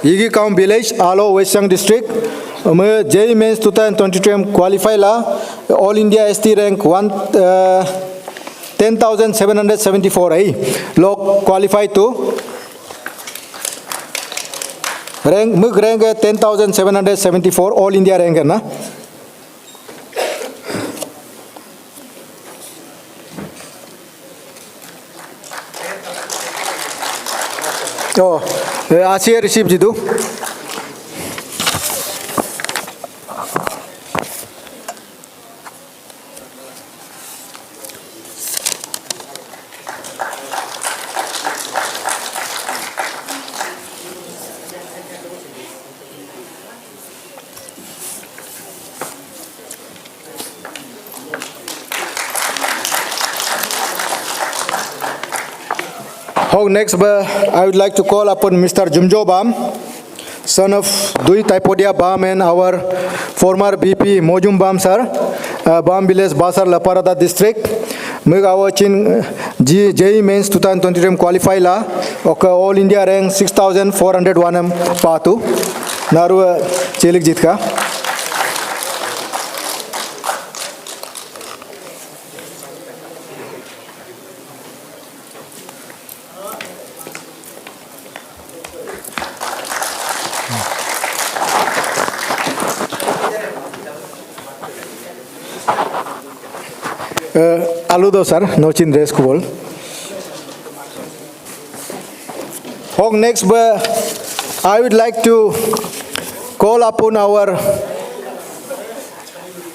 Speaker 8: Yigi Kaum village, Alo, West Siang district. JEE Mains 2022 qualify la, All India ST rank 10,774 log qualify to rank mug rank 10,774 All India rank na. Oh, Asia receive jidu. Next, I would like to call upon Mr. Jumjo Bam, son of Dui Taipodia Bam and our former BP Mojum Bam sir, Bam Village Basar Laparada district. Our chin JE mains 2023 qualify la, all India rank 6,401 patu. Naru Chelik Jitka. Aludo sir, no chin race kubol. Next, I would like to call upon our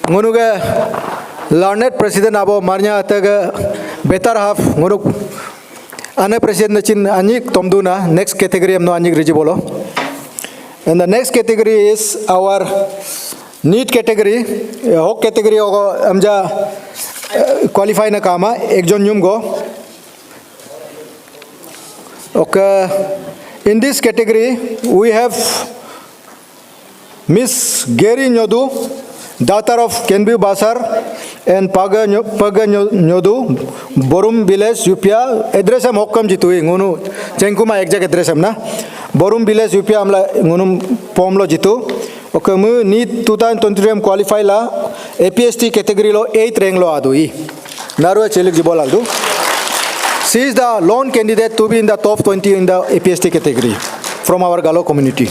Speaker 8: Ngunuga learned president abo Marnya Ataga better half Ngunuk Ane president chin Anyik Tomduna, next category no Anyik Rijibolo. And the next category is our NEET category. Hok category ogo amja qualify na kama ekjon nyum go. Okay, in this category we have Miss Gary Nyodu, daughter of Kenbu Basar and Paga Nyodu, Borum Village, Upia. Address am Hokkam Jitui, Ngunu, Chenkuma exact address am na. Borum Village, Upia amla Ngunum Pomlo Jitu. Okay, mu NEET 2023 qualify la APST category lo 8th rank lo adui. Narua Chelik Jibol aldu. She is the lone candidate to be in the top 20 in the APST category from our Galo community.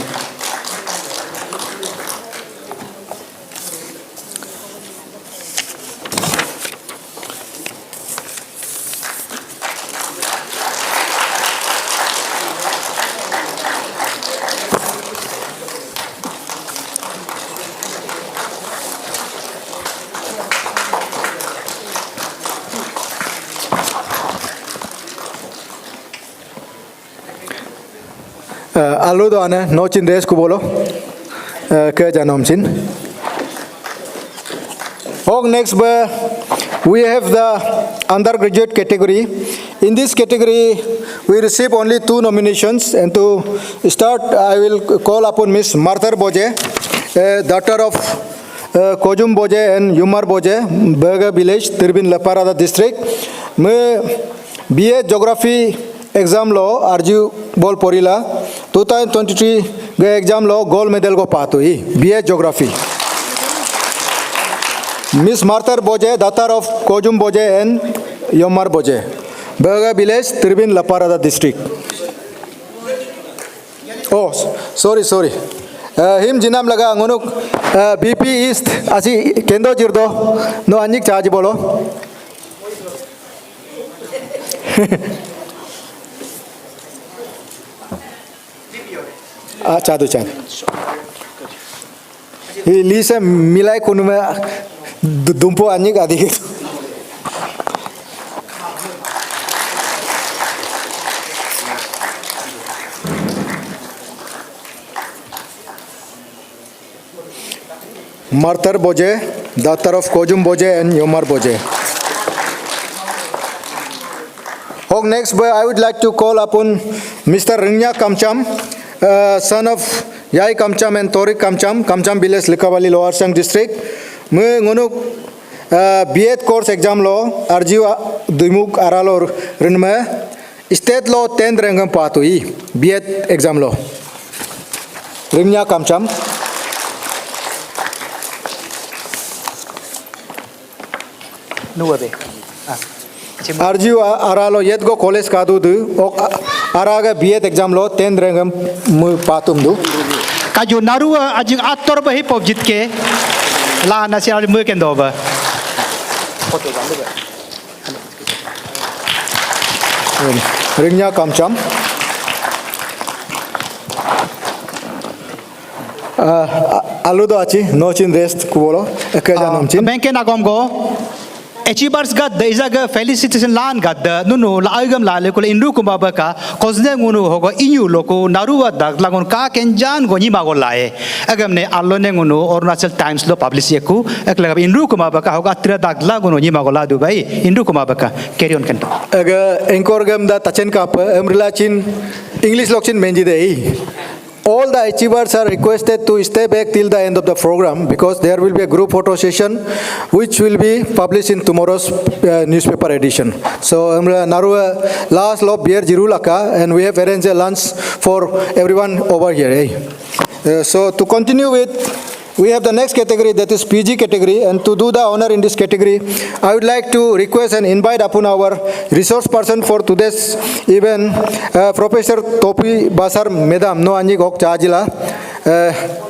Speaker 8: Aludo ane no chin race kubolo ke janom chin. Next we have the undergraduate category. In this category we receive only 2 nominations, and to start I will call upon Miss Martha Boje, daughter of Kojum Boje and Yumar Boje, Berga village, Tirbin Laparada district. Me BA Geography exam lo Arju Bol Porila 2023 ge exam lo gold medal go pato hi BA Geography. Miss Martha Boje, daughter of Kojum Boje and Yomar Boje, Berga village, Tirbin Laparada district. Oh, sorry. Him jinam laga ngunuk BP East asi kendo jirdo no anyik charge bolo. Chadu. Lisa milai kunume dumpo anyik adi. Martha Boje, daughter of Kojum Boje and Yomar Boje. Next, I would like to call upon Mr. Ringya Kamcham, son of Yai Kamcham and Torik Kamcham, Kamcham village, Likavali, Lower Sang district. Me ngunuk B.Ed course exam lo Arjiwa Dumuk Aralo Rinme state law 10th rank patui B.Ed exam lo. Ringya Kamcham. Arju aralo yet go college kadu du araga B.Ed exam lo 10th rank patum du.
Speaker 2: Kaju narua ajing ator ba hip hop jitke la nasional mu kendo ba.
Speaker 8: Ringnya Kamcham. Aludo achi no chin rest kubolo ke janom chin.
Speaker 2: Benke na gom go achievers gat the izaga felicitation lan gat the nuno la agam la le kul indu kumaba ka kozne ngunu hogo inyu loko naruwa dak lagon ka kenjan go nyima go lae agam ne allo ne ngunu Arunachal Times lo publish yeku ekla indu kumaba ka hoga tira dak la gono nyima go la du bai indu kumaba ka carry on kan
Speaker 8: aga encore gam da tachen kap amrila chin English lokchin menji dei. All the achievers are requested to stay back till the end of the program because there will be a group photo session which will be published in tomorrow's newspaper edition. So narua last lob beer jirulaka and we have arranged a lunch for everyone over here. So to continue with, we have the next category, that is PG category, and to do the honor in this category, I would like to request and invite upon our resource person for today's event, Professor Topi Basar Medam, no anji gok chajila,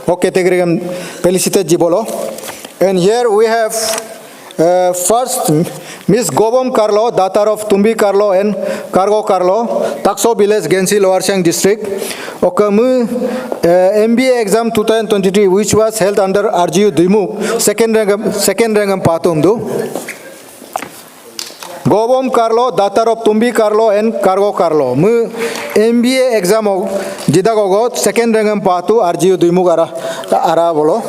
Speaker 8: ok category felicitate jibolo. And here we have first Miss Gobom Carlo, daughter of Tumbi Carlo and Cargo Carlo, Takso Village, Gensi, Lower Siang District. Okamu MBA exam 2023, which was held under RGU Dimuk, second rangam patumdu. Gobom Carlo, daughter of Tumbi Carlo and Cargo Carlo. Mu MBA exam jidagogo second rangam patu RGU Dimuk ara bolo.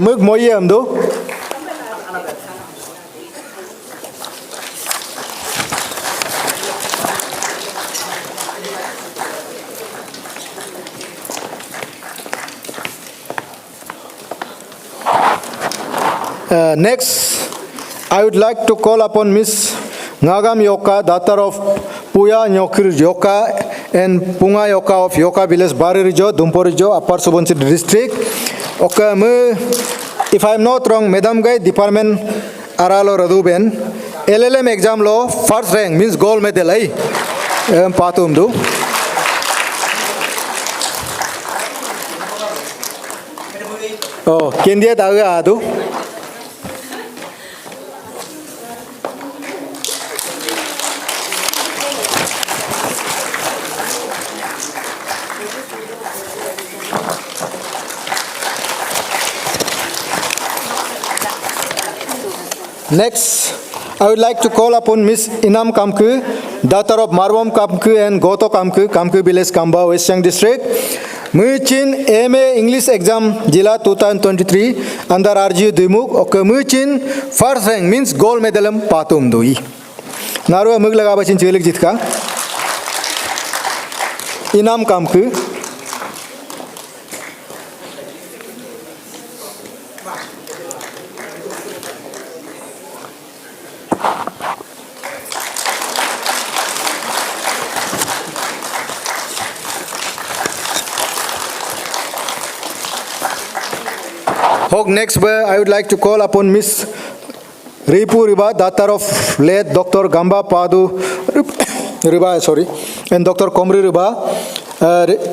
Speaker 8: Mug moye amdu. Next, I would like to call upon Miss Ngagam Yoka, daughter of Puya Nyokir Yoka and Punga Yoka of Yoka Village, Baririjo, Dumporijo, Upper Subansiri District. Okay, if I am not wrong, Madam Gai Department Aralo Raduben, LLM exam law, first rank means gold medal. Patumdu. Oh, Kendia Daga Adu. Next, I would like to call upon Miss Inam Kamku, daughter of Marwam Kamku and Goto Kamku, Kamku Village, Kamba, West Siang District. Muchin MA English exam Jila 2023 under RGU Dimuk. Okay, Muchin first rank means gold medal patum doi. Naru mug lagabachin chilik jitka. Inam Kamku. Next, I would like to call upon Miss Ripu Riba, daughter of late Dr. Gamba Padu Riba, and Dr. Komri Riba.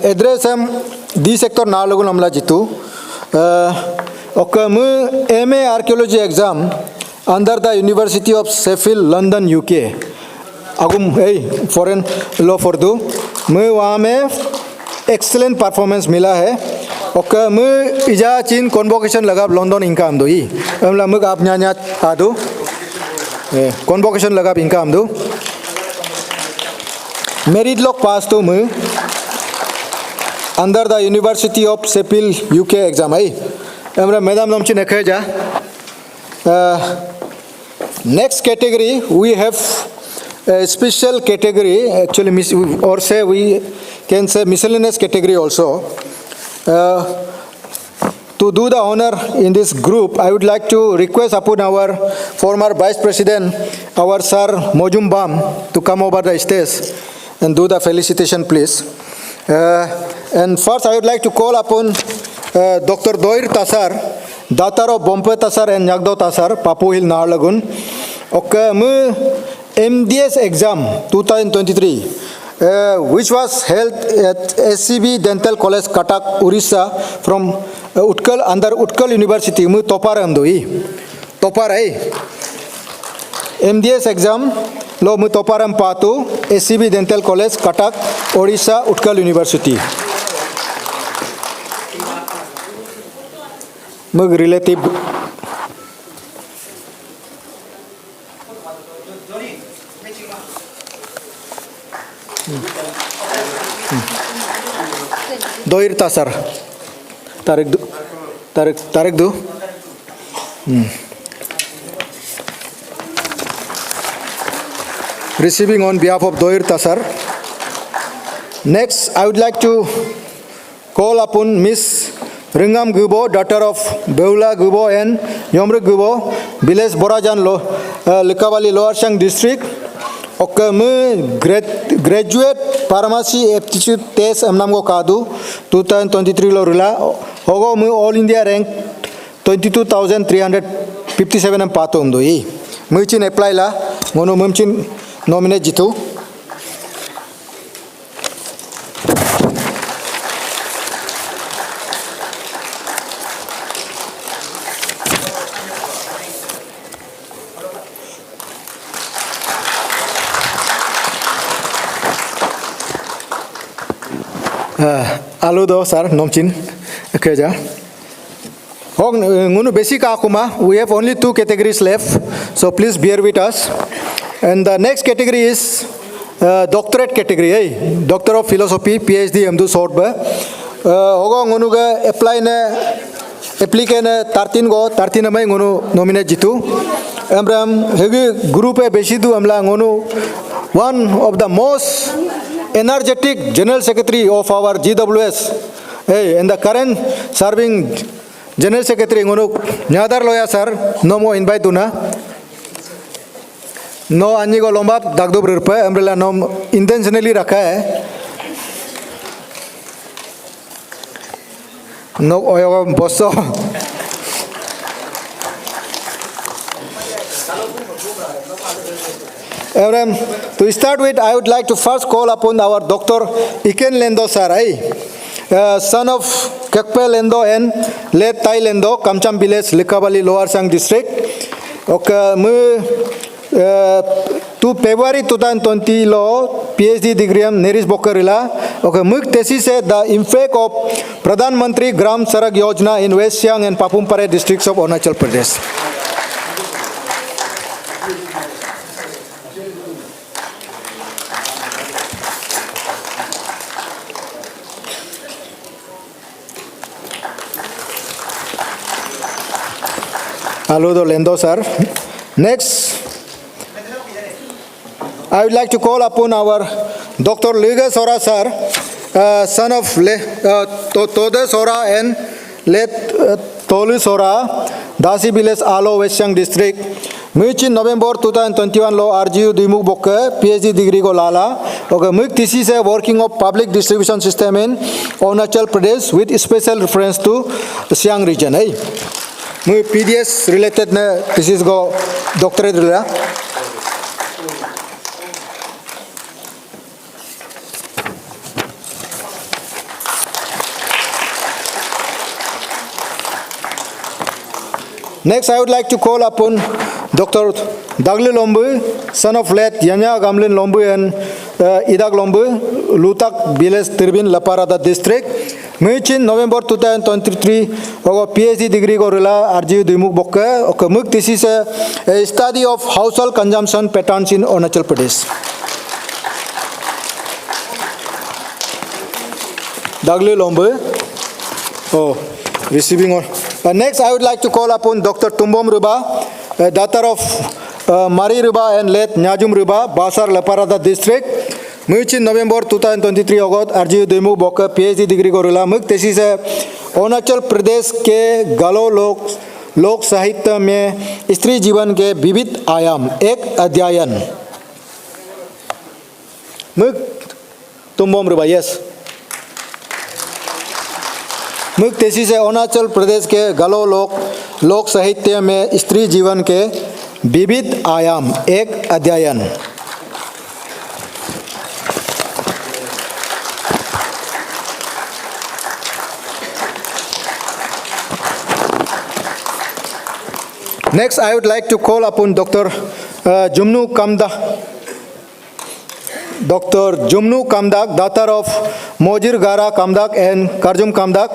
Speaker 8: Address D sector Nalagun Amla Jitu. MA Archaeology exam under the University of Sheffield, London, UK. Agum foreign law for do. Excellent performance mila hai. Okay, मैं इजा चीन convocation लगा London इनका हम दो ही हमला मुझ आप न्यान्या आदो convocation लगा इनका हम दो merit लोग पास तो मैं under the University of Sheffield UK exam है हमला मैडम लोग चीन रखे जा next category we have a special category actually or say we can say miscellaneous category also. To do the honor in this group, I would like to request upon our former Vice President, our Sir Mojum Bam, to come over the stage and do the felicitation, please. And first, I would like to call upon Dr. Doir Tasar, daughter of Bompe Tasar and Nyagdo Tasar, Papu Hill, Naharlagun. Okay, MDS exam 2023. Which was held at SCB Dental College, Cuttack, Orissa, from Utkal under Utkal University. Mu topar amdoi, topar hai. MDS exam lo mu toparam patu SCB Dental College, Cuttack, Orissa, Utkal University. Mug relative. Doir Tasar. Tarik do. Receiving on behalf of Doir Tasar. Next, I would like to call upon Miss Ringam Gubo, daughter of Beula Gubo and Yomrik Gubo, Biles Borajan Likavali Lower Shang District. Graduate Pharmacy Aptitude Test Amnamgo Kadu 2023 Lorula. Hogo All India rank 22,357 and Patum Doi. Muchin apply la, Mono Mumchin nominate Jitu. Aludo sir, nomchin. Keja. Ngunu basic akuma. We have only 2 categories left, so please bear with us. And the next category is doctorate category. Doctor of Philosophy, PhD, MDu Sorba. Hogo ngunu ga apply ne applicant 13 go 13 mai ngunu nominate jitu. Amram hegi group e besidu amla ngunu one of the most energetic General Secretary of our GWS, and the current serving General Secretary, Nyadar Loya sir, no more invite tuna. No Anigo Lombap, Dagdo Burpa, umbrella no intentionally Raka. No oil bosso. To start with, I would like to first call upon our Dr. Iken Lendo Sarai, son of Kakpe Lendo and late Tai Lendo, Kamcham Village, Likabali, Lower Sang District. Okay, 2 February 2020 law PhD degree Neris Bokarila. Okay, Muk thesis the impact of Pradhan Mantri Gram Sarak Yojana in West Siang and Papumpare districts of Arunachal Pradesh. Aludo Lendo sir. Next, I would like to call upon our Dr. Liga Sora sir, son of Tode Sora and late Tolu Sora, Dasi Biles Alo Westang District. Muchin November 2021 law RGU Dimuk Bokke, PhD degree go Lala. Okay, Muk this is a working of public distribution system in Arunachal Pradesh with special reference to the Siang region. PDS related this is go doctorate rela. Next, I would like to call upon Dr. Dagli Lombu, son of late Yanya Gamlin Lombu and Idag Lombu, Lutak Biles Tirbin Laparada district. Muchin November 2023 PhD degree gorilla RGU Dimuk Bokke. Okay, Muk this is a study of household consumption patterns in Arunachal Pradesh. Dagli Lombu. Oh, receiving on. Next, I would like to call upon Dr. Tumbom Ruba, daughter of Mari Ruba and late Nyajum Ruba, Basar Laparada district. Muchin November 2023 August RGU Dimuk Bokke PhD degree gorilla. Muk this is a Arunachal Pradesh के गालो लोक साहित्य में स्त्री जीवन के विविध आयाम एक अध्ययन मुक तुम यस मुक तेजी से अरुणाचल प्रदेश के गालो लोक साहित्य में स्त्री जीवन के विविध आयाम एक अध्ययन Next, I would like to call upon Dr. Jumnu Kamdak, daughter of Mojir Gara Kamdak and Karjum Kamdak,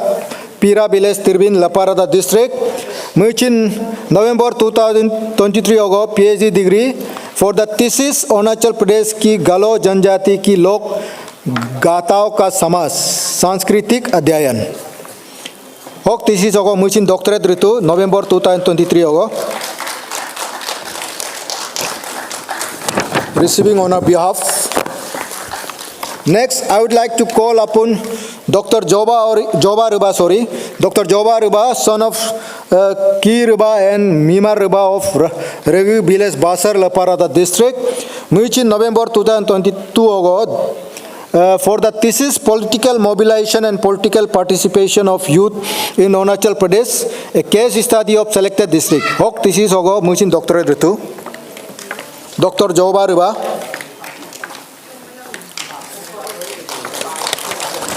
Speaker 8: Pira Biles Tirbin, Laparada district. Muchin November 2023 ago PhD degree for the thesis Arunachal Pradesh की गालो जनजाति की लोक गाथाओं का समास सांस्कृतिक अध्ययन होक thesis होगो मुचिन डॉक्टरेट ऋतु November 2023 होगो receiving on our behalf. Next, I would like to call upon Dr. Joba Ruba, Dr. Joba Ruba, son of Ki Ruba and Mima Ruba of Regu Biles Basar Laparada district, which in November 2022 ago, for the thesis Political Mobilization and Political Participation of Youth in Arunachal Pradesh, a case study of selected district. Hok thesis ago, which in doctorate ritu. Dr. Joba Ruba.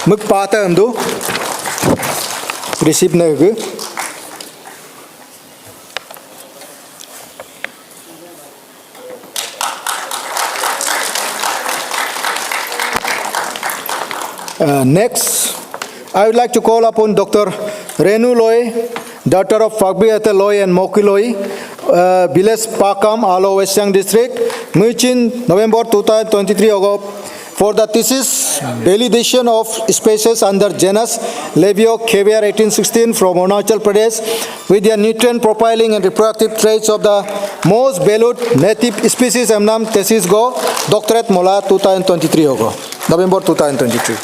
Speaker 8: Muk pata amdu receive na gu next I would like to call upon Dr. Renu Loy, daughter of Fagbiata Loy and Moki Loy, Biles Pakam, Alo Westang district, Muchin, November 2023 ago. For the thesis, validation of species under genus Levio Caviar 1816 from Arunachal Pradesh with their nutrient profiling and reproductive traits of the most valued native species Amnam thesis go doctorate Mola 2023 hogo November 2023.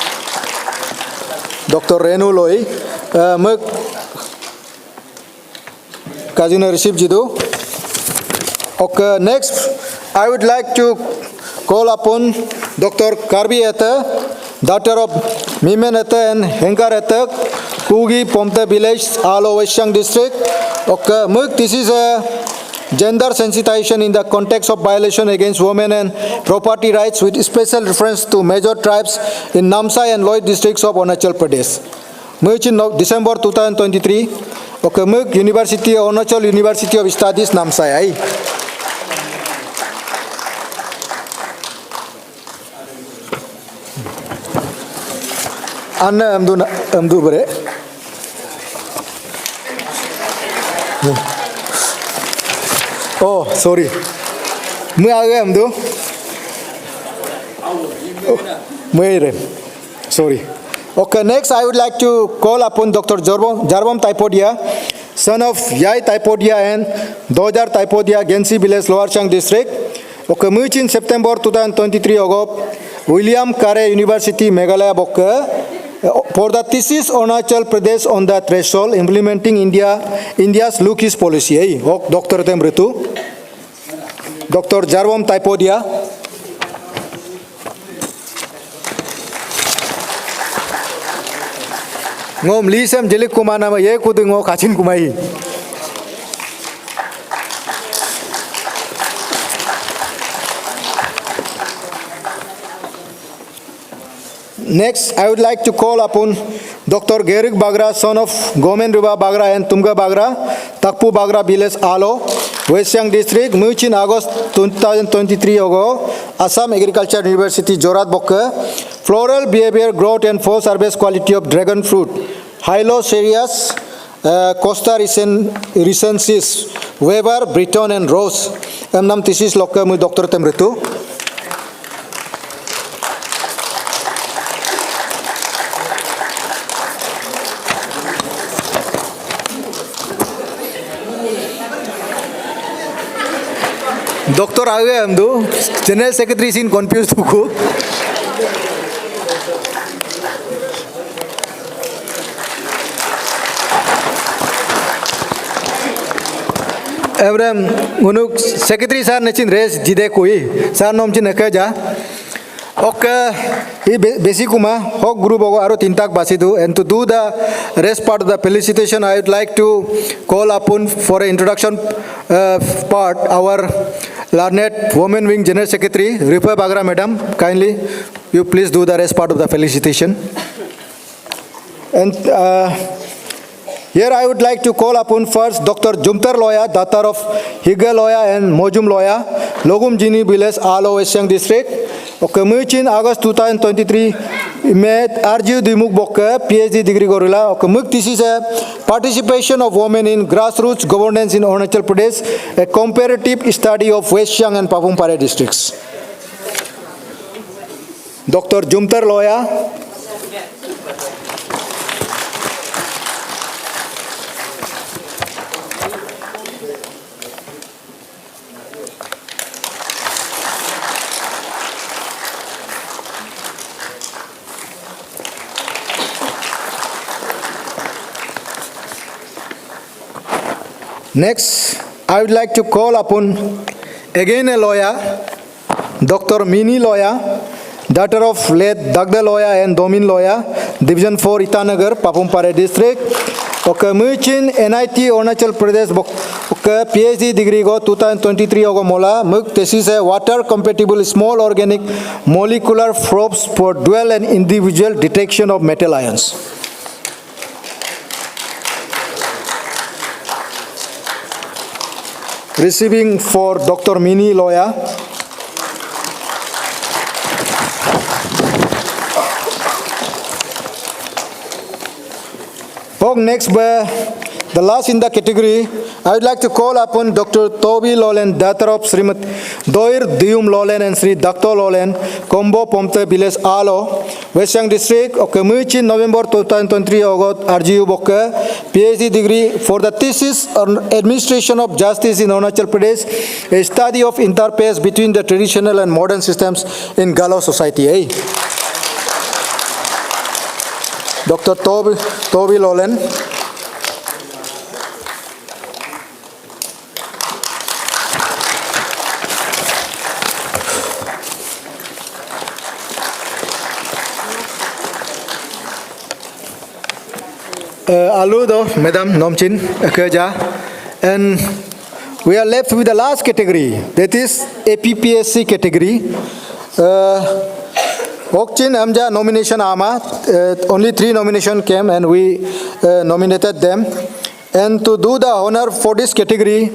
Speaker 8: Dr. Renu Loy Muk Kazina receive jidu. Okay, next I would like to call upon Dr. Karbi Ete, daughter of Mimen Ete and Henkar Ete, Kugi Pomte village, Alo Westang district. Okay, Muk, this is a gender sensitization in the context of violation against women and property rights with special reference to major tribes in Namsai and Lloyd districts of Arunachal Pradesh. Muk in December 2023. Okay, Muk University, Arunachal University of Studies, Namsai. Anna amdu bare. Oh, sorry. Mu age amdu. Muire. Sorry. Okay, next I would like to call upon Dr. Jarvam Taipodia, son of Yai Taipodia and Dojar Taipodia, Gensi Biles, Lower Chang district. Okay, much in September 2023 ago, William Carey University, Meghalaya Bokke. For the thesis Arunachal Pradesh on the threshold implementing India's Look East policy. Dr. Temritu, Dr. Jarvam Taipodia. Ngom lisam jelik kumana ma ye kudu ngo kachin kumai. Next, I would like to call upon Dr. Gerik Bagra, son of Gomen Ruba Bagra and Tumga Bagra, Takpu Bagra Biles Alo, Westang district, Much in August 2023 ago, Assam Agriculture University, Jorat Bokke, floral behavior, growth and force harvest quality of dragon fruit, Hylocereus, Costa Ricensis, Weber, Britton and Rose. Amnam thesis lokka mu Dr. Temritu. Doctor Age amdu, General Secretary is in confused buku. Abraham, unuk Secretary sir nechin race jide koi, sir nom chin nakaja. Okay, basic kuma hok group ogo aro tintak basidu, and to do the rest part of the felicitation, I would like to call upon for an introduction part our learned Women Wing General Secretary Ripa Bagra Madam. Kindly, you please do the rest part of the felicitation. And here I would like to call upon first Dr. Jumtar Loya, daughter of Higa Loya and Mojum Loya, Logum Jini Biles, Alo Westang district. Okay, much in August 2023, met Arju Dimuk Bokke, PhD degree Gorilla. Okay, Muk, this is a participation of women in grassroots governance in Arunachal Pradesh, a comparative study of West Siang and Papumpare districts. Dr. Jumtar Loya. Next, I would like to call upon again a lawyer, Dr. Mini Loya, daughter of late Dagda Loya and Domin Loya, Division 4 Itanagar, Papumpare District. Okay, Muchin NIT Arunachal Pradesh okay, PhD degree go 2023 ogo mola muk thesis hai water compatible small organic molecular probes for dual and individual detection of metal ions. Receiving for Dr. Mini Loya. Next, the last in the category, I would like to call upon Dr. Toby Lolen, daughter of Srimat Doir Dium Lolen and Sri Dr. Lolen, Combo Pomte Biles Alo, Western District, Okamuchi, November 2023, Ogot, RGU Bokke, PhD degree for the thesis on Administration of Justice in Arunachal Pradesh, a study of interface between the traditional and modern systems in Galo society. Dr. Toby Lolen. Aludo, Madam Nomchin Akaja. And we are left with the last category, that is APPSC category. Okchin Amja nomination Ama, only 3 nominations came and we nominated them. And to do the honor for this category,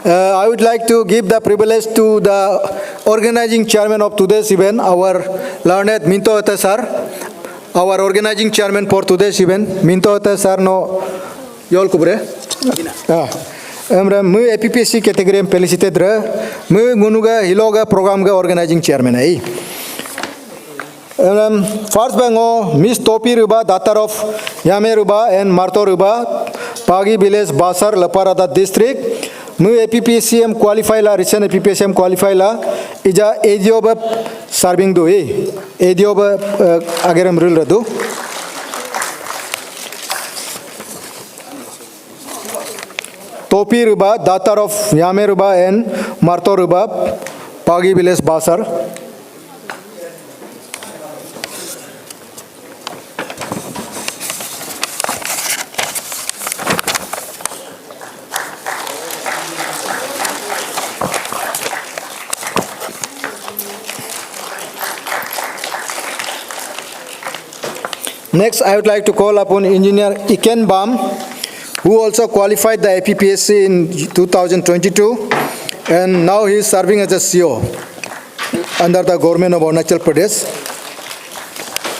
Speaker 8: I would like to give the privilege to the organizing chairman of today's event, our learned Minto Ata sir, our organizing chairman for today's event, Minto Ata sir no Yol Kubre. Mu APPSC category felicited mu gunuga hiloga program ga organizing chairman ai. First bango Miss Topi Ruba, daughter of Yame Ruba and Marto Ruba, Pagi village Basar, Laparada district. Mu APPCM qualify la, recent APPCM qualify la. Ija Edioba serving do Edioba ageram rule radu. Topi Ruba, daughter of Yame Ruba and Marto Ruba, Pagi village Basar. Next, I would like to call upon Engineer Iken Bam, who also qualified the APPSC in 2022, and now he is serving as a CO under the government of Arunachal Pradesh.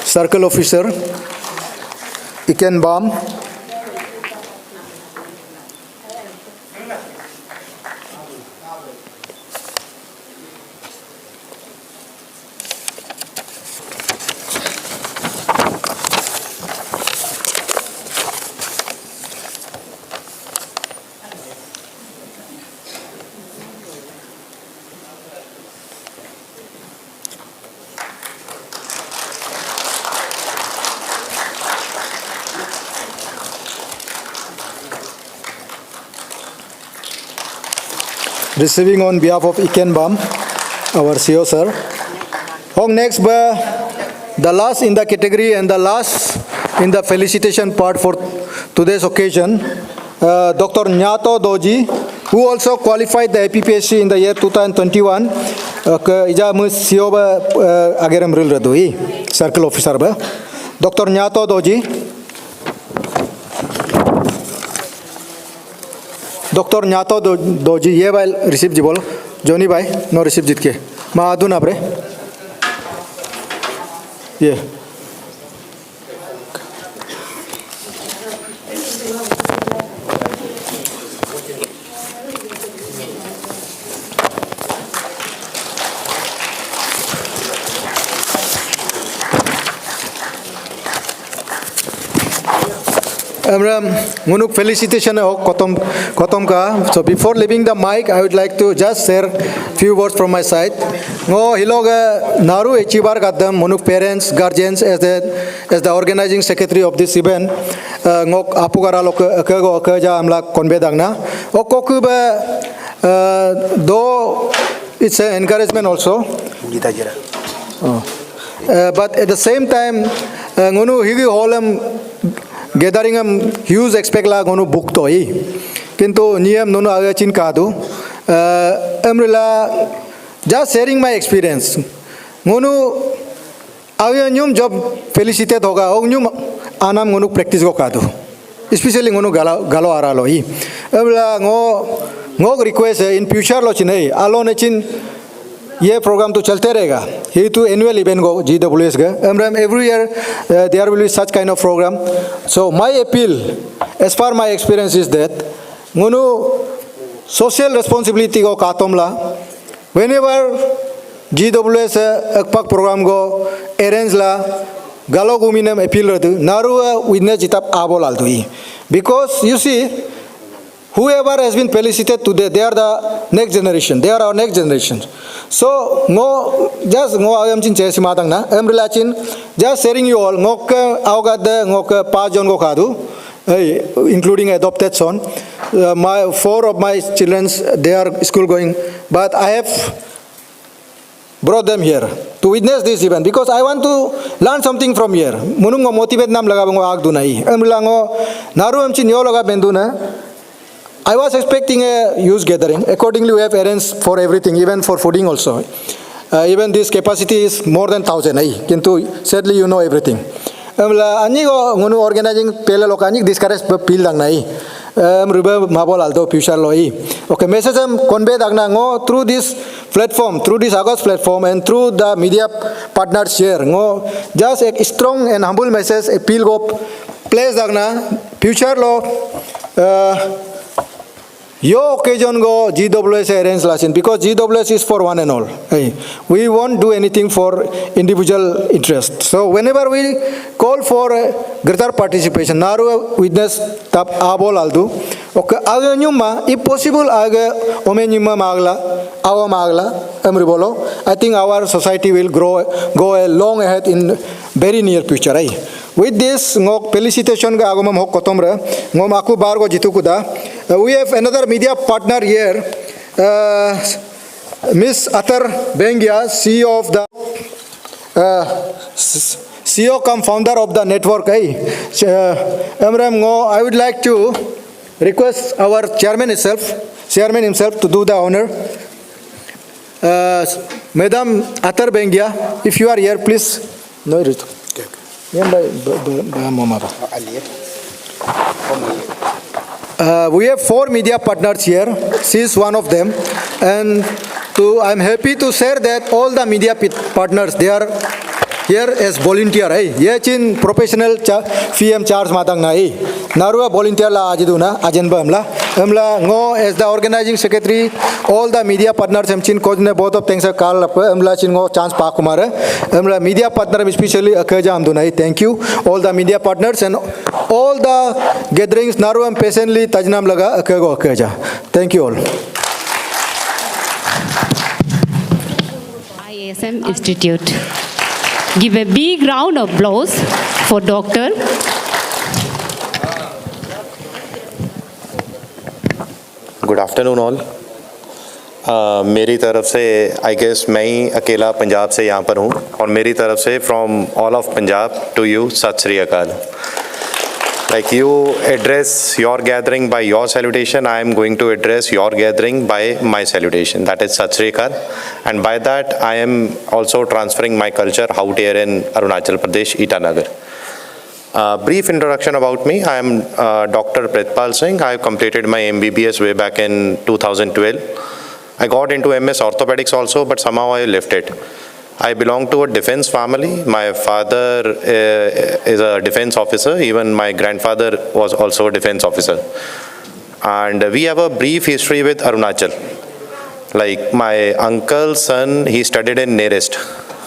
Speaker 8: Circle Officer Iken Bam. Receiving on behalf of Iken Bam, our CEO sir. Next, the last in the category and the last in the felicitation part for today's occasion, Dr. Nyato Doji, who also qualified the APPSC in the year 2021. Ija mu CEO ba ageram rule radui, circle officer ba. Dr. Nyato Doji. Dr. Nyato Doji, ये भाई receive जी बोलो, जोनी भाई no receive जीत के, माँ आदू ना बरे, ये Munuk felicitation kotom ka. So before leaving the mic, I would like to just share few words from my side. Ngo hiloga naru echibar gadam munuk parents, guardians as the organizing secretary of this event. Ngok apugara lok kago kaja amla konbedangna. Okoku ba though it's an encouragement also. But at the same time, ngunu higi holem gathering huge expect la ngunu book to I. Kintu niyam nono agachin kadu. Amrila just sharing my experience. Ngunu aganyum job felicitate hoga. Ognyum anam ngunu practice go kadu. Especially ngunu galo aralo I. Amrila ngo request in future lo chinai. Alo ne chin ये programme तो चलते रहेगा ये तो annual event को GWS का every year there will be such kind of program. So my appeal as far my experience is that ngunu social responsibility को कातोमला whenever GWS akpak program को arrange la galo guminam appeal रहते नारू witness Jitab आबोल आलतुई because you see whoever has been felicited today, they are the next generation. They are our next generation. So, just I am chesi matang na. Emrilachin, just sharing you all. Ngok augad ngok pa jon go kadu, including adopted son. My 4 of my children, they are school going, but I have brought them here to witness this event because I want to learn something from here. Munung motivate nam laga bango ag dunai. Emrilango naru amchin yo laga benduna. I was expecting a huge gathering. Accordingly, we have arranged for everything, even for fooding also. Even this capacity is more than 1,000. Kintu sadly, you know everything. Anigo ngunu organizing pela lokani discourage pil dang nai. Riba mabol aldo future loi. Okay, message convey dagna ngo through this platform, through this August platform, and through the media partners share. Ngo just a strong and humble message appeal go place dagna future lo. Yo occasion go GWS arrange lasin because GWS is for one and all. Hey, we won't do anything for individual interest. So whenever we call for greater participation, naru witness tap abol aldu. Okay, aganyuma if possible aga omenyuma magla, awa magla emribolo. I think our society will go a long ahead in very near future. Hey. With this ngok felicitation ga agomam hok kotomra ngom aku bar go jitu kuda. We have another media partner here, Miss Atar Bengia, CEO of the CEO cum founder of the network. I would like to request our chairman himself to do the honor. Madam Atar Bengia, if you are here, please. No, we have 4 media partners here. She is one of them. And I'm happy to share that all the media partners, they are here as volunteer. Yachin professional fee charge matang na. Narua volunteer la ajiduna ajenba amla ngo as the organizing secretary, all the media partners amchin kojne both of things call up amla chin ngo chance pa kumare amla media partner especially akaja amduna. Thank you all the media partners and all the gatherings naru am patiently tajnam laga akago akaja. Thank you all.
Speaker 1: ISM Institute. Give a big round of applause for Dr.
Speaker 9: Good afternoon all मेरी तरफ से I guess मैं ही अकेला पंजाब से यहाँ पर हूँ और मेरी तरफ से from all of Punjab to you सत श्री अकाल like you address your gathering by your salutation, I am going to address your gathering by my salutation, that is Sat Sri Akal, and by that I am also transferring my culture out here in Arunachal Pradesh, Itanagar. Brief introduction about me. I am Dr. Pritpal Singh. I have completed my MBBS way back in 2012. I got into MS Orthopedics also, but somehow I left it. I belong to a defense family. My father is a defense officer. Even my grandfather was also a defense officer. And we have a brief history with Arunachal. Like my uncle's son, he studied in Nearest.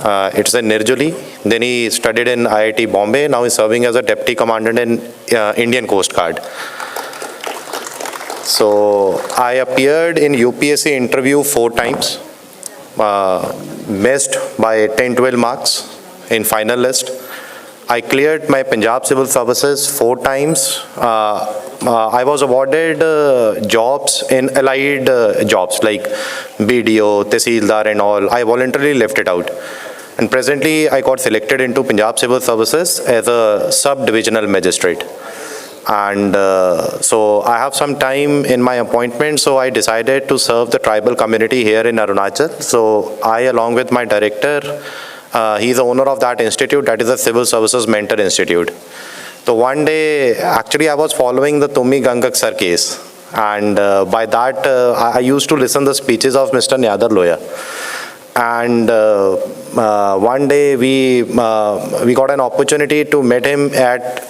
Speaker 9: It's in Nirjuli. Then he studied in IIT Bombay. Now he's serving as a deputy commandant in Indian Coast Guard. So I appeared in UPSC interview 4 times, missed by 10-12 marks in final list. I cleared my Punjab Civil Services 4 times. I was awarded jobs in allied jobs like BDO, Tehsildar and all. I voluntarily left it out. And presently I got selected into Punjab Civil Services as a sub-divisional magistrate. And so I have some time in my appointment, so I decided to serve the tribal community here in Arunachal. So I, along with my director, he's the owner of that institute, that is the Civil Services Mentor Institute. So one day, actually I was following the Tummi Gangak sir case. And by that, I used to listen the speeches of Mr. Nyadar Loya. And one day we got an opportunity to meet him at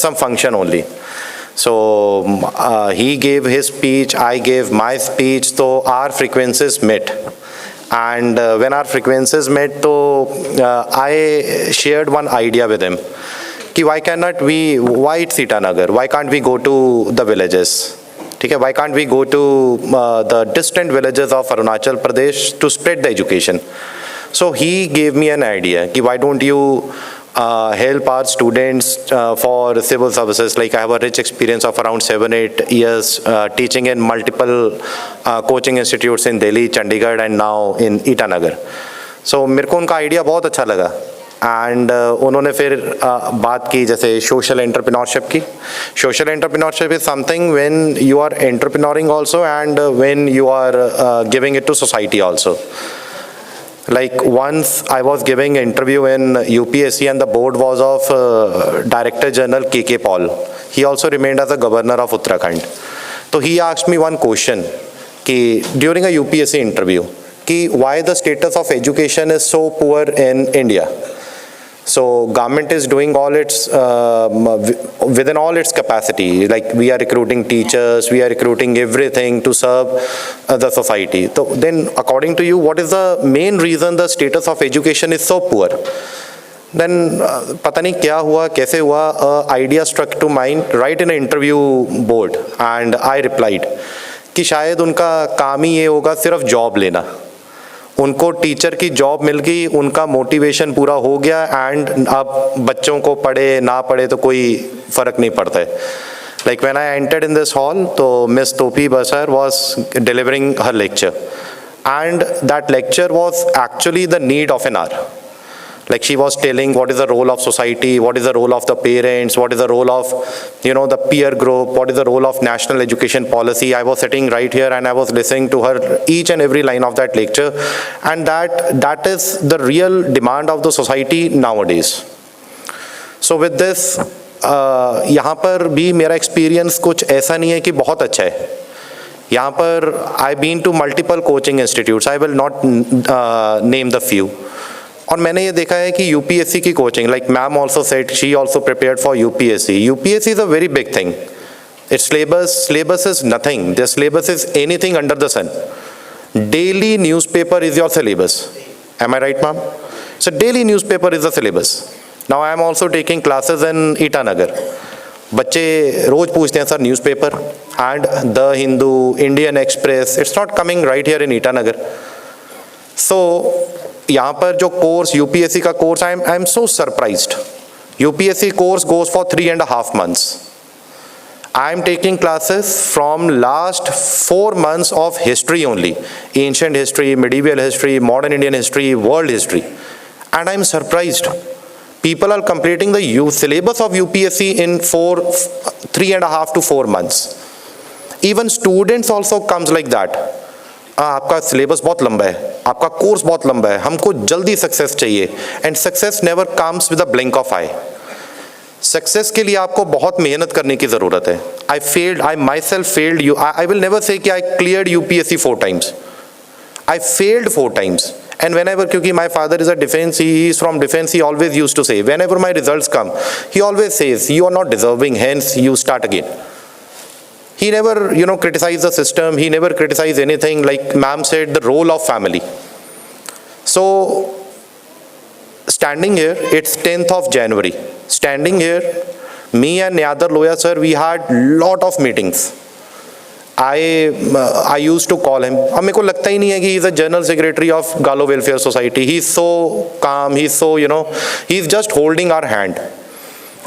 Speaker 9: some function only. So he gave his speech, I gave my speech, so our frequencies met. And when our frequencies met, so I shared one idea with him. Why it's Itanagar? Why can't we go to the villages? Why can't we go to the distant villages of Arunachal Pradesh to spread the education? So he gave me an idea. Why don't you help our students for civil services? Like I have a rich experience of around 7-8 years teaching in multiple coaching institutes in Delhi, Chandigarh and now in Itanagar. So मेरे को उनका idea बहुत अच्छा लगा. And उन्होंने फिर बात की जैसे सोशल एंटरप्रेन्योरशिप की. Social entrepreneurship is something when you are entrepreneuring also and when you are giving it to society also. Like once I was giving interview in UPSC and the board was of Director General K.K. Paul. He also remained as a governor of Uttarakhand. So he asked me one question during a UPSC interview, why the status of education is so poor in India. So government is doing all its within all its capacity. Like we are recruiting teachers, we are recruiting everything to serve the society. So then, according to you, what is the main reason the status of education is so poor? Then पता नहीं क्या हुआ, कैसे हुआ? Idea struck to mind right in an interview board, and I replied कि शायद उनका काम ही ये होगा सिर्फ जॉब लेना. उनको टीचर की जॉब मिल गई, उनका मोटिवेशन पूरा हो गया एंड अब बच्चों को पढ़े ना पढ़े तो कोई फ़र्क नहीं पड़ता है. Like when I entered in this hall, तो Miss Topi Basar was delivering her lecture and that lecture was actually the need of an hour. Like she was telling what is the role of society, what is the role of the parents, what is the role of, the peer group, what is the role of national education policy. I was sitting right here and I was listening to her each and every line of that lecture, and that is the real demand of the society nowadays. So with this, यहाँ पर भी मेरा experience कुछ ऐसा नहीं है कि बहुत अच्छा है. यहाँ पर I've been to multiple coaching institutes. I will not name the few. और मैंने ये देखा है कि यूपीएससी की coaching, like ma'am also said she also prepared for UPSC. UPSC is a very big thing. Its syllabus is nothing. The syllabus is anything under the sun. Daily newspaper is your syllabus. Am I right ma'am? So daily newspaper is the syllabus. Now I am also taking classes in Itanagar. बच्चे रोज पूछते हैं sir newspaper, and the Hindu, Indian Express, it's not coming right here in Itanagar. सो यहाँ पर जो course UPSC का course, I am so surprised. UPSC course goes for 3.5 months. I am taking classes from last 4 months of history only. Ancient history, medieval history, modern Indian history, world history. And I am surprised. People are completing the syllabus of UPSC in 3.5 to 4 months. Even students also comes like that. आपका syllabus बहुत लंबा है, आपका course बहुत लंबा है, हमको जल्दी सक्सेस चाहिए. And success never comes with a blink of eye. Success के लिए आपको बहुत मेहनत करने की ज़रूरत है. I myself failed you. I will never say कि I cleared UPSC 4 times. I failed 4 times. And whenever, क्योंकि my father is a defense, he is from defense, he always used to say, whenever my results come, he always says, you are not deserving, hence you start again. He never, criticized the system. He never criticized anything. Like ma'am said, the role of family. So Standing here, it's 10th of January. Standing here, me and Nyadar Loya sir, we had lot of meetings. I used to call him. अब मेरे को लगता ही नहीं है कि he is a general secretary of Galo Welfare Society. He is so calm. He is so, he is just holding our hand.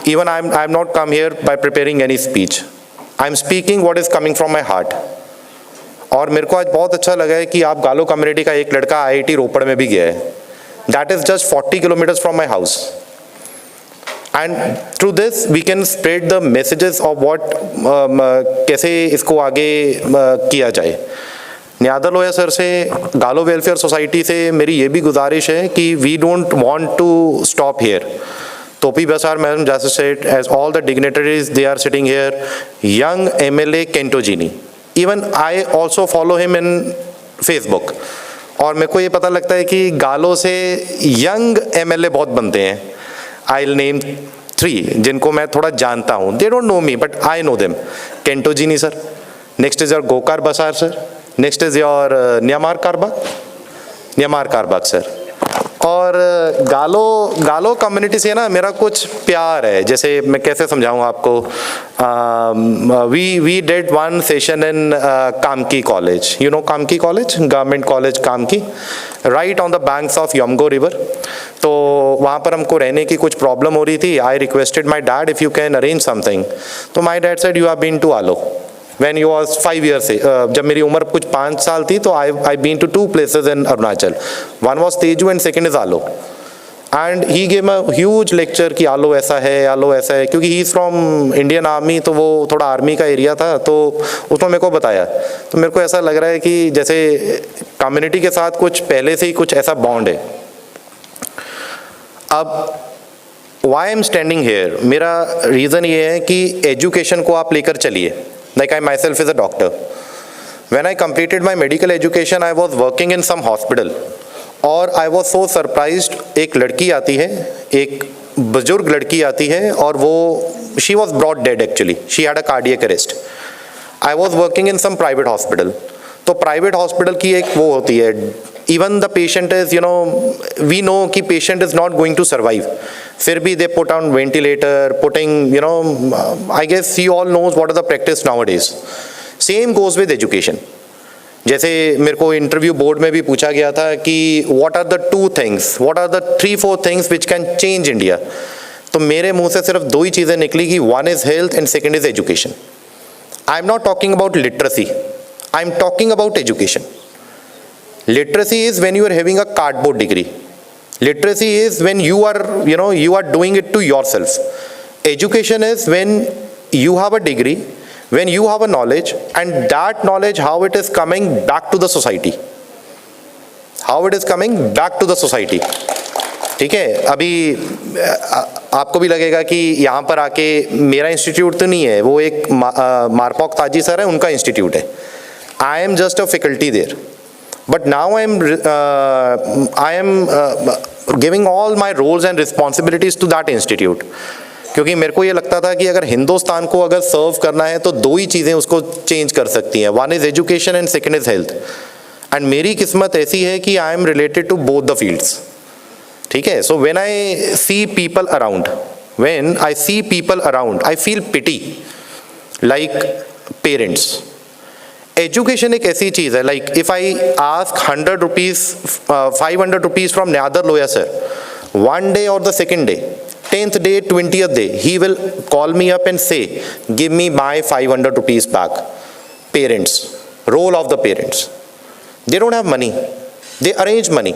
Speaker 9: Even I'm not come here by preparing any speech. I'm speaking what is coming from my heart. और मेरे को आज बहुत अच्छा लगा है कि आप गालो कम्युनिटी का एक लड़का IIT रोपड़ में भी गया है. That is just 40 kilometers from my house. And through this we can spread the messages of what कैसे इसको आगे किया जाए. न्यादर लोया सर से, गालो वेलफेयर सोसाइटी से मेरी ये भी गुजारिश है कि we don't want to stop here. Topi Basar Madam just said, as all the dignitaries they are sitting here, young MLA Kentogini. Even I also follow him in Facebook. और मेरे को ये पता लगता है कि गालो से यंग MLA बहुत बनते हैं. I'll name 3 जिनको मैं थोड़ा जानता हूँ. They don't know me, but I know them. Kentogini sir. Next is your Gokar Basar sir. Next is your Nyamar Karbak sir. और गालो कम्युनिटी से ना मेरा कुछ प्यार है. जैसे मैं कैसे समझाऊँ आपको. We did one session in Kamki College. You know Kamki College? Government College Kamki. Right on the banks of Yamgo River. तो वहाँ पर हमको रहने की कुछ प्रॉब्लम हो रही थी. I requested my dad if you can arrange something. तो my dad said you have been to Alo. When he was 5 years, जब मेरी उम्र कुछ 5 साल थी तो I been to 2 places in Arunachal. One was Teju and second is Alo. And he gave a huge lecture कि आलो ऐसा है क्योंकि he is from Indian Army तो वो थोड़ा आर्मी का एरिया था तो उसमें मेरे को बताया. तो मेरे को ऐसा लग रहा है कि जैसे कम्युनिटी के साथ कुछ पहले से ही कुछ ऐसा बॉन्ड है. अब why I'm standing here, मेरा रीज़न ये है कि एजुकेशन को आप लेकर चलिए. Like I myself is a doctor. When I completed my medical education, I was working in some hospital. और I was so surprised, एक लड़की आती है, एक बुजुर्ग लड़की आती है और वो she was brought dead actually. She had a cardiac arrest. I was working in some private hospital. तो private hospital की एक वो होती है. Even the patient is, we know कि patient is not going to survive. फिर भी they put on ventilator, putting, I guess he all knows what is the practice nowadays. Same goes with education. जैसे मेरे को interview board में भी पूछा गया था कि what are the 2 things, what are the 3-4 things which can change India. तो मेरे मुंह से सिर्फ 2 ही चीज़ें निकली कि one is health and second is education. I'm not talking about literacy. I'm talking about education. Literacy is when you are having a cardboard degree. Literacy is when you are, you are doing it to yourself. Education is when you have a degree, when you have a knowledge, and that knowledge, how it is coming back to the society. How it is coming back to the society. ठीक है. अभी आपको भी लगेगा कि यहाँ पर आके मेरा इंस्टीट्यूट तो नहीं है, वो एक मारपॉक ताजी सर है, उनका इंस्टीट्यूट है. I am just a faculty there. But now I am giving all my roles and responsibilities to that institute. क्योंकि मेरे को ये लगता था कि अगर हिंदुस्तान को अगर सर्व करना है तो 2 ही चीज़ें उसको चेंज कर सकती हैं. One is education and second is health. And मेरी किस्मत ऐसी है कि I am related to both the fields. ठीक है. So when I see people around, I feel pity. Like parents. Education एक ऐसी चीज़ है. Like if I ask 100 rupees, 500 rupees from Nyadar Loya sir, one day or the second day, 10th day, 20th day, he will call me up and say, give me my 500 rupees back. Parents, role of the parents. They don't have money. They arrange money.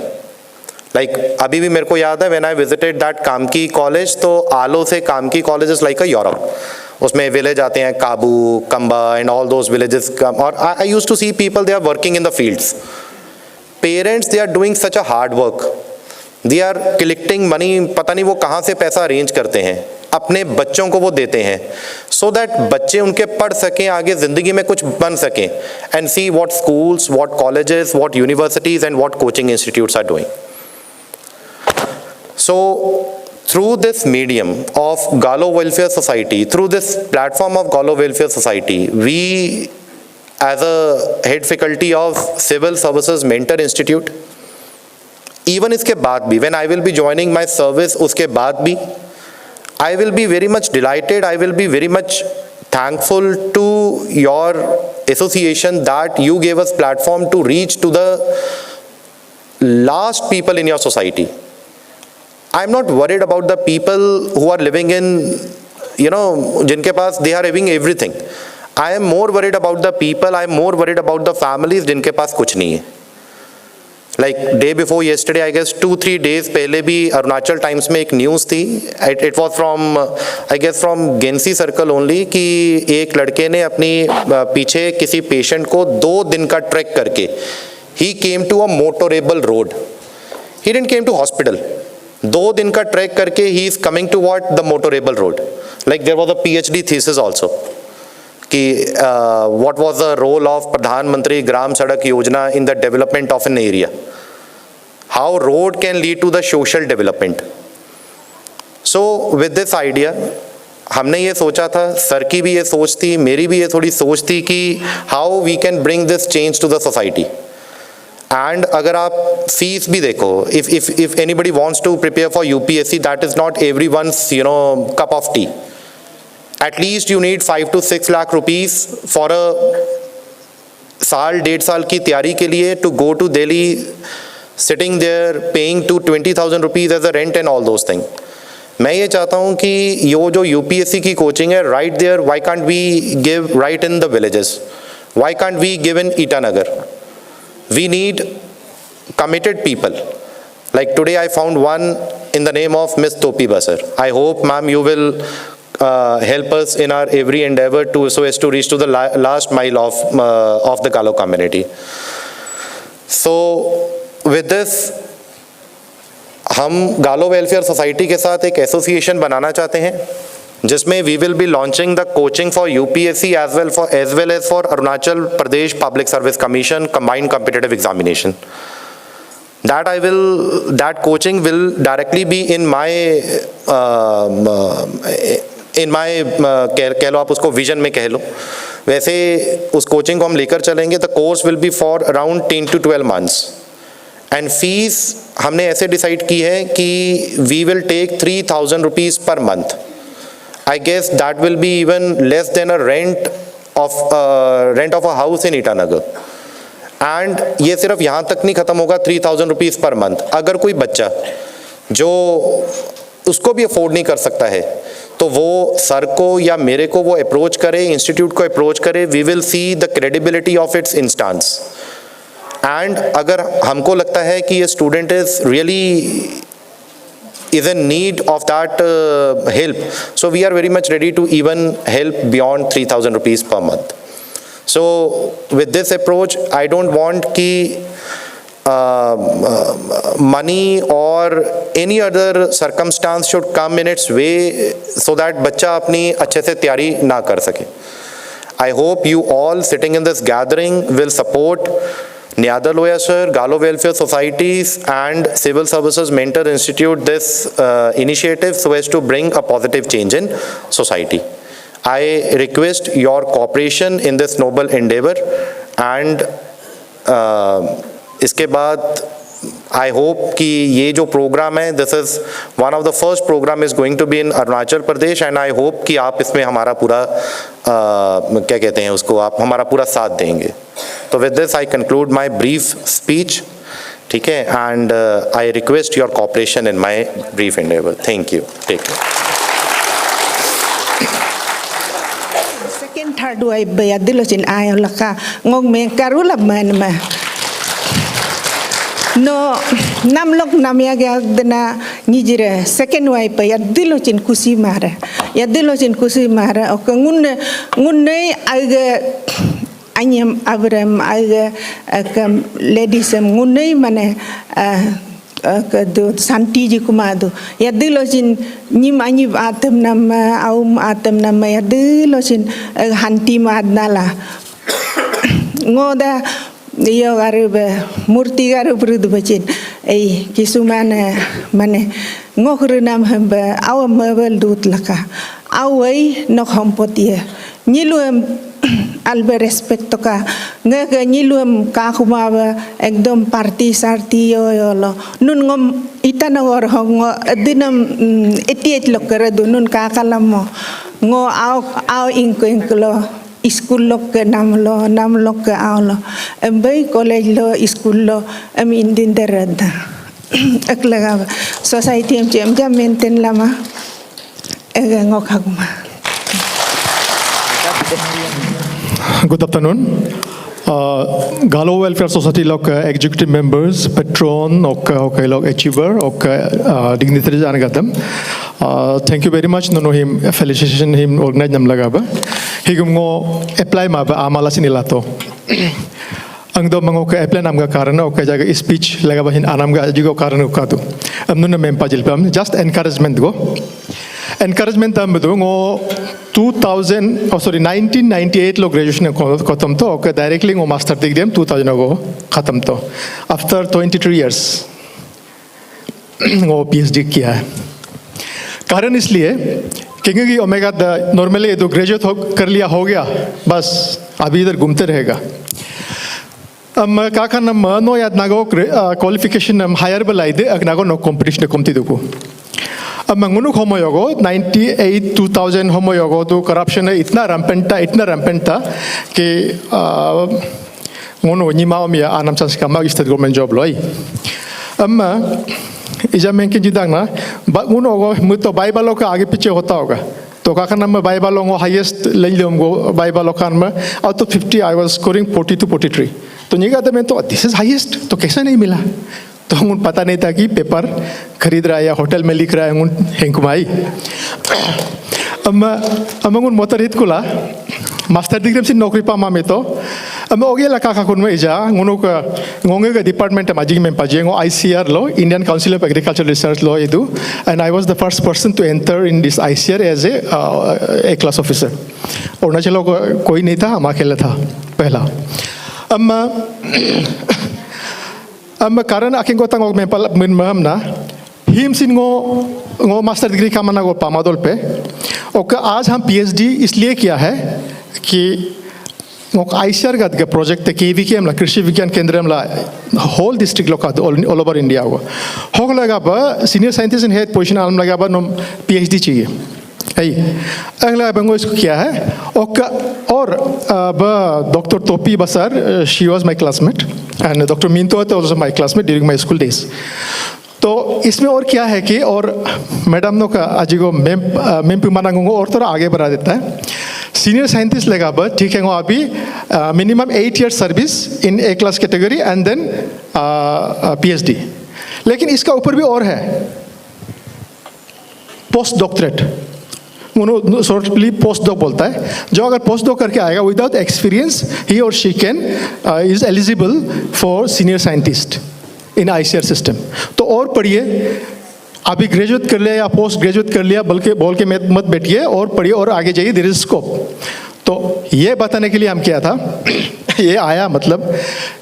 Speaker 9: Like अभी भी मेरे को याद है when I visited that Kamki college, तो आलो से Kamki college is like a Europe. उसमें village आते हैं Kabu, Kamba and all those villages. और I used to see people they are working in the fields. Parents they are doing such a hard work. They are collecting money. पता नहीं वो कहाँ से पैसा अरेंज करते हैं, अपने बच्चों को वो देते हैं सो दैट बच्चे उनके पढ़ सकें, आगे ज़िंदगी में कुछ बन सकें. And see what schools, what colleges, what universities and what coaching institutes are doing. So through this medium of Galo Welfare Society, through this platform of Galo Welfare Society, we as a head faculty of Civil Services Mentor Institute even इसके बाद भी, when I will be joining my service, उसके बाद भी, I will be very much delighted, I will be very much thankful to your association that you gave us platform to reach to the last people in your society. I'm not worried about the people who are living in, जिनके पास they are having everything. I am more worried about the people, I am more worried about the families जिनके पास कुछ नहीं है. Like day before yesterday, I guess 2-3 days पहले भी Arunachal times में एक news थी. It was from, I guess from गेंसी सर्कल ओनली, कि एक लड़के ने अपनी पीछे किसी पेशेंट को 2 दिन का ट्रैक करके, he came to a motorable road. He didn't came to hospital. 2 दिन का ट्रैक करके he is coming to what? The motorable road. Like there was a PhD thesis also. कि what was the role of प्रधानमंत्री ग्राम सड़क योजना in the development of an area? How road can lead to the social development? So with this idea, हमने ये सोचा था, sir की भी ये सोच थी, मेरी भी ये थोड़ी सोच थी कि how we can bring this change to the society. And अगर आप फीस भी देखो, if anybody wants to prepare for UPSC, that is not everyone's cup of tea. At least you need 5 to 6 lakh rupees for a साल 1.5 साल की तैयारी के लिए to go to Delhi, sitting there paying to 20,000 rupees as a rent and all those things. मैं ये चाहता हूँ कि ये जो UPSC की कोचिंग है, right there, why can't we give right in the villages? Why can't we give in Itanagar? We need committed people. Like today I found one in the name of Miss Topi Basar. I hope ma'am you will help us in our every endeavor to so as to reach to the last mile of the Galo community. So with this, हम गालो welfare society के साथ एक association बनाना चाहते हैं जिसमें we will be launching the coaching for UPSC as well as for Arunachal Pradesh Public Service Commission combined competitive examination. That coaching will directly be in my कह लो आप उसको विजन में कह लो, वैसे उस कोचिंग को हम लेकर चलेंगे. The course will be for around 10 to 12 months and fees हमने ऐसे डिसाइड की है कि we will take 3,000 rupees per month. I guess that will be even less than a rent of a house in Itanagar. And ये सिर्फ यहाँ तक नहीं ख़त्म होगा 3,000 rupees पर मंथ. अगर कोई बच्चा जो उसको भी अफोर्ड नहीं कर सकता है तो वो सर को या मेरे को वो अप्रोच करे, इंस्टीट्यूट को अप्रोच करे. We will see the credibility of its instance. And अगर हमको लगता है कि ये student is really is in need of that help, so we are very much ready to even help beyond 3,000 rupees per month. So with this approach, I don't want ki money or any other circumstance should come in its way so that बच्चा अपनी अच्छे से तैयारी ना कर सके. I hope you all sitting in this gathering will support Nyadar Loya sir, Galo Welfare Societies and Civil Services Mentor Institute this initiative so as to bring a positive change in society. I request your cooperation in this noble endeavor and इसके बाद I hope कि ये जो programme है, this is one of the first program is going to be in Arunachal Pradesh and I hope कि आप इसमें हमारा पूरा क्या कहते हैं उसको, आप हमारा पूरा साथ देंगे. तो with this I conclude my brief speech. ठीक है, and I request your cooperation in my brief endeavor. Thank you. Take care.
Speaker 10: Second third way bay adilocin ayo laka ngong me karula man ma. No namlok namya ga dana nijire second way bay adilocin kusi mara. Adilocin kusi mara o ngunne aga anyam abram aga ladies ngunne mane do santi ji kumado yadilocin nim ani atem nama yadilocin hanti madnala ngoda yo garube murti garu brudu bacin ei kisumane mane ngokrunam hamba aw mabel dut laka awai nok hompotie nyilu albe respecto ka nge ke nyilum ka kuma ekdom party sarti yo lo nun ngom Itanagar ngo dinam etiet lo keradu nun ka kalamo ngo au ingko lo school lo ke nam lo ke au lo embai college lo school lo em indin derada aklaga society em jam maintain lama ngo kaguma.
Speaker 11: Good afternoon. Galo Welfare Society lok executive members, patron, okay, lok achiever, dignitaries anagatam. Thank you very much. No him felicitation him organize nam lagaba. Higum ngo apply ma ba amala sinilato. Ang do mango ka apply nam ga karana okay jaga speech lagaba hin anam ga jigo karana ukatu. Amnu na mempa jilpam just encouragement go. Encouragement am do ngo 1998 lo graduation khatam to okay directly ngo master degree 2000 go khatam to after 23 years ngo PhD किया है कारण इसलिए क्योंकि omega normally तो graduate कर लिया हो गया बस अभी इधर घूमते रहेगा का नम नो याद नागो क्वालिफिकेशन नम हायर बलाई दे नागो नो कंपटीशन कमती दुको मंगुनु होमोयोगो 98 2000 होमोयोगो तो करप्शन इतना रैम्पेंट था कि ngono nyima omia anam sans kama state government job loi amma इजा में कि जिदा ना ngono go मुतो बाइबल का आगे पीछे होता होगा तो का नंबर बाइबल को हाईएस्ट ले लूंगो बाइबल खान में out of 50 I was scoring 40 to 43 तो निगा तो मैं तो दिस इज हाईएस्ट तो कैसे नहीं मिला तो हम पता नहीं था कि पेपर खरीद रहा है या होटल में लिख रहा है हेंकुमाई अमंग मोतरित कुला मास्टर डिग्री से नौकरी पामा में तो अम ओगे लका का कुन में इजा ngono का ngongge का डिपार्टमेंट माजिंग में पाजे ngo ICR लो Indian council of agriculture research लो इदु and I was the first person to enter in this ICR as a class officer Arunachal कोई नहीं था हम अकेला था पहला अब कारण आखिर को तंग में पल मिन महम ना हिम सिन ngो मास्टर डिग्री का मना गो पामादोल पे और आज हम PhD इसलिए किया है कि ICR का प्रोजेक्ट है KVK हमला कृषि विज्ञान केंद्र हमला होल डिस्ट्रिक्ट लोका ऑल ओवर इंडिया हुआ हो लगा बा senior scientist in head position आलम लगा बा नो PhD चाहिए अगला बंगो इसको किया है और doctor Topi Basar she was my classmate and doctor Minto was also my classmate during my school days तो इसमें और क्या है कि और मैडम नो का अजीगो मेम पिमानांगो और थोड़ा आगे बढ़ा देता है सीनियर साइंटिस्ट लगा बा ठीक है वो अभी minimum 8 years service in A class category and then PhD लेकिन इसका ऊपर भी और है post doctorate shortly post doc बोलता है जो अगर पोस्ट डॉक करके आएगा विदाउट एक्सपीरियंस ही और she can is eligible for senior scientist in ICR system तो और पढ़िए अभी ग्रेजुएट कर लिया या पोस्ट ग्रेजुएट कर लिया बल्कि बोल के मत बैठिए और पढ़िए और आगे जाइए देयर इज स्कोप तो ये बताने के लिए हम किया था ये आया मतलब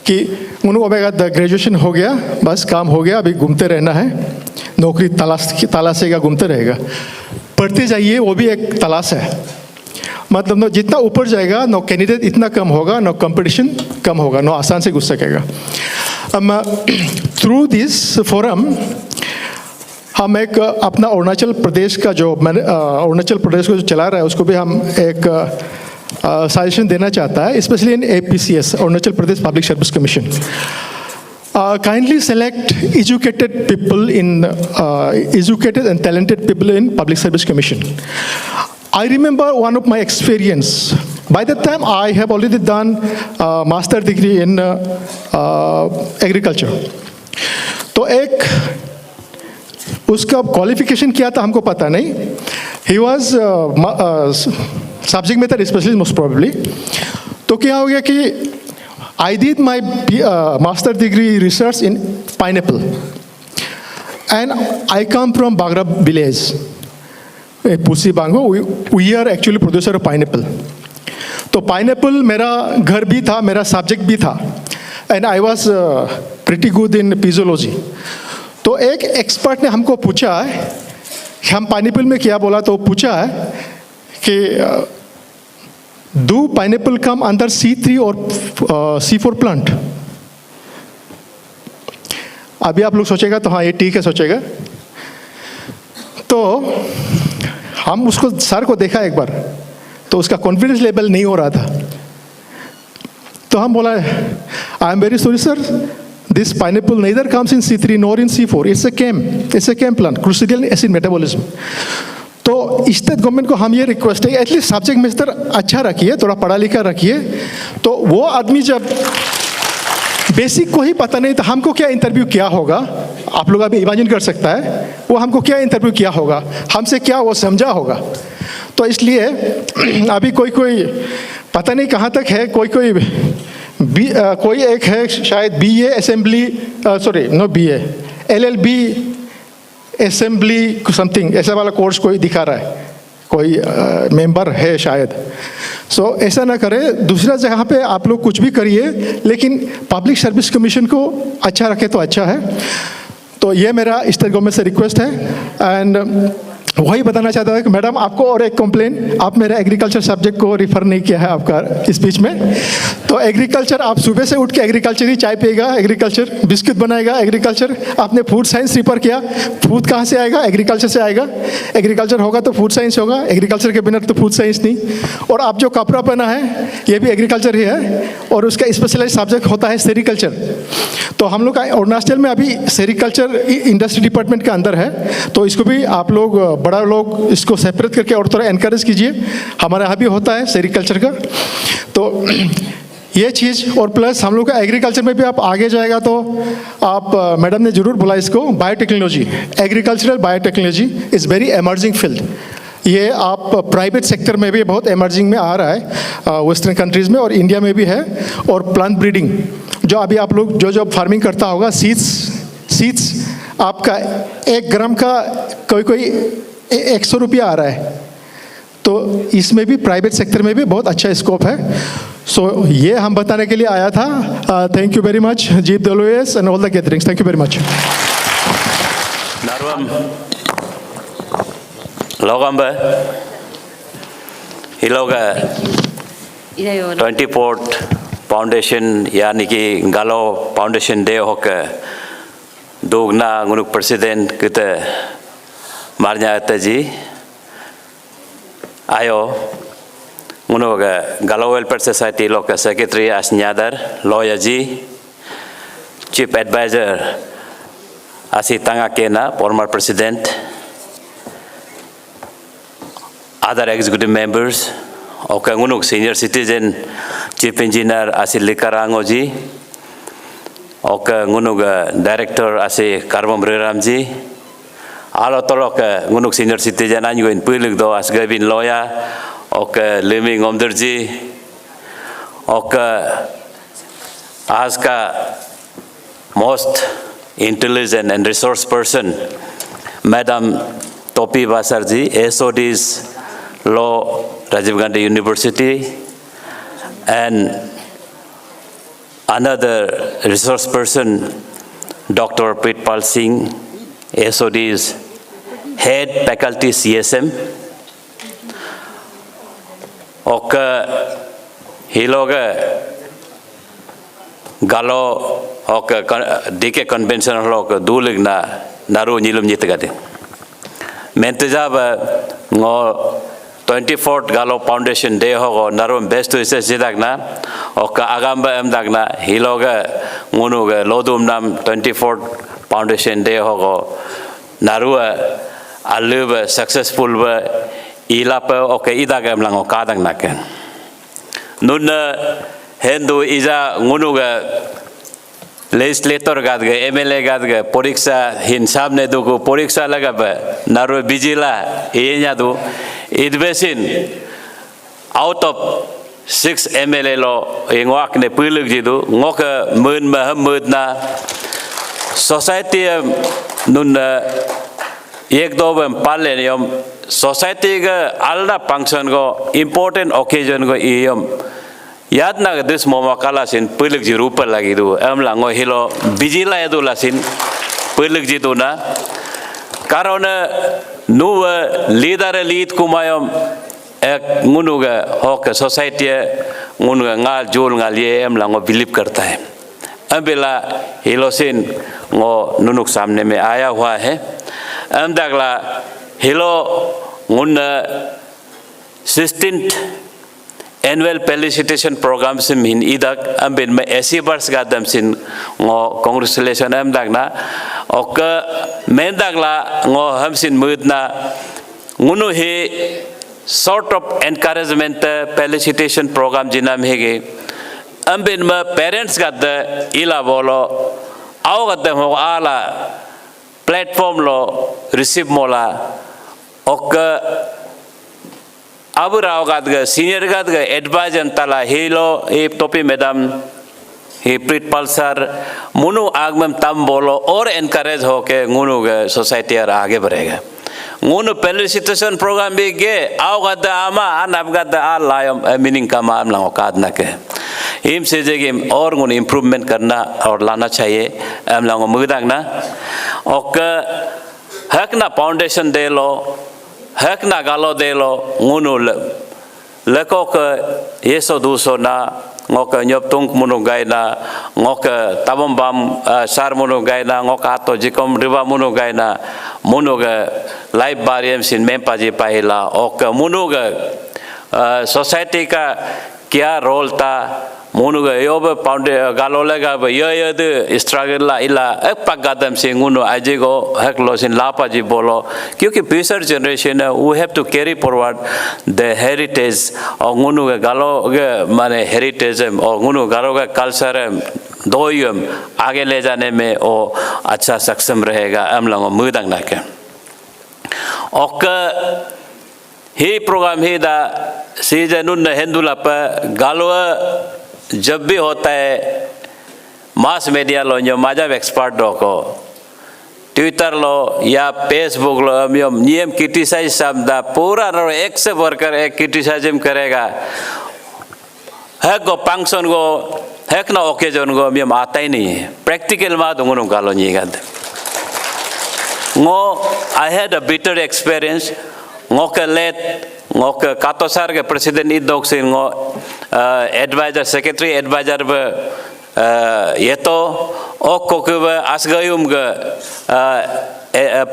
Speaker 11: कि उन्होंने ग्रेजुएशन हो गया बस काम हो गया अभी घूमते रहना है नौकरी तलाशेगा घूमते रहेगा पढ़ते जाइए वो भी एक तलाश है मतलब नो जितना ऊपर जाएगा नो कैंडिडेट इतना कम होगा नो कंपटीशन कम होगा नो आसान से घुस सकेगा थ्रू दिस फोरम हम एक अपना अरुणाचल प्रदेश का जो अरुणाचल प्रदेश को जो चला रहा है उसको भी हम एक सजेशन देना चाहता है specially in APCS Arunachal Pradesh public service commission kindly select educated and talented people in public service commission. I remember one of my experience. By that time, I have already done master degree in agriculture. तो एक उसका qualification क्या था हमको पता नहीं. He was subject matter specialist most probably. तो क्या हो गया कि I did my master degree research in pineapple, and I come from Bagra village, Pusi Bango. We are actually producer of pineapple. तो pineapple मेरा घर भी था, मेरा subject भी था, and I was pretty good in physiology. तो एक expert ने हमको पूछा हम pineapple में क्या बोला तो पूछा है कि Do pineapple come under C3 or C4 plant? अभी आप लोग सोचेगा तो हाँ ये ठीक है सोचेगा। तो हम उसको सर को देखा एक बार, तो उसका कॉन्फिडेंस लेवल नहीं हो रहा था। तो हम बोला I am very sorry sir, this pineapple neither comes in C3 nor in C4, it's a CAM plant, crucidial acid metabolism। तो स्टेट गवर्नमेंट को हम ये रिक्वेस्ट है एटलीस्ट सब्जेक्ट मैटर अच्छा रखिए, थोड़ा पढ़ा लिखा रखिए। तो वो आदमी जब बेसिक को ही पता नहीं तो हमको क्या इंटरव्यू किया होगा, आप लोग अभी इमेजिन कर सकता है वो हमको क्या इंटरव्यू किया होगा, हमसे क्या वो समझा होगा। तो इसलिए अभी कोई पता नहीं कहाँ तक है, कोई एक है शायद BA assembly, sorry no BA LLB assembly something ऐसा वाला कोर्स कोई दिखा रहा है, कोई मेंबर है शायद। सो ऐसा ना करें, दूसरा जगह पे आप लोग कुछ भी करिए लेकिन पब्लिक सर्विस कमीशन को अच्छा रखे तो अच्छा है। तो ये मेरा स्टेट गवर्नमेंट से रिक्वेस्ट है। एंड वही बताना चाहता था कि मैडम आपको और एक कंप्लेन, आप मेरा एग्रीकल्चर सब्जेक्ट को रिफर नहीं किया है आपका स्पीच में। तो एग्रीकल्चर, आप सुबह से उठ के एग्रीकल्चर ही चाय पिएगा, एग्रीकल्चर बिस्किट बनाएगा, एग्रीकल्चर। आपने फूड साइंस रिफर किया, फूड कहाँ से आएगा, एग्रीकल्चर से आएगा। एग्रीकल्चर होगा तो फूड साइंस होगा, एग्रीकल्चर के बिना तो फूड साइंस नहीं। और आप जो कपड़ा पहना है ये भी एग्रीकल्चर ही है, और उसका स्पेशलाइज सब्जेक्ट होता है सेरिकल्चर। तो हम लोग का अरुणाचल में अभी सेरिकल्चर इंडस्ट्री डिपार्टमेंट के अंदर है, तो इसको भी आप लोग बड़ा लोग इसको सेपरेट करके और थोड़ा एनकरेज कीजिए। हमारे यहाँ भी होता है सेरिकल्चर का। तो ये चीज़, और प्लस हम लोग का एग्रीकल्चर में भी आप आगे जाएगा तो आप, मैडम ने ज़रूर बोला इसको, biotechnology, agricultural biotechnology is very emerging field. ये आप प्राइवेट सेक्टर में भी बहुत एमर्जिंग में आ रहा है वेस्टर्न कंट्रीज़ में, और इंडिया में भी है। और प्लांट ब्रीडिंग, जो अभी आप लोग जो फार्मिंग करता होगा, सीड्स आपका 1 ग्राम का कोई 100 रुपया आ रहा है। तो इसमें भी प्राइवेट सेक्टर में भी बहुत अच्छा स्कोप है। सो ये हम बताने के लिए आया था। Thank you very much GWS and all the gatherings, thank you very much.
Speaker 12: Naruam Logamba Hiloga 24th Foundation यानी कि गालो फाउंडेशन डे होकर दोगना गुनुक प्रेसिडेंट किते मारnya जी ayo ngunuga Galo Welfare Society loka secretary Asnyadar lawyer ji chief advisor Itanagar kena former president, other executive members oka ngunuk senior citizen chief engineer Likarango ji, oka ngunuga director Karvam Riram ji, alo tolok ngunuk senior citizen anjuin pulik do Gavin lawyer oka living omderji oka aska most intelligent and resource person Madam Topi Basarji, SODs Law Rajiv Gandhi University, and another resource person Dr. Pritpal Singh, SODs Head Faculty CSM, oka hiloga Galo oka DK convention hoka duligna naru nilum nyitagade mentejaba ngo 24th Galo Foundation Day hogo narum best to ise sidagna oka agamba emdagna hiloga ngunuga lodum nam 24th Foundation Day hogo narua aluba successful ba ilapa oka idagam lango kadang naken nunna hendu iza ngunuga legislator gadga MLA gadga poriksa hinsab ne dugu poriksa lagaba naru bijila enya du idbesin out of 6 MLA lo ingwak ne pulug jidu ngoka mun mahamud na society nun ek do bam palen yom society ga alda function go important occasion go iyom याद ना this मोमा काला सिन पुलिक जी रूपर लगी दो लांगो हिलो बिजिला यदो लासिन पुलिक जी दो ना कारण नुव लीडर लीड कुमायम ngunu ga hok society ngunu ga ngal jul ngal ye em la ngo believe करता है अबेला हिलोसिन ngo nunuk सामने में आया हुआ है अमदागला हिलो ngun 16th annual felicitation program से min idak ambin में ऐसी वर्ष का दम सिन ngo congratulation amdagna ok mendagla ngo हम सिन मुदना ngunu he sort of encouragement felicitation program jinam hege ambin में parents का द इला बोलो आओ का द हो आला platform lo receive mola ok अब राव गादगा सीनियर गादगा एडवाइजर तला हेलो ए टोपी मैडम हे प्रीत पल्सर मुनु आगमन तम बोलो और एनकरेज हो के गुनु के सोसाइटी और आगे बढ़ेगा गुनु फेलिसिटेशन प्रोग्राम भी गे आओ गादा आमा अनब गादा आ लायम मीनिंग का माम लाओ काद न के इम से जगह और गुनु इम्प्रूवमेंट करना और लाना चाहिए हम लाओ मुगदाग ना और हक ना फाउंडेशन दे लो हक ना गालो दे लो गुनु लेको के ये सो दूसो ना ngok nyop tung munu gaina ngok tabam bam sar munu gaina ngok ato jikom riba munu gaina munu ga live barrier sin mempa ji pahila ok munu ga society ka kya role ta munu ga yob pound galole ga ye de struggle la ila ek pagadam se ngunu aje go hak lo sin lapa ji bolo kyunki future generation we have to carry forward the heritage और ngunu ga galo ga माने heritage और ngunu galo ga culture दोयम आगे ले जाने में वो अच्छा सक्षम रहेगा हम लोगों मुदंग ना के और ही प्रोग्राम ही दा सीजन उन हिंदुला पर गालो जब भी होता है मास मीडिया लो जो माजब एक्सपर्ट दो को ट्विटर लो या फेसबुक लो हम नियम क्रिटिसाइज शब्द पूरा रो एक से बढ़कर एक क्रिटिसाइज करेगा है को फंक्शन को है ना ओकेजन को हम आता ही नहीं है प्रैक्टिकल मां दूंगा गालो नहीं गद ngो I had a bitter experience ngो के late ngok katosar ke presiden idok sin ngo advisor secretary advisor be yeto ok ko asgayum ge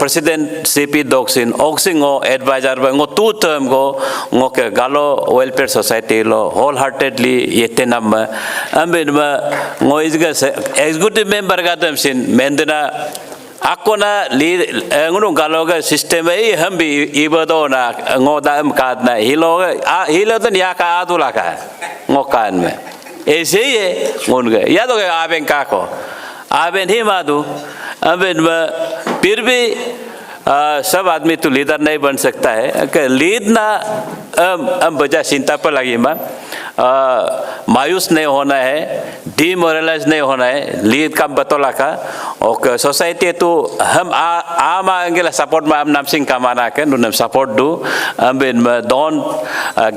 Speaker 12: president cp doksin oxing ngo advisor be ngo two term go ngok galo welfare society lo wholeheartedly yetenam ambin ma ngo isga executive member ga dam sin mendana aku na ngunu galoga sistem ini ham bi ibadah na ngoda kad na hilo tu ni aka adula ka ngokan me ऐसे ही है उनके या तो आबें का को आबें ही मादू आबें फिर भी सब आदमी तो लीडर नहीं बन सकता है कि लीड ना हम बजा चिंता पर लगी माँ मायूस नहीं होना है डीमोरलाइज नहीं होना है लीड का बतौला का और सोसाइटी तो हम आम आएंगे सपोर्ट में हम नामसिंग का माना के नुन सपोर्ट दो हम इन डोंट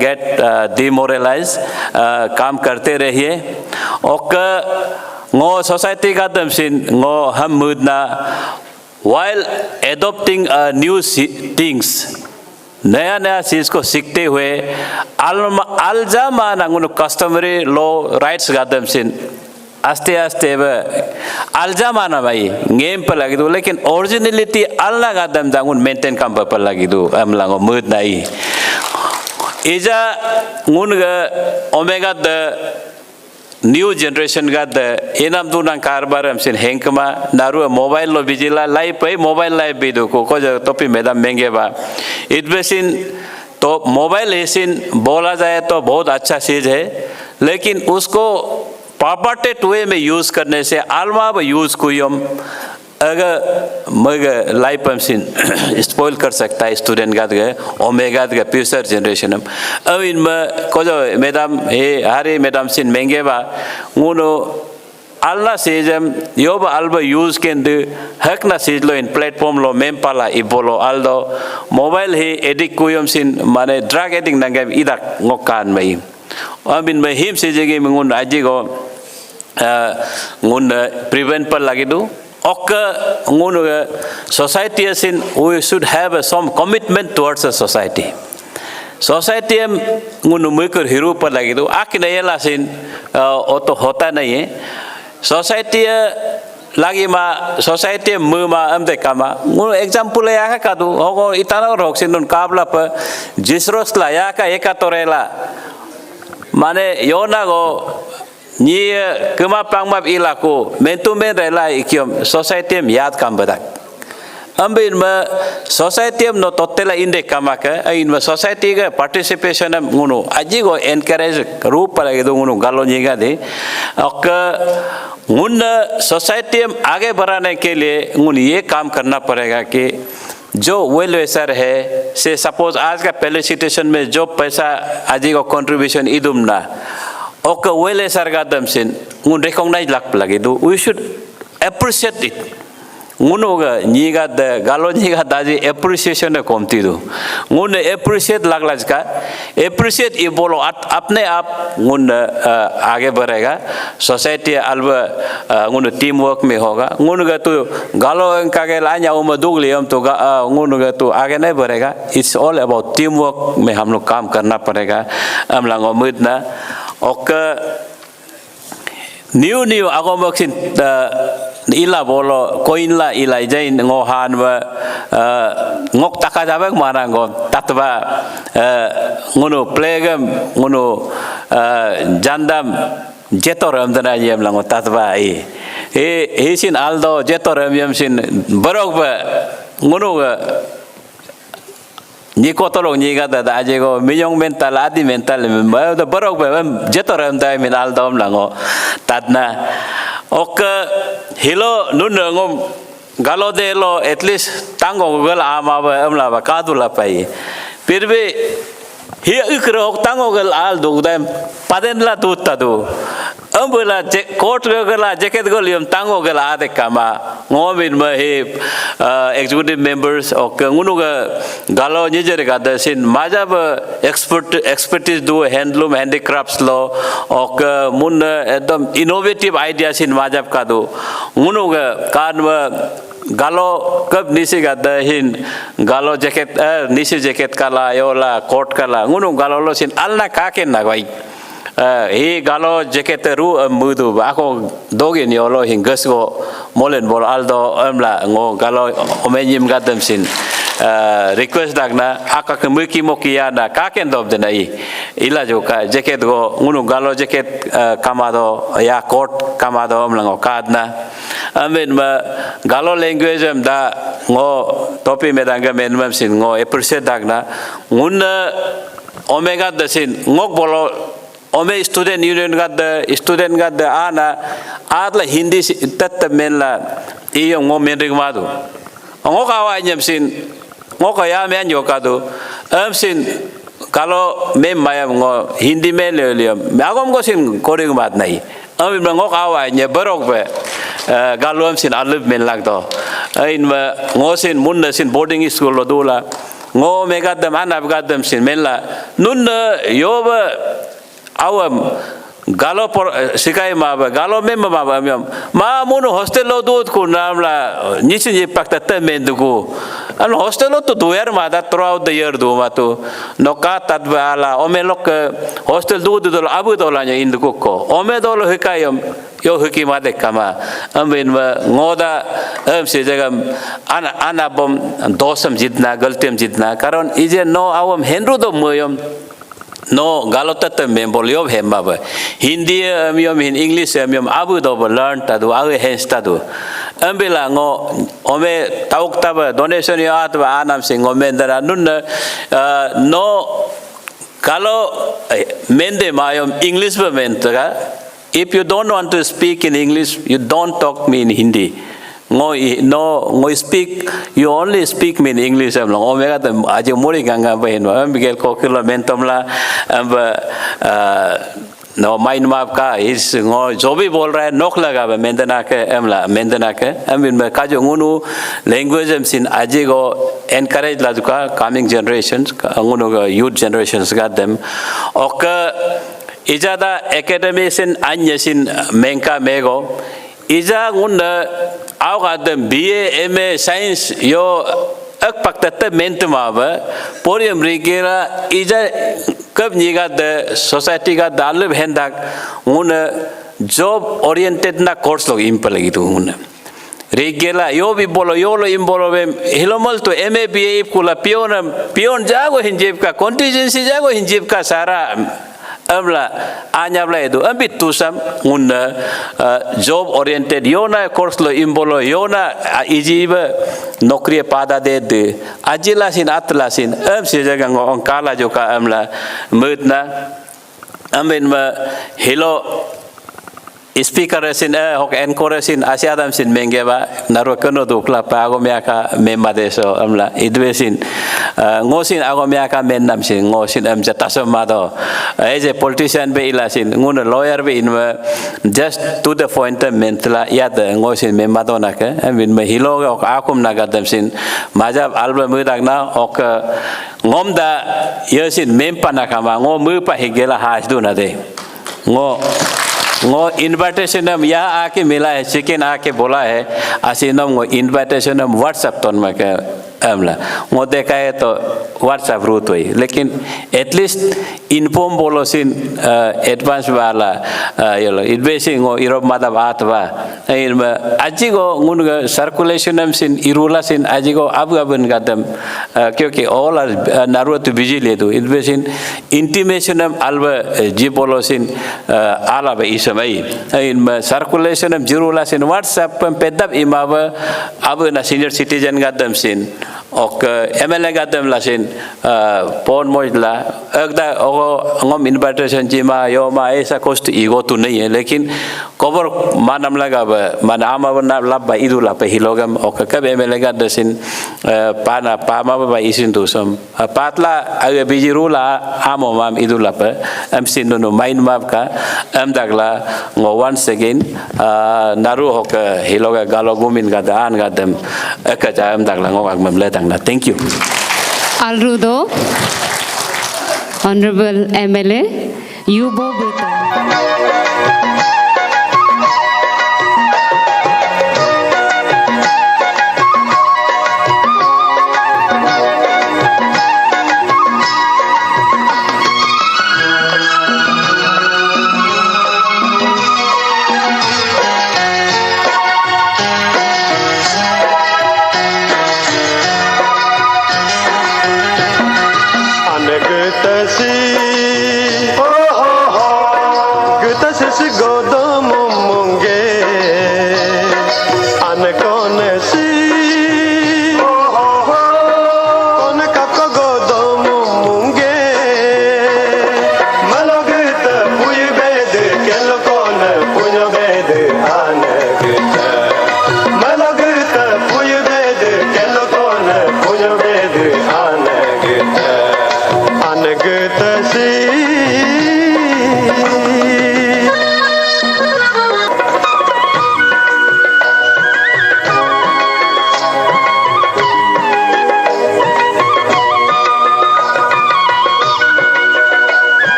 Speaker 12: गेट डीमोरलाइज काम करते रहिए और ngो सोसाइटी का दमसिन ngो हम मुदना while adopting new things नया नया चीज को सीखते हुए अलजामा नांगुन कस्टमरी लॉ राइट्स गादम सिन आस्ते आस्ते अलजामा ना भाई गेम पर लगी दो लेकिन ओरिजिनलिटी अलना गादम दांगुन मेंटेन काम पर लगी दो हम लांगो मुद नहीं इजा nguन ग ओमेगा द न्यू जनरेशन का द इनाम दूना कारबार हमसिन हेंकमा नारु मोबाइल लो बिजिला लाइव पे मोबाइल लाइव भी दो को जो टोपी मैदान महंगे बा इतबेसिन तो मोबाइल ऐसिन बोला जाए तो बहुत अच्छा चीज है लेकिन उसको प्रॉपर्टेड वे में यूज करने से आलमा यूज कुयम अगर मग लाइफ हमसिन स्पॉइल कर सकता है स्टूडेंट का गए ओमेगा का फ्यूचर जनरेशन अब इनमें को जो मैडम हे हरे मैडम सिन महंगे बा उनो alna sejam yoba alba use kendu hakna sejlo in platform lo mempala ibolo aldo mobile he edik kuyom sin mane drug addict nangam idak ngokan mai amin mai him sejege mengun ajigo ngun prevent par lagidu okka ngun society sin we should have some commitment towards a society society em ngunu mukur hiru pa lagi tu akin ayala sin oto hota nahi hai society lagi ma society muma amde kama ngun example ya ka kadu hogo Itanagar hok sinun kabla pa jisros la ya ka ekatorela mane yona go ni kema pangmap ilaku mentu men rela ikyom society em yad kam badak ambin ma society em no totela inde kama ka in ma society ga participation em ngunu aji go encourage rup pa lagi do ngunu galo niga de ok उन society में आगे बढ़ाने के लिए उन्हें ये काम करना पड़ेगा कि जो वेल वेसर है से सपोज आज का पहले सिचुएशन में जो पैसा आज को कंट्रीब्यूशन इदुम ना ओके वेल वेसर का दम सिन उन रिकॉग्नाइज लग लगे तो वी शुड अप्रिशिएट इट उन होगा नीगा द गालो नीगा दाजी अप्रिशिएशन है कौन ती दो उन अप्रिशिएट लग लज का अप्रिशिएट ये बोलो अपने आप उन आगे बढ़ेगा सोसाइटी अल्वा उन टीम वर्क में होगा उन का तो गालो का के लाया उम दुगली हम तो उन का तो आगे नहीं बढ़ेगा it's all about team work में हम लोग काम करना पड़ेगा हम लोग उम्मीद ना और new आगोमक्सिन ila bolo koin la ila jain ngohan wa ngok taka jabak marango tatwa ngono plegam ngono jandam jetoram dana yem lango tatwa e sin aldo jetoram yem sin barok ba ngono ga ni kotolo ni ga da aje go minyong mental adi mental ba da barok ba jetoram da min aldom lango tatna ok hilo nun ngom galo de lo at least tango gal ama ba amla ba kadula pai फिर भी hi ikro tango gal al do dam paden la tu ta do ambula court gal jacket gol yum tango gal ade kama ngobin ma he executive members ok ngunu ga galo nijer ga da sin majab expertise do handloom handicrafts lo ok mun edom innovative ideas sin majab ka do ngunu ga kan galo kab nisi ga da hin galo jacket nisi jacket kala yola coat kala ngunu galo lo sin alna ka ken na gai he galo jacket ru mudu ako dogin yolo hin gasgo molen bol aldo amla ngo galo omenyim gadam sin request dagna aka kemiki mokia na ka ken dob de nai ila jo ka jacket go ngunu galo jacket kamado ya coat kamado amla ngo kadna amen ma galo language am da ngo topi medanga menmam sin ngo appreciate dagna ngun omega da sin ngok bolo ome student union ga da ana adla hindi tat menla iyo ngo menring madu ngo kawa nyam sin ngo kaya men yo kadu am sin kalau mem mayam ngo hindi men leliam magom go sin koring mat nai am ngo kawa nya barok be galom sin alib men lag do in ngo sin mun sin boarding school lo dula ngo megadam anab gadam sin menla nun yoba awam galo por sikai ma ba galo mem ma ba ma mun hostel lo dut ku namla nisin je pakta te men dugu an hostel lo to duer ma da throughout the year do ma to noka tat bala omelok hostel du do abu do la nya indugo ko ome do lo hikayam yo hiki ma de kama amen ngoda am se jagam ana bom dosam jitna galtem jitna karon ije no awam henru do moyom no galota te membolio hemba ba hindi amiom in english amiom abu do learn ta do awe hens ta do ambela ngo ome tauk ta ba donation yo at ba anam sing omendara nun no kalo mende mayom english ba mentra if you don't want to speak in english you don't talk me in hindi no speak you only speak me in english am long omega the aje mori ganga ba hen am bigel ko kilometer la no mind map ka is ngo jo bhi bol raha hai nok laga ba mendana ke am in ka jo ngunu language am sin aje go encourage la ka coming generations ngunu youth generations got them ok ijada academy sin anya sin menka mego ija ngunda awgadam BA MA science yo ak pakta mentuma ba porium rigera ija kab niga the society ga dalib hendak una job oriented na course log impalagi tu una regela yo bi bolo yolo imbolo bem hilomal to MABA kula pion jago hinjib ka contingency jago hinjib ka sara amla anyabla edu ambit tusam unna job oriented yona course lo imbolo yona ijiba nokri pada de ajilasin atlasin am se jaga ngong kala joka amla mudna amin ma hilo speaker sin hok encourage sin asiadam sin mengeba naro kono dukla pa ago miaka memmadeso amla idwesin ngosin ago miaka mennam sin ngosin am jataso mado as a politician be ilasin ngun lawyer be in just to the point mentla yad ngosin memmado naka amin me hilo ok akum nagadam sin majab album mudagna ok ngomda yesin mempana kama ngo mupa higela hasdu na de ngo invitation हम यहाँ आके मिला है chicken आके बोला है आसिनम ngo invitation हम WhatsApp ton में के amla ngo देखा है तो WhatsApp रूट हुई लेकिन at least inform बोलो सिन advance वाला ये लो इधर ngo Europe माता बात बा इन में आजी को उन circulation हम सिन इरुला सिन आजी को अब नगादम क्योंकि all are नारुआ तो busy ले दो इधर सिन intimation हम अलवा जी बोलो सिन आला बे इसमें इन में circulation हम जिरुला सिन WhatsApp पर पेदब इमावा अब ना senior citizen Gadam sin ok MPL gadam lasin pon mojla agda ogo ngom invitation jima yo ma esa cost ego tu nahi hai lekin cover manam laga ba man ama na labba idu la pe hilogam ok kab MPL gadasin pana pama ba isin tu som patla aga bijirula amo mam idu la pe am sin no main map ka am dagla ngo once again naru hok hiloga galogumin gadaan gadam akaja am dagla ngo agmam le Thank you.
Speaker 1: Alrudo, Honorable MLA, Yubo Beta.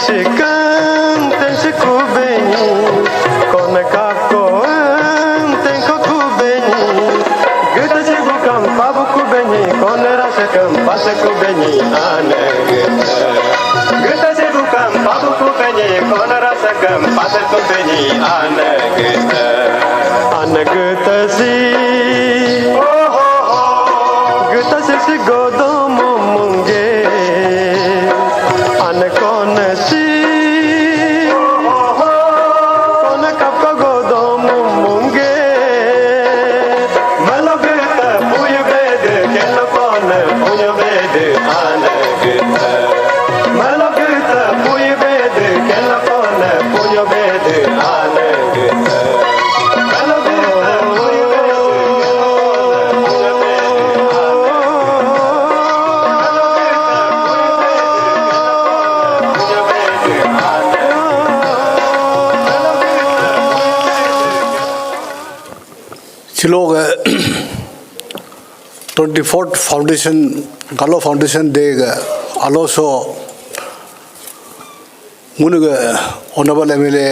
Speaker 13: Shikam tense kubeni kona kako tenko kubeni gita se bukam babu kubeni kona rasakam pasa kubeni ane gita se bukam babu kubeni kona rasakam pasa kubeni ane gita si gita se godom munge ane kona si
Speaker 8: लोग 24th foundation गालो foundation देग आलोसो मुनुग honourable MLA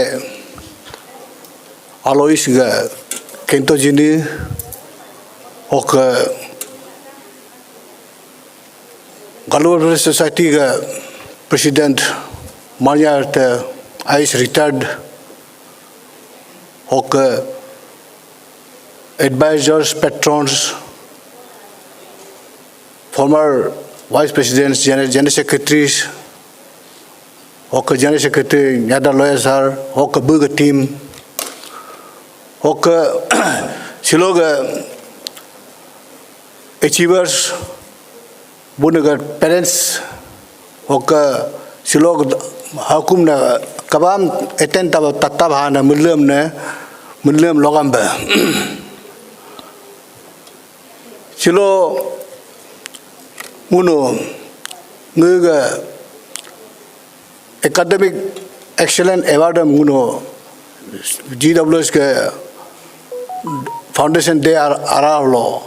Speaker 8: आलोइस ग केंतो जिनी ओक Galo society ग president मारियार्ट आइस रिटायर्ड ओक advisors, patrons, former vice presidents, general secretaries, general secretary, Nyada lawyers are, Burger team, Silog achievers, Bunagar parents, Silog Hakumna Kabam attend our Tatabhana Mulim Logamba. Silo uno nguga academic excellent award uno GWS ke foundation day aralo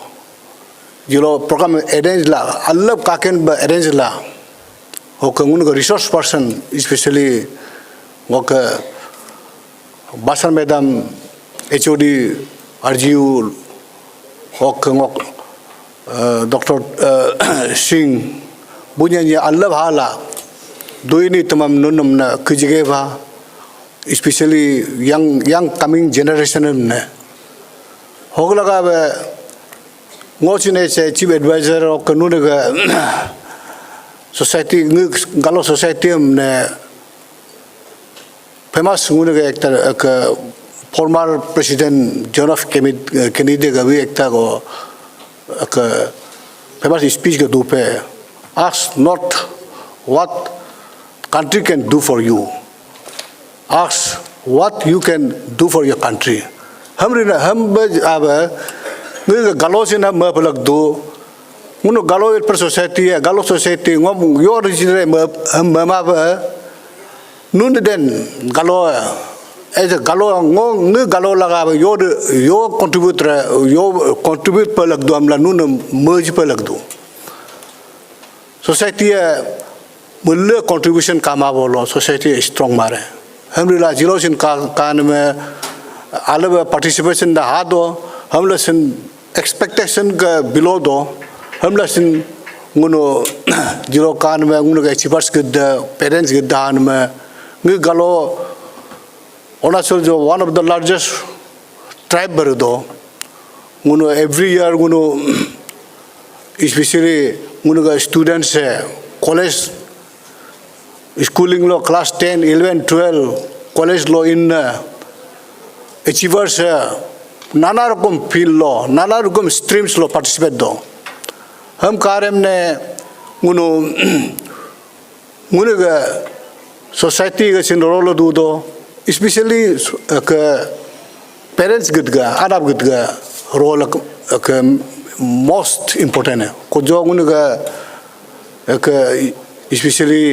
Speaker 8: jilo program arrange la allab kaken ba arrange la ok uno resource person especially ok Basar madam HOD RGU ok Dr. Singh bunyanya Allah bhala doini tamam nunam na kujigeva especially young coming generation ne hoglaga be ngochine se chief advisor of kanunaga society galo society ne famous ngunaga ekta former president John F Kennedy ga bi ekta go famous speech ke dupe ask not what country can do for you, ask what you can do for your country. Hum galo sina ma palak do muno galo per society galo society ngom yo original ma nun den galo as a galo ngong galo laga yo contribute palak do amla nun merge palak do society mulle contribution kama bolo society strong mare hamrila zero sin kan me alaba participation da hado hamla sin expectation ka below do hamla sin nguno zero kan me nguno ga achievers good parents good dan me ngi galo Onasol jo one of the largest tribe barudo nguno every year nguno especially nguno ga students college schooling lo class 10 11 12 college lo in achievers nana rokom field lo nana rokom streams lo participate do hum karem ne nguno ga society ga sin role do do especially parents good ga adab good ga role most important है को जो उनका especially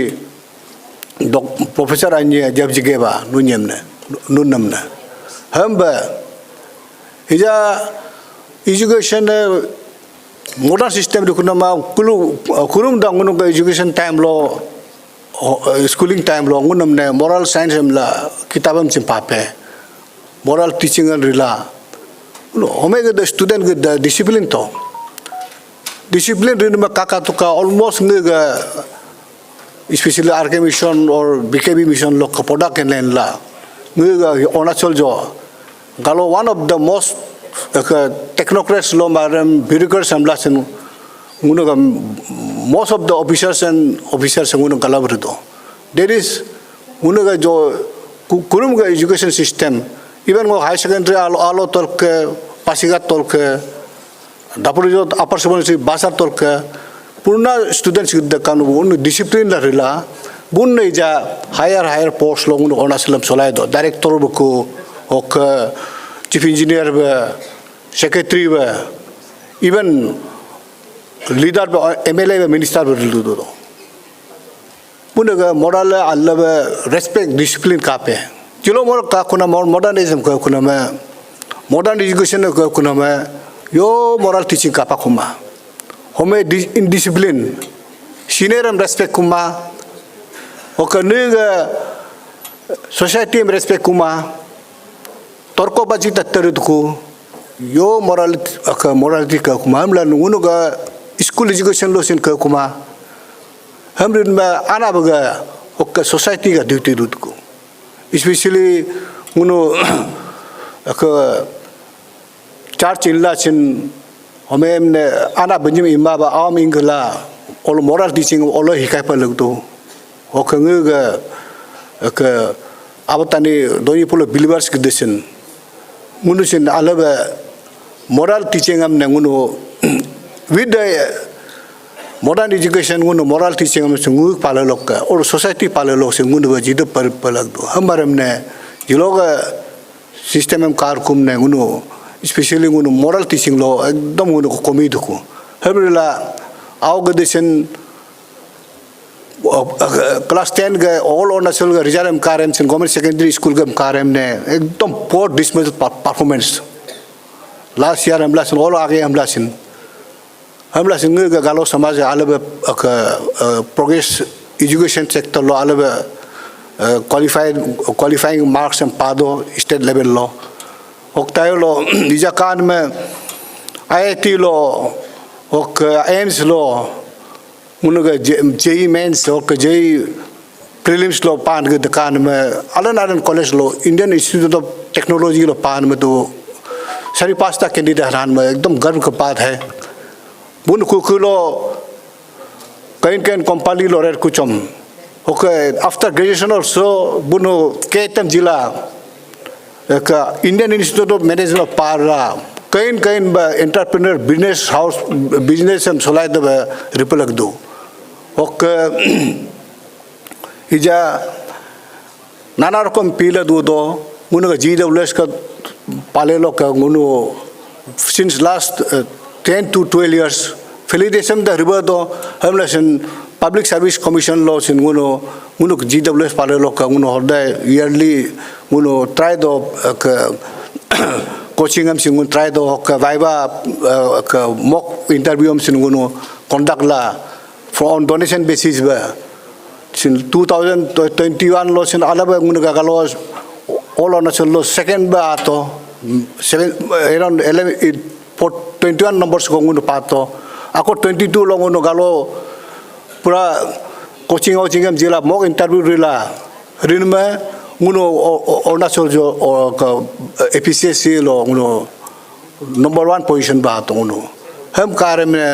Speaker 8: professor अन्य जब जगह बा नुन्नम ने हम बा इजा education modern system रुकना मा कुरुम डांगुनु का education time low schooling time lo ngun namne moral science emla kitabam chimpape moral teaching and rila omega the student with the discipline to discipline rin ma kaka to ka almost nega especially RK mission or BKB mission lo kapoda ken len la nega onachol jo galo one of the most technocrats lo maram bureaucrats amla sen most of the officers nguno kalabrudo there is nguno jo kurum ga education system even go high secondary alo tolk pasigat tolk dapur jo upper secondary basar tolk purna students the kanu discipline la rila bun nei ja higher post lo nguno onasalam solai do director ko ok chief engineer ba secretary ba even leader MLA minister berlu do punaga moral Allah respect discipline kape chilo mor ka kuna modernism ka kuna ma modern education ka kuna ma yo moral teaching kapa kuma home in discipline senior respect kuma okaniga society respect kuma torko baji tattarudku yo morality ka kuma amla nunuga school education lo sin ka kuma hamrin ma ana baga ok society ga duty dut ko especially uno ka church illa sin home ne ana banjim imma ba am ingla all moral teaching all hikai pa lagdo ok nga ka abatani doi pulo believers ke desin uno sin alaba moral teaching am ne uno with the modern education nguno moral teaching am sungu palalok ka or society palalok se nguno jida par palag do hamaram ne jiloga system am kar kum ne nguno especially nguno moral teaching lo ekdom nguno komi do ko hamrila awgadation class 10 ga all on asal ga result am karem sin government secondary school ga karem ne ekdom poor dismal performance last year am lasin all age am lasin हमला सिंगे का गालो समाज आलब progress education sector lo आलब qualifying marks and पादो state level lo ओक्तायो लो निजाकान में IIT लो ओक AIMS लो उनका JEE mains ओक JEE prelims लो पान के दुकान में अलग कॉलेज लो Indian Institute of Technology लो पान में तो सारी पास्ता कैंडिडेट हरान में एकदम गर्व का बात है बुन कुकुलो कहीं कंपनी लो रेड कुचम ओके आफ्टर ग्रेजुएशन also बुनो केतम जिला का इंडियन इंस्टीट्यूट ऑफ मैनेजमेंट ऑफ पारा कहीं एंटरप्रेन्योर बिजनेस हाउस बिजनेस हम सोलाई दब रिपलक दो ओके इजा नाना रकम पीला दो मुनो का GWS का पाले लो का मुनो since last 10 to 12 years validation the river do hamla sin public service commission law sin nguno GWS pale lo ka nguno horde yearly nguno try do coaching am sin try do ka viva ka mock interview am sin nguno conduct la on donation basis ba sin 2021 lo sin alaba nguno ka galo all on lo second ba ato around 21 numbers ko nguno pato ako 22 lo nguno galo pura coaching am jila mock interview rila rinma nguno Arunachal jo APCSC lo nguno number 1 position ba to nguno ham kare me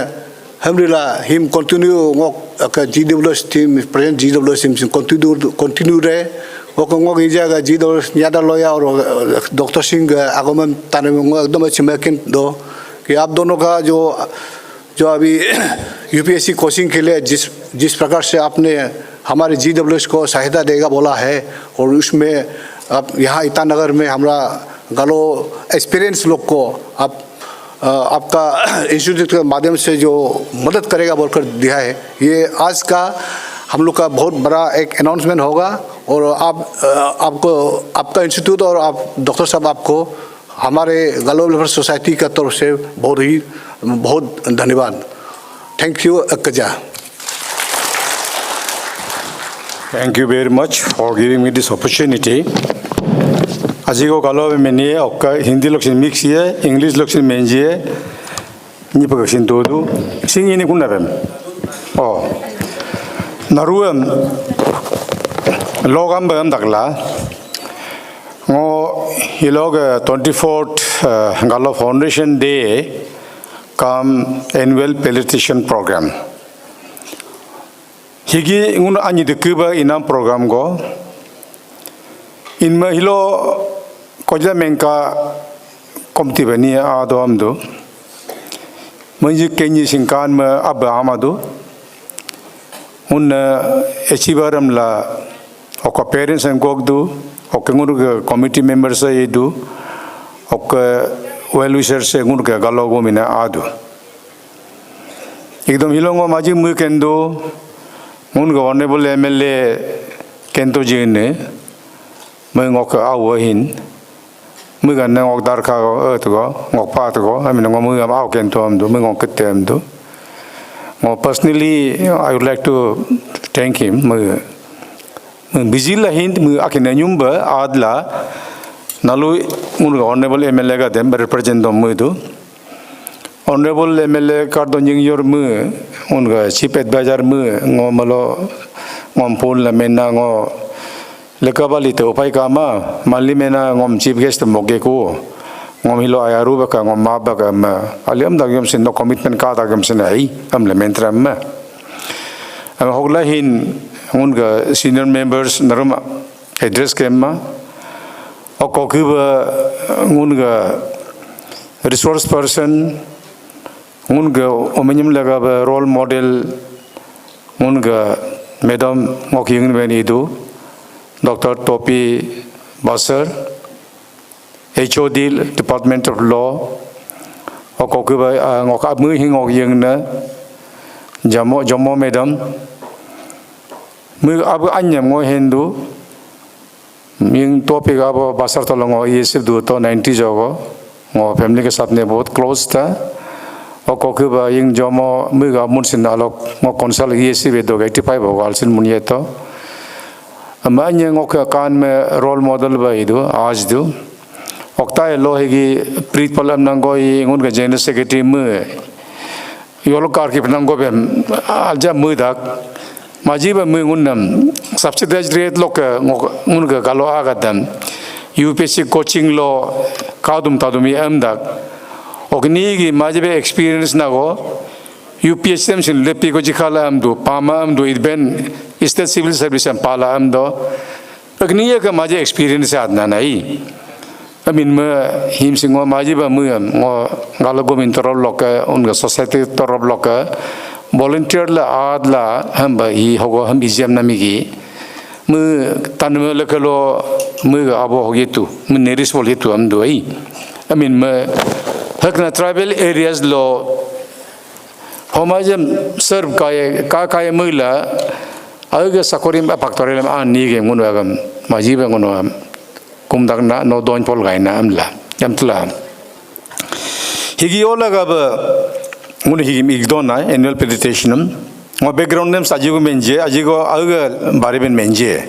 Speaker 8: ham rila him continue ngok ka GWS team present GWS team continue re ngok ijaga GWS nyada loya और doctor Singh आगमन ताने में एकदम अच्छे मैकेन दो कि आप दोनों का जो अभी यूपीएससी कोचिंग के लिए जिस प्रकार से आपने हमारे GWS को सहायता देगा बोला है और उसमें आप यहाँ ईटानगर में हमारा गालो एक्सपीरियंस लोग को आपका इंस्टीट्यूट के माध्यम से जो मदद करेगा बोलकर दिया है ये आज का हम लोग का बहुत बड़ा एक अनाउंसमेंट होगा और आपको आपका इंस्टीट्यूट और आप डॉक्टर साहब आपको हमारे गालो वेलफेयर सोसाइटी का तरफ से बहुत धन्यवाद थैंक यू अक्जा
Speaker 14: Thank you very much for giving me this opportunity. Ajigo kalau meni okka Hindi loksin mix ye, English loksin menji ye, ni pagkaksin todo. Sing ini kun nabem. Oh, naruam logam bam dakla. Ngo hilog 24th Galo Foundation Day come annual politician program. Higi ngun anyi dekuba inam program go. Inma hilo koja menka komti bani ado amdo. Manji kenyi singkan ma abba amado. Un achieveram la oka parents and gogdu. Oka ngur committee members sa edu. Oka well wishers sa ngur galogo mina ado. Ekdom hilongo maji mu kendo. Ngun honorable MLA kento jine. Mengok awahin. Mugan ngok darka ertugo ngok patugo. I mean ngok mugam aw kento amdo. Mengok ketemdo. Personally, I would like to thank him. Busy la hint akina nyumba adla nalu honorable MLA ga dem represent dom mudu. Honorable MLA kardo nying yor mu unga chief advisor mu ngomalo ngompol la mena ngo lekabali te upai kama mali mena ngom chief guest moge ko ngom hilo ayaru baka ngom maba ka ma aliam dagam sin no commitment ka dagam sin ai am le mentra ma am hogla hin unga senior members naruma address kemma okokuba unga resource person unga omenyum laga role model unga madam ngoking beni do Dr. Topi Basar HOD Department of Law okokuba ngok mu hingok yung na jomo madam mu abu anyam ngo hindu yung Topi ga Basar to ngo yesib do to 90 jogo ngo family के साथ में बहुत close था okokuba yung jomo mu ga munsin alok ngo konsal yesib do 85 ho alsin munye to amanya ngok kan me role model ba idu आज do okta lo hegi prit palam nangoi ngun ga general secretary mu yolo kar ki nango bem alja mu dak maji ba mu ngunam subsidized rate lok ngun ga galo agadam UPSC coaching lo kadum tadumi amdak ogni gi maji be experience nago UPSC sin lepi ko jikhala amdu pama amdu idben state civil service am pala amdo ogni ga maji experience adna nai I mean, him sing ngo maji ba mu ngo galo gomin torop loka unga society torop loka volunteer la adla hamba hi hogo ham izam namigi mu tanme lekalo mu abo hogitu mu neris bolitu am doi I mean hakna tribal areas lo homajam serve kaya mula aga sakorim apaktorem an ni ge ngono agam maji ba ngono kum dagna no don pol gaina amla amtla higi ola ga ba ngun higi igdona annual presentation ngo background nem sajigo menje ajigo aga bariben menje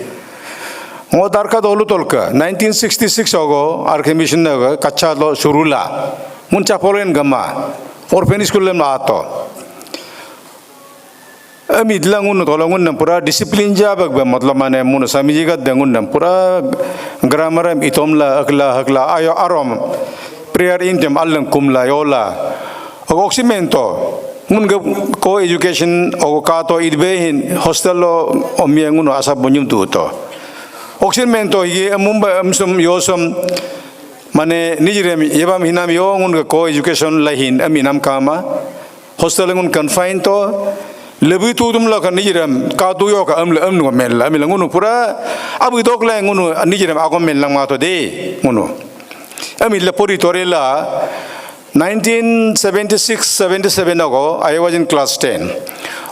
Speaker 14: ngo darka dolu tolka 1966 ogo archemission ga kacha lo surula muncha polen gama orphanage school lem ato Ami dilangun tolongun nam pura disiplin jabak ba मतलब माने मुन समिजी का दंगुन nam pura grammar itomla akla ayo arom prayer intem allang kumla yola oximento mun ko education o ka to idbehin hostel lo omiangun asa bonyum tu to oximento ye mumba amsum yosum mane nijirem yebam hinam yo ngun ko education lahin aminam kama hostel ngun confine to lebih tu tumla kan nijiram kadu yo ka amle amnu mel amila ngunu pura abu dok la ngunu nijiram agom mel lang ma to de ngunu amila pori torela 1976-77 ago I was in class 10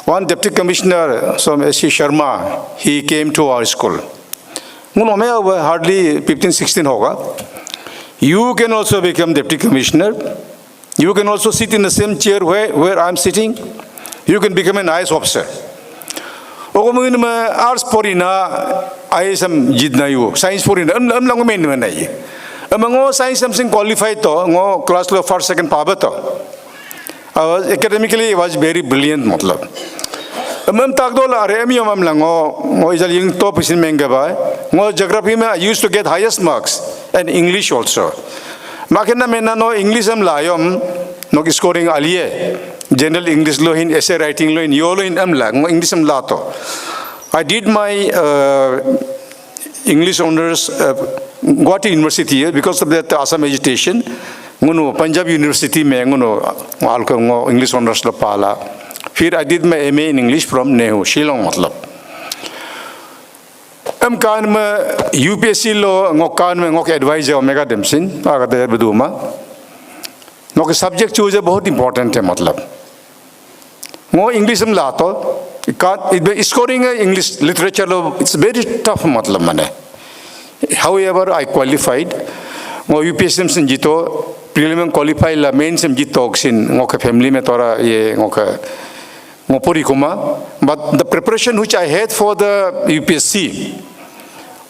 Speaker 14: one deputy commissioner some S.C. Sharma he came to our school ngunu me hardly 15-16 hoga you can also become deputy commissioner you can also sit in the same chair where I am sitting You can become an IAS officer. ओको मुन में arts पोरिना ISM जितना यो science पोरिना हम लंगो में नहीं अमंगो science something qualified तो ngो class लो first second पाबे तो academically was very brilliant मतलब हम ताक दो ला रे मियो हम लंगो ngो इजल यंग टॉप इसिन मेंगे बाय ngो geography में I used to get highest marks and English also माकेना मेना नो इंग्लिश हम लायोम नो स्कोरिंग आलिए जनरल इंग्लिश लो हिन essay writing लो हिन यो लो हिन हम ला ngो इंग्लिश हम ला तो I did my English honors Guwahati University because of that Assam agitation ngunu Punjab University में ngunu आलको ngो English honors लो पाला फिर I did my MA in English from Nehu Shillong मतलब हम कान में UPSC लो ngो कान में ngो के advisor ओमेगा डेमसिन आगे तो यार बदूमा ngो के subject चूज़ बहुत important है मतलब ngो English हम लातो scoring English literature low it's very tough मतलब मने however I qualified ngो UPSC में जितो preliminary qualify ला main से जितो ऑक्सिन ngो के family में तोरा ये ngो के ngो पूरी कुमा but the preparation which I had for the UPSC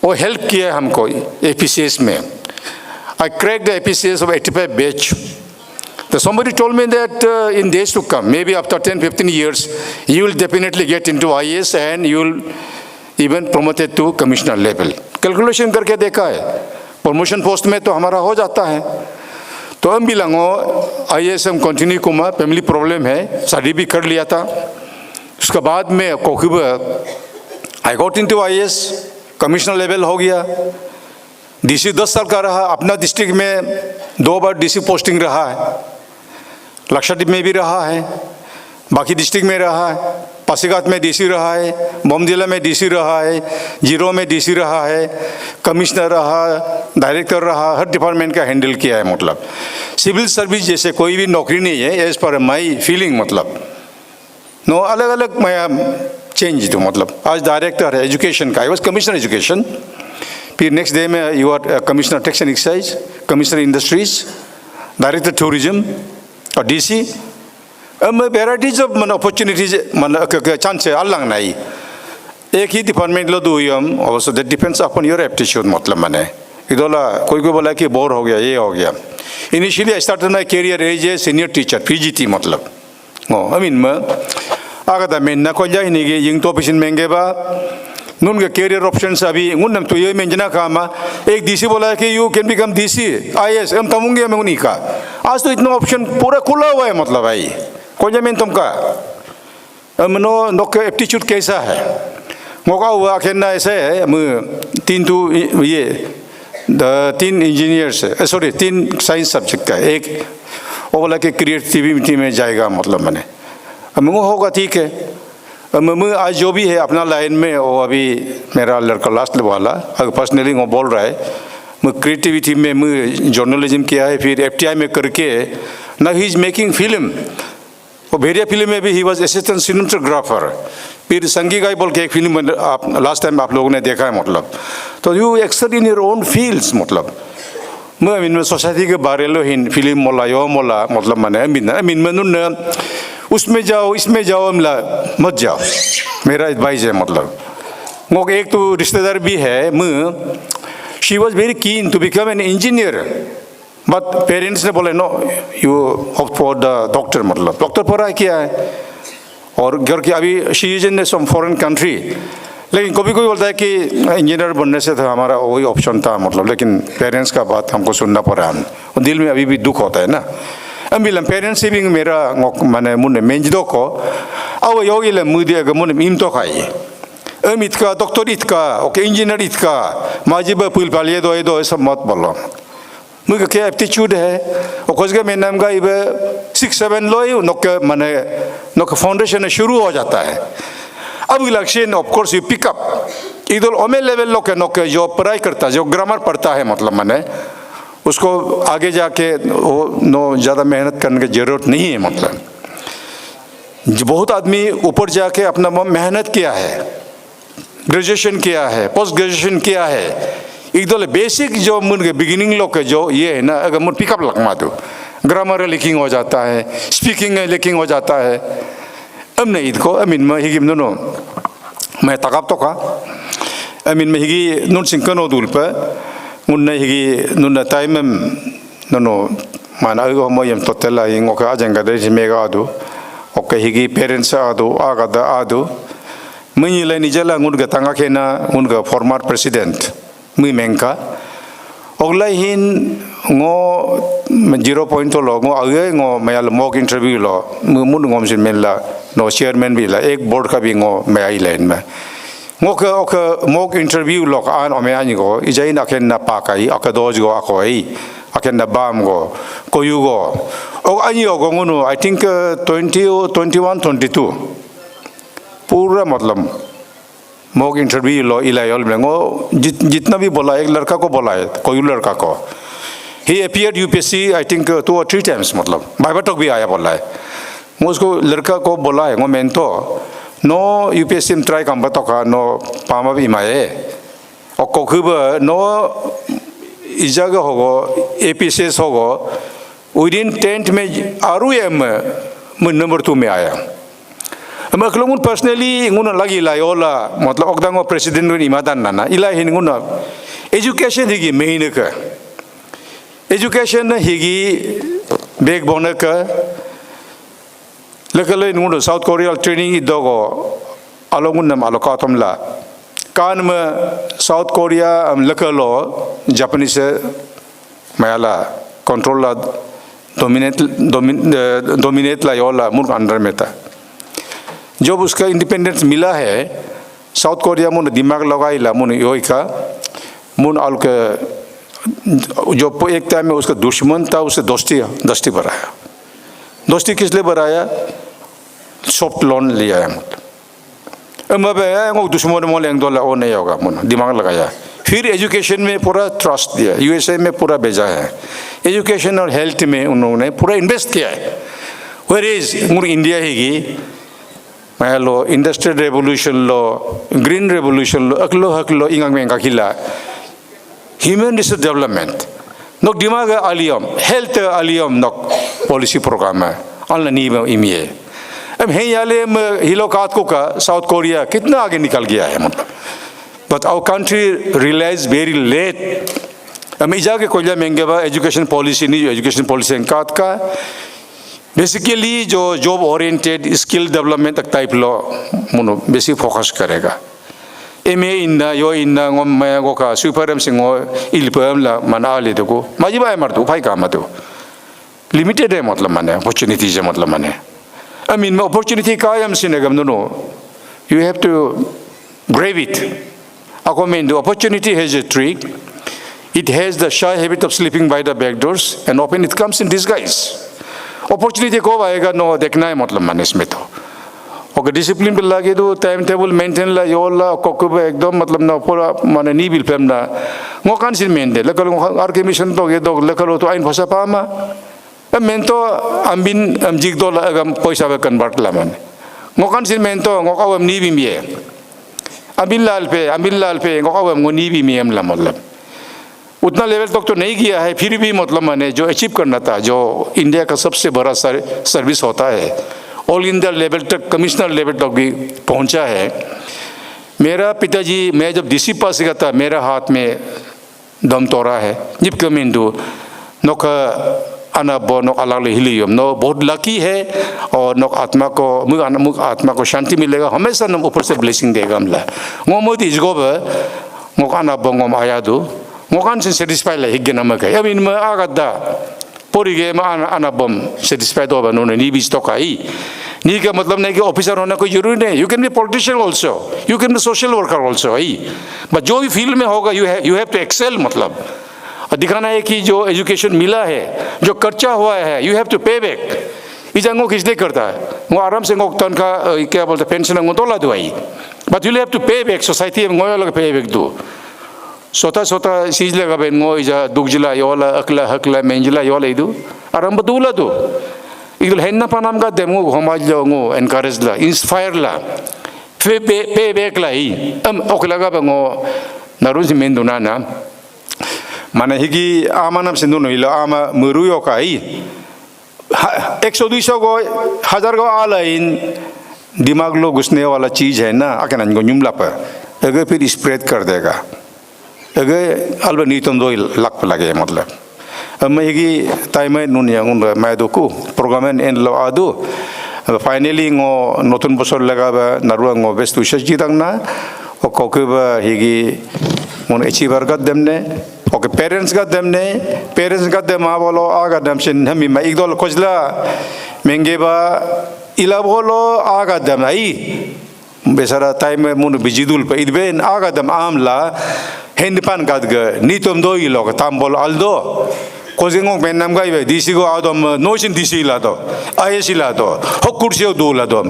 Speaker 14: वो help किया हमको APCS में I cracked the APCS of 85 batch. So somebody told me that in days to come, maybe after 10-15 years, you will definitely get into IAS and you will even promoted to commissioner level. Calculation करके देखा है, promotion post में तो हमारा हो जाता है. तो हम भी लंगो IAS हम continue कुमा, family problem है, study भी कर लिया था. उसके बाद में कोकिब I got into IAS, commissioner level हो गया. DC 10 साल का रहा, अपना डिस्ट्रिक्ट में 2 बार DC पोस्टिंग रहा है, लक्षद्वीप में भी रहा है, बाकी डिस्ट्रिक्ट में रहा है, पासीघाट में DC रहा है, बोमदिला में DC रहा है, जीरो में DC रहा है, कमिश्नर रहा, डायरेक्टर रहा, हर डिपार्टमेंट का हैंडल किया है मतलब. सिविल सर्विस जैसे कोई भी नौकरी नहीं है एज पर माई फीलिंग मतलब. नो अलग अलग मैं चेंज तो मतलब आज डायरेक्टर है एजुकेशन का, आई वॉज कमिश्नर एजुकेशन. फिर नेक्स्ट डे में you are commissioner tax and excise, commissioner industries, director tourism और DC. वेराइटीज ऑफ मन अपॉर्चुनिटीज मन चांस है अलग नहीं एक ही डिपार्टमेंट लो दो यम also that depends upon your aptitude मतलब मैंने इधोला कोई बोला कि बोर हो गया ये हो गया. Initially I started my career as a senior teacher PGT मतलब आई मीन में आगे मैं ना कोई जाए नहीं कि यंग तो पिछन महंगे बा नून के करियर ऑप्शंस अभी उन तो ये मेंजना काम एक DC बोला कि you can become DC IAS हम तमुंगे मैं उन्हीं का. आज तो इतना ऑप्शन पूरा खुला हुआ है मतलब भाई कौन जा मैं तुमका मनो नो का एप्टीट्यूड कैसा है मौका हुआ कहना ऐसा है तीन इंजीनियर्स है सॉरी 3 साइंस सब्जेक्ट का एक वो बोला कि क्रिएटिविटी में जाएगा मतलब मैंने मुँह होगा ठीक है. मैं आज जो भी है अपना लाइन में वो अभी मेरा लड़का लास्ट वाला अगर पर्सनली वो बोल रहा है मैं क्रिएटिविटी में मैं जर्नलिज्म किया है फिर FTI में करके ना ही इज मेकिंग फिल्म वो भेड़िया फिल्म में भी ही वॉज असिस्टेंट सिनेमेटोग्राफर. फिर संगी गाय बोल के एक फिल्म आप लास्ट टाइम आप लोगों ने देखा है मतलब. तो you excel in your own fields मतलब मैं इन सोसाइटी के बारे लो हिन फिल्म मोला यो मोला मतलब मैंने मीन में नून उसमें जाओ इसमें जाओ मिला मत जाओ मेरा एडवाइस है मतलब. वो एक तो रिश्तेदार भी है she was very keen to become an engineer but parents ने बोले no you opt for the doctor मतलब डॉक्टर पढ़ा किया है और घर की अभी she is in some foreign country. लेकिन कभी कोई बोलता है कि इंजीनियर बनने से था हमारा वही ऑप्शन था मतलब लेकिन पेरेंट्स का बात हमको सुनना पड़ा. हम दिल में अभी भी दुख होता है ना. अम्बिलम पेरेंट्स भी मेरा मैंने मुन्ने मेंजदो को अब योगी ले मुझे मुन्ने मीम तो खाई इतका डॉक्टर इतका ओके इंजीनियर इतका माजिब पुल पालिए दो सब मत बोलो मुझे क्या एप्टीट्यूड है और कुछ के मेरे नाम का इबे 6-7 लो ही नोके मैंने नोके फाउंडेशन शुरू हो जाता है. अब election of course you pick up इधर ओमे लेवल लोग नोके जो पढ़ाई करता है जो ग्रामर पढ़ता है मतलब मैंने उसको आगे जाके नो ज़्यादा मेहनत करने की ज़रूरत नहीं है मतलब. बहुत आदमी ऊपर जाके अपना मेहनत किया है, ग्रेजुएशन किया है, पोस्ट ग्रेजुएशन किया है, एकदम बेसिक जो मुझे बिगिनिंग लोग के जो ये है ना अगर मुझे पिकअप लगवा दो ग्रामर लिखिंग हो जाता है, स्पीकिंग लिखिंग हो जाता है. अब नहीं इनको अमीन में ही नो मैं तकाप तो का अमीन में हिगी नुन सिंकनो दूल पर मुन्ना हिगी नुन टाइम नुनो माना अगो मोयम तोतेला इंगो का अजंगा दे मेगा आदु ओके हिगी पेरेंट्स आदु आगादा आदु मई ले निजला nguन tanga kena nguन former president mui mengka ogla hin ngo 0 point lo ngo age ngo mayal mock interview lo mun ngom sin menla no chairman bi la ek board ka bi ngo mai line ma ngo ka mock interview lo ka an ome ani go ijai na ken na pa kai akadoj go akoi aken na bam go koyu go og ani go ngono I think 20 21 22 पूरा मतलब mock interview लो इलायल में वो जितना भी बोला एक लड़का को बोला है कोई लड़का को ही appeared UPSC I think 2 or 3 times मतलब बाइबल तक भी आया बोला है वो उसको लड़का को बोला है वो मैं तो नो यूपीएससी में ट्राई काम बता का नो पामा भी माये और कोखुब नो इजागा होगो एपीसीएस होगो विदिन 10th में आरु एम नंबर 2 में आया मैं kalau ngun personally ngun lagi lah yola मतलब okdango president ngun imadan nana ilah hin ngun education higi main ka education higi backbone ka lekale ngun South Korea training idogo alongun nam alokatom la kan me South Korea lekalo Japanese mayala control la dominate la yola mun under meta जब उसका independence मिला है south Korea मुन दिमाग लगाइला मुन योई का मुन आल के जो एक टाइम में उसका दुश्मन था उसे दोस्ती बढ़ाया दोस्ती किस लिए बढ़ाया सॉफ्ट लोन लिया है मतलब अब दुश्मन मोल एंगदोला वो नहीं होगा मुन दिमाग लगाया फिर एजुकेशन में पूरा ट्रस्ट दिया यूएसए में पूरा भेजा है एजुकेशन और हेल्थ में उन्होंने पूरा इन्वेस्ट किया है वेयर इज मुन इंडिया ही लो इंडस्ट्रियल रेवोल्यूशन लो ग्रीन रेवोल्यूशन लो अकलो हकलो इंगांग में काकिला ह्यूमन रिसोर्स डेवलपमेंट नोक दिमाग आलियम हेल्थ आलियम नोक पॉलिसी प्रोग्राम है अल्लाह नीब इमिए अब है याले हिलो कात को का साउथ कोरिया कितना आगे निकल गया है मतलब but our country realise very late अब इजा के कोयला महंगे बा एजुकेशन पॉलिसी नहीं एजुकेशन पॉलिसी कात का बेसिकली जो जॉब ओरिएंटेड स्किल डेवलपमेंट तक टाइप लो मुनो बेसिक फोकस करेगा एमए इन्ना यो इन्ना ngom मैं को का सुपरम सिंगो इलपम ला मना ले दको माजी बाय मर दो भाई काम दो लिमिटेड है मतलब माने अपॉर्चुनिटी है मतलब माने आई मीन अपॉर्चुनिटी का हम सिनेगम no you have to grab it according to opportunity has a trick it has the shy habit of sleeping by the back doors and often it comes in disguise opportunity को आएगा no देखना है मतलब माने इसमें तो okay discipline पे लगे तो टाइम टेबल मेंटेन ला योला कोको एकदम मतलब ना पूरा माने नी बिल पेम ना ngो kan sin mende lekalo ar ke mission to ge dog lekalo to ain phasa pa ma men to ambin amjik do la agam paisa be convert la man ngो kan sin men to ngो ka wam ni bi mi ambin lal pe ngो ka wam ngो ni bi mi la मतलब उतना level तक तो नहीं गया है फिर भी मतलब मैंने जो अचीव करना था जो इंडिया का सबसे बड़ा सर्विस होता है ऑल इंडिया लेवल तक कमिश्नर लेवल तक भी पहुंचा है मेरा पिताजी मैं जब डीसी पास गया था मेरा हाथ में दम तोड़ा है जिप कमिंदू नोक अनाबो नोक अलग हिलियम नो बहुत लकी है और नोक आत्मा को शांति मिलेगा हमेशा नम ऊपर से ब्लेसिंग देगा हमला ngो Modi इसगोब ngok अनाबो ngom ayadu ngokan sin satisfy la higena ma kai amin ma agada porige ma anabom satisfy do ba no ni bis to kai ni का मतलब नहीं कि ऑफिसर होना कोई जरूरी नहीं you can be politician also you can be social worker also I but जो भी फील्ड में होगा you have to excel मतलब और दिखाना है कि जो एजुकेशन मिला है जो खर्चा हुआ है you have to pay back इजा ngok किसने करता है वो आराम से ngok तन का क्या बोलते पेंशन ngok तोला दो आई but you have to pay back society में ngoy लग pay back दो सोता चीज लगा बेन ngो इजा दुगजिला योला अकला हकला मेंजिला योला इदु आराम बदुला दो इगल हेन्ना पानाम का देमो होमाज लो ngो एनकरेज ला इंस्पायर ला पे बैक ला ही ओकला का ngो नारुज मेंदुना ना माने हिगी आमानम सिंदु नइला आमा मुरुयो काई 100 200 को 1000 को आलाइन दिमाग लो घुसने वाला चीज़ है ना अगर नंगो न्यूमला पर अगर फिर स्प्रेड कर देगा अगर अलबा नीतम दो लक लगे मतलब मैं ये टाइम में नून यांगुन मैं दो को प्रोग्राम इन लो आदो फाइनली ngो नोटुन बसर लगा बा नरुआ ngो बेस्ट विशेष जीतंग ना और कोके बा हिगी मुन अचीवर का दमने ओके पेरेंट्स का दम आ बोलो आगा दम से हमी मैं एक दो कोजला महंगे बा इला बोलो आगा दम आई बेसारा टाइम में मुन बिजिदुल पे इधबेन आगा दम आमला हैंडपान का ग नीतम दो इलो का ताम बोलो अल्दो कोजिंगो में नाम का इवे डीसी को आदम नोचिन डीसी ला दो आईएस ला दो हकुर्सियो दो ला दो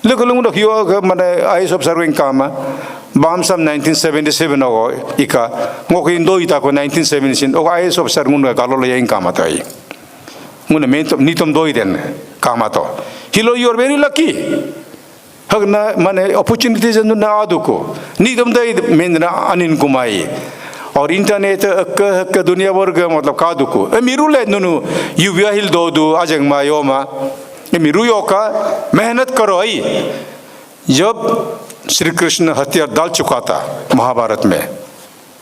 Speaker 14: लेकिन लोगों ने क्यों मैंने आईएस ऑब्जर्विंग काम बाम सब 1977 हो इका मोके इंदो इता को 1977 ओ आईएस ऑफिसर मुन कालो ले इन काम आता है मुन में तो नीतम दो ही देन काम आता हिलो यू आर वेरी लकी हगना माने अपॉर्चुनिटीज न आदो को नीतम दो मेंदना अनिन कुमाई और इंटरनेट अक्का दुनिया वर्ग मतलब कादु को मिरु ले नुनु यू व्याहिल दो दो अजंग मायोमा मिरु योका मेहनत करो आई जब श्री कृष्ण हथियार डाल चुका था महाभारत में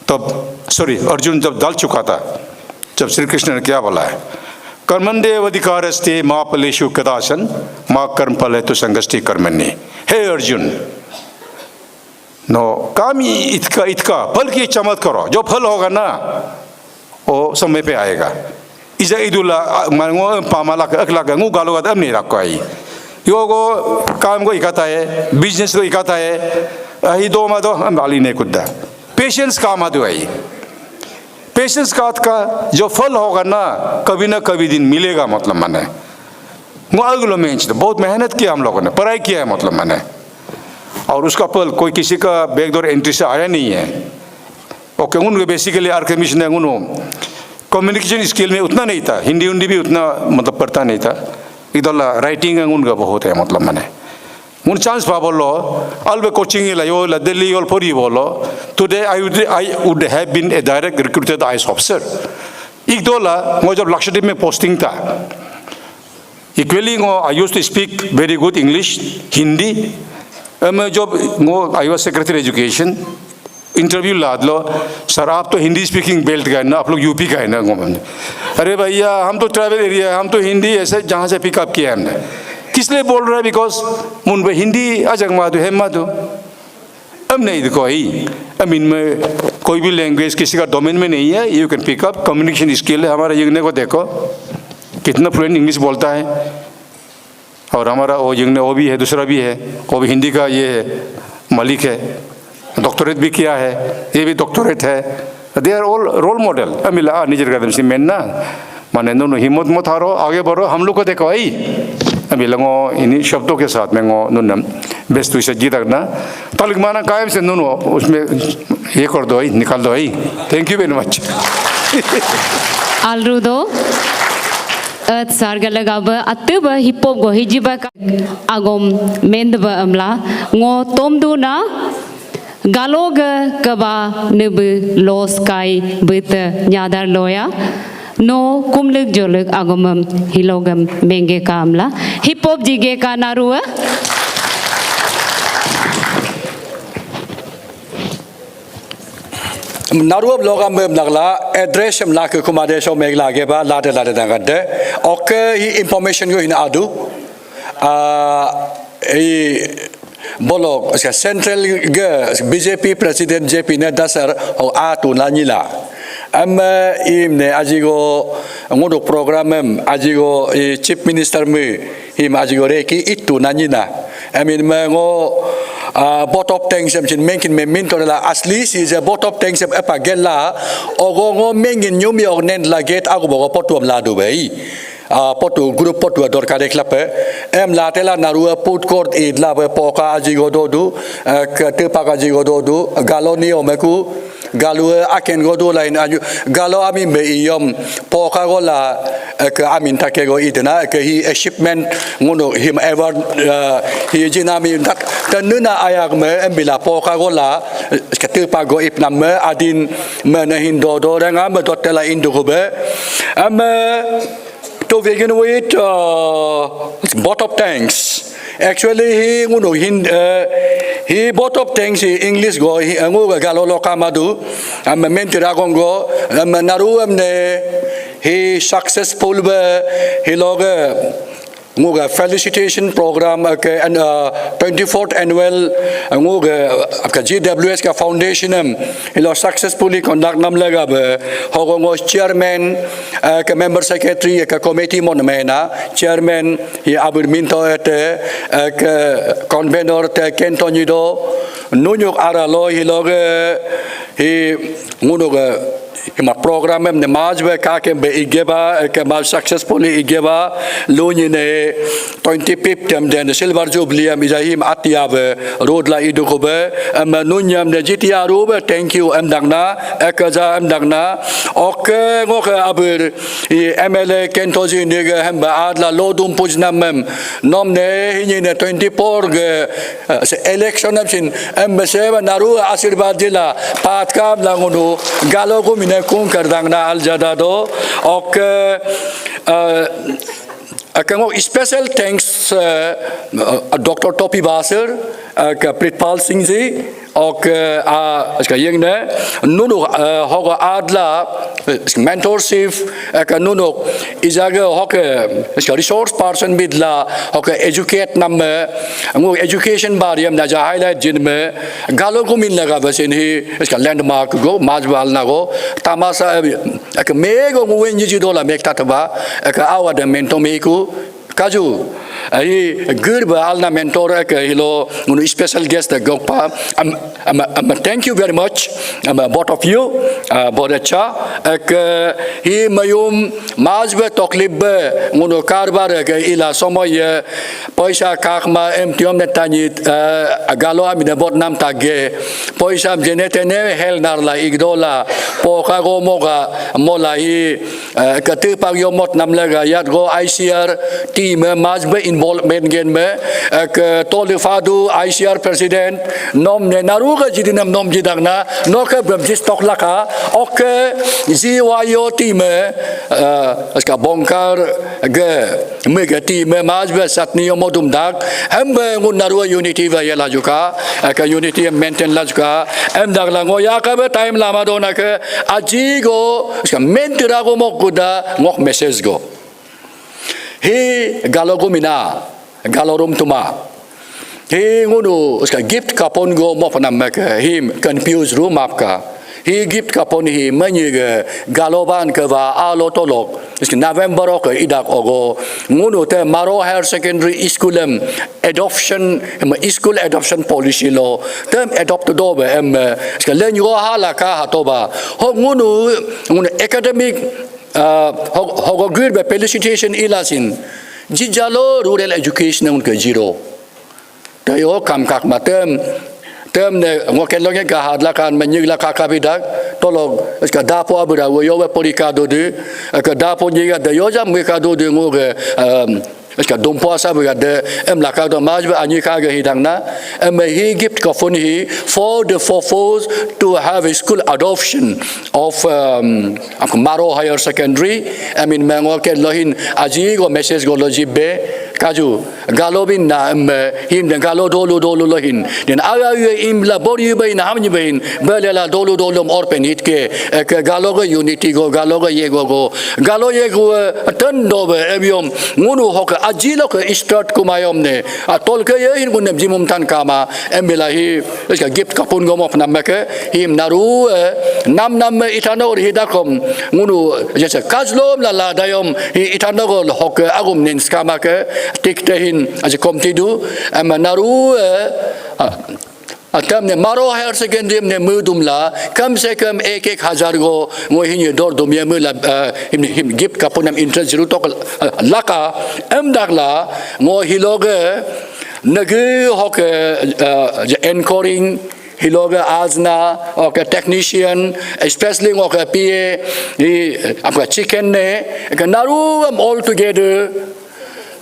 Speaker 14: तब सॉरी अर्जुन जब डाल चुका था जब श्री कृष्ण ने क्या बोला है कर्मण्येव अधिकारस्ते मा फलेषु कदाचन मा कर्म फलेषु संगस्ति कर्मण्ये हे अर्जुन नो काम इतका फल की इच्छा मत करो जो फल होगा ना वो समय पे आएगा इजा इदुला मांगो पामाला अखला गंगू गालो का नहीं रखो आई योगो काम को इकाता है बिजनेस को इकाता है ही दो मा दो हम बाली नहीं कुद्दा पेशेंस काम आदो आई पेशेंस का जो फल होगा ना कभी दिन मिलेगा मतलब मैंने वो अगलो में बहुत मेहनत किया हम लोगों ने पढ़ाई किया है मतलब मैंने और उसका फल कोई किसी का बैकडोर एंट्री से आया नहीं है ओके उनको बेसिकली आर्कमिश ने उन्होंने कम्युनिकेशन स्किल में उतना नहीं था हिंदी भी उतना मतलब पढ़ता नहीं था इधर राइटिंग उनका बहुत है मतलब मैंने उन चांस पा बोलो अलबे कोचिंग ला यो ला दिल्ली योल पोरी बोलो today I would have been a direct recruited IAS officer एक दो ला मैं जब लक्षद्वीप में पोस्टिंग था equally I used to speak very good English Hindi मैं जब I was secretary education interview लाद लो सर आप तो हिंदी स्पीकिंग बेल्ट का है ना आप लोग यूपी का है ना अरे भैया हम तो ट्रैवल एरिया हम तो हिंदी ऐसे जहाँ से पिकअप किया हमने किस लिए बोल रहा है बिकॉज मुन पे हिंदी अजंग माधु है माधु अब नहीं देखो ही अब इनमें कोई भी लैंग्वेज किसी का डोमेन में नहीं है you can pick up communication skill है हमारा यंगने को देखो कितना फ्लुएंट इंग्लिश बोलता है और हमारा वो यंगने वो भी है दूसरा भी है वो भी हिंदी का ये मालिक है डॉक्टरेट भी किया है ये भी डॉक्टरेट है they are all role model अमिला निजर कदम से मैं ना माने दोनों हिम्मत मत हारो आगे बढ़ो हम लोग को देखो आई अभी लगो इन्हीं शब्दों के साथ में नूनम बेस्ट विशेष जी तक ना तलक माना कायम से नूनो उसमें ये कर दो निकाल दो थैंक यू वेरी मच
Speaker 1: आलरूदो sarga lagaba atuba hipop go hijiba agom mendba amla ngo tomdu na galoga kaba nebu los kai beta nyadar loya no kumluk joluk agomam hilogam menge kamla hipop jige ka narua
Speaker 15: नारुब लोग हम Nagla address हम लाके कुमारेश और मेघला के बाद लाते दंगते okay ही information को इन आदू ये बोलो उसका सेंट्रल गे बीजेपी प्रेसिडेंट जेपी ने दसर और आतु नानीला हम इमने आजिगो अंगुदो प्रोग्राम हम आजिगो चीफ मिनिस्टर में हिम आजिगो रेकी इतु नानीना I mean mengo botop tanks am chin menkin me min to la asli si je botop tanks am apa gella ogo mengin nyumi og nen la get ago bogo potuam la do bei potu group potu dor ka dek lape em la tela narua put court id la be poka ajigo dodu ke te pa ka jigo dodu galoni omeku galu aken go do lain aju galo ami me yom poka go la ke amin take go idena ke hi a shipment ngono him ever hi jinami tak tanuna ayak me embila poka go la ke te pa go ip nam me adin me na hindo do nga me to tela indu go be am to vegan with bottom tanks Actually, he both of things English go ngu galolo kamadu mentira gongo naru he successful he log nguga felicitation program and 24th annual nguga GWS ka foundation ilo successfully conduct nam laga hogongo chairman ka member secretary ka committee mon mena chairman he abur minto ete ka convener te kentonido nunyuk aralo hiloge he nguga ma program ne majbe ka ke be igeba ke ma successfully igeba luni ne 25th tem den silver jubilee am izahim atiabe road la idukobe am nunyam ne jitia robe thank you am dangna ekaja am dangna ok ngok abur MLA kentoji ne ge hamba adla lodum pujnam nom ne hini ne 24 ge election am am seba naru asirbat dila patkam langunu galo ko kung kardangna al jadado ok special thanks Dr. Topi Basir ka Pritpal Singh ji ok ska yengne nunu hoga adla mentorship ka nunu izaga hoke ska resource person bidla hoke educate nam ngu education bariam na ja highlight jin me galo ko min laga basin hi ska landmark go majwal na go tamasa ka mego ngu wen ji dola mek tataba ka awada mentor meku kaju ai good ba alna mentor ka hilo unu special guest gokpa thank you very much both of you bodacha ek hi mayum majbe toklib unu karbar ka ila somoy paisa kakma emtiom netani galo amine bot nam tagge paisa jenete ne hel narla igdola poka go moga molai ka te pag yomot namlega yat go ICR team majbe involvement gen me ek tole fadu ICR president nom ne naruga jidinam nom jidangna noka bramjis toklaka ok GWS team aska bongkar ge mega team majbe satni modum dak hambe ngun narua unity va yela juga ka unity maintain la juga em dak la ngoya ka be time lama dona ke aji go aska mentira go mokuda ngok message go he galogo mina galorum tuma he ngunu ska gift kapon go mopanam mek him confuse room apka he gift kapon hi manyige galoban ka va alo tolok iski November ok idak ogo ngunu te maro higher secondary school adoption school adoption policy lo tem adopt do be ska len yo hala ka hatoba ho ngunu academic hogo good be felicitation ilasin jijalo rural education unka zero tayo kam kak matem tem ne ngoken loge ka hadla kan menyigla ka kabidak tolong ska dapo abura wo yo porikado de ka dapo nyiga de yo jam ka do de ngoge ska dompo sa bu de la ka do majba anyi ka ga hidangna he gift ka phone hi for the purpose to have a school adoption of Maro higher secondary mengo ke lohin aji go message go lojibe kaju galobin na him den galo dolu lohin den aga im la bori be na hamni bein belela dolu or penit ke galo go unity go galo go yego go galo yego tan do be ebiom ngunu hok aji lo ke start kumayom ne atol ke ye hin gunem jimum tan kama embela hi ska gift kapun go mop nam ke him naru nam Itanagar hidakom ngunu jese kazlom la dayom Itanagar hok agum nin skama ke tiktehin as komtidu naru atam ne maro higher secondary ne mudum la kam se kam 1000 go ngohin dor dum ye mula him gift kapunam interest ru tok laka dakla ngo hiloge nage hok encoring hiloga azna ok technician especially ok PA apka chicken ne naru all together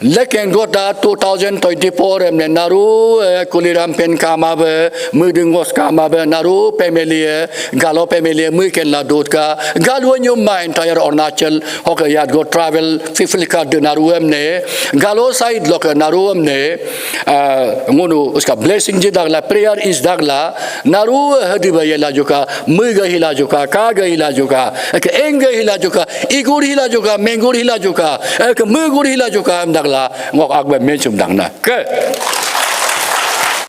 Speaker 15: Leken gota 2024 emne naru kuliram pen kama be mudungos kama be naru pemelie galo pemelie muken la dotka galo nyuma entire Arunachal hoka yad go travel fifilka de naru emne galo side loka naru emne ngunu uska blessing ji dagla prayer is dagla naru hadiba yela joka muga hila joka kaga hila joka ek enga hila joka igur hila joka mengur hila joka ek mugur hila joka dagla ngok akbe menchum dangna ke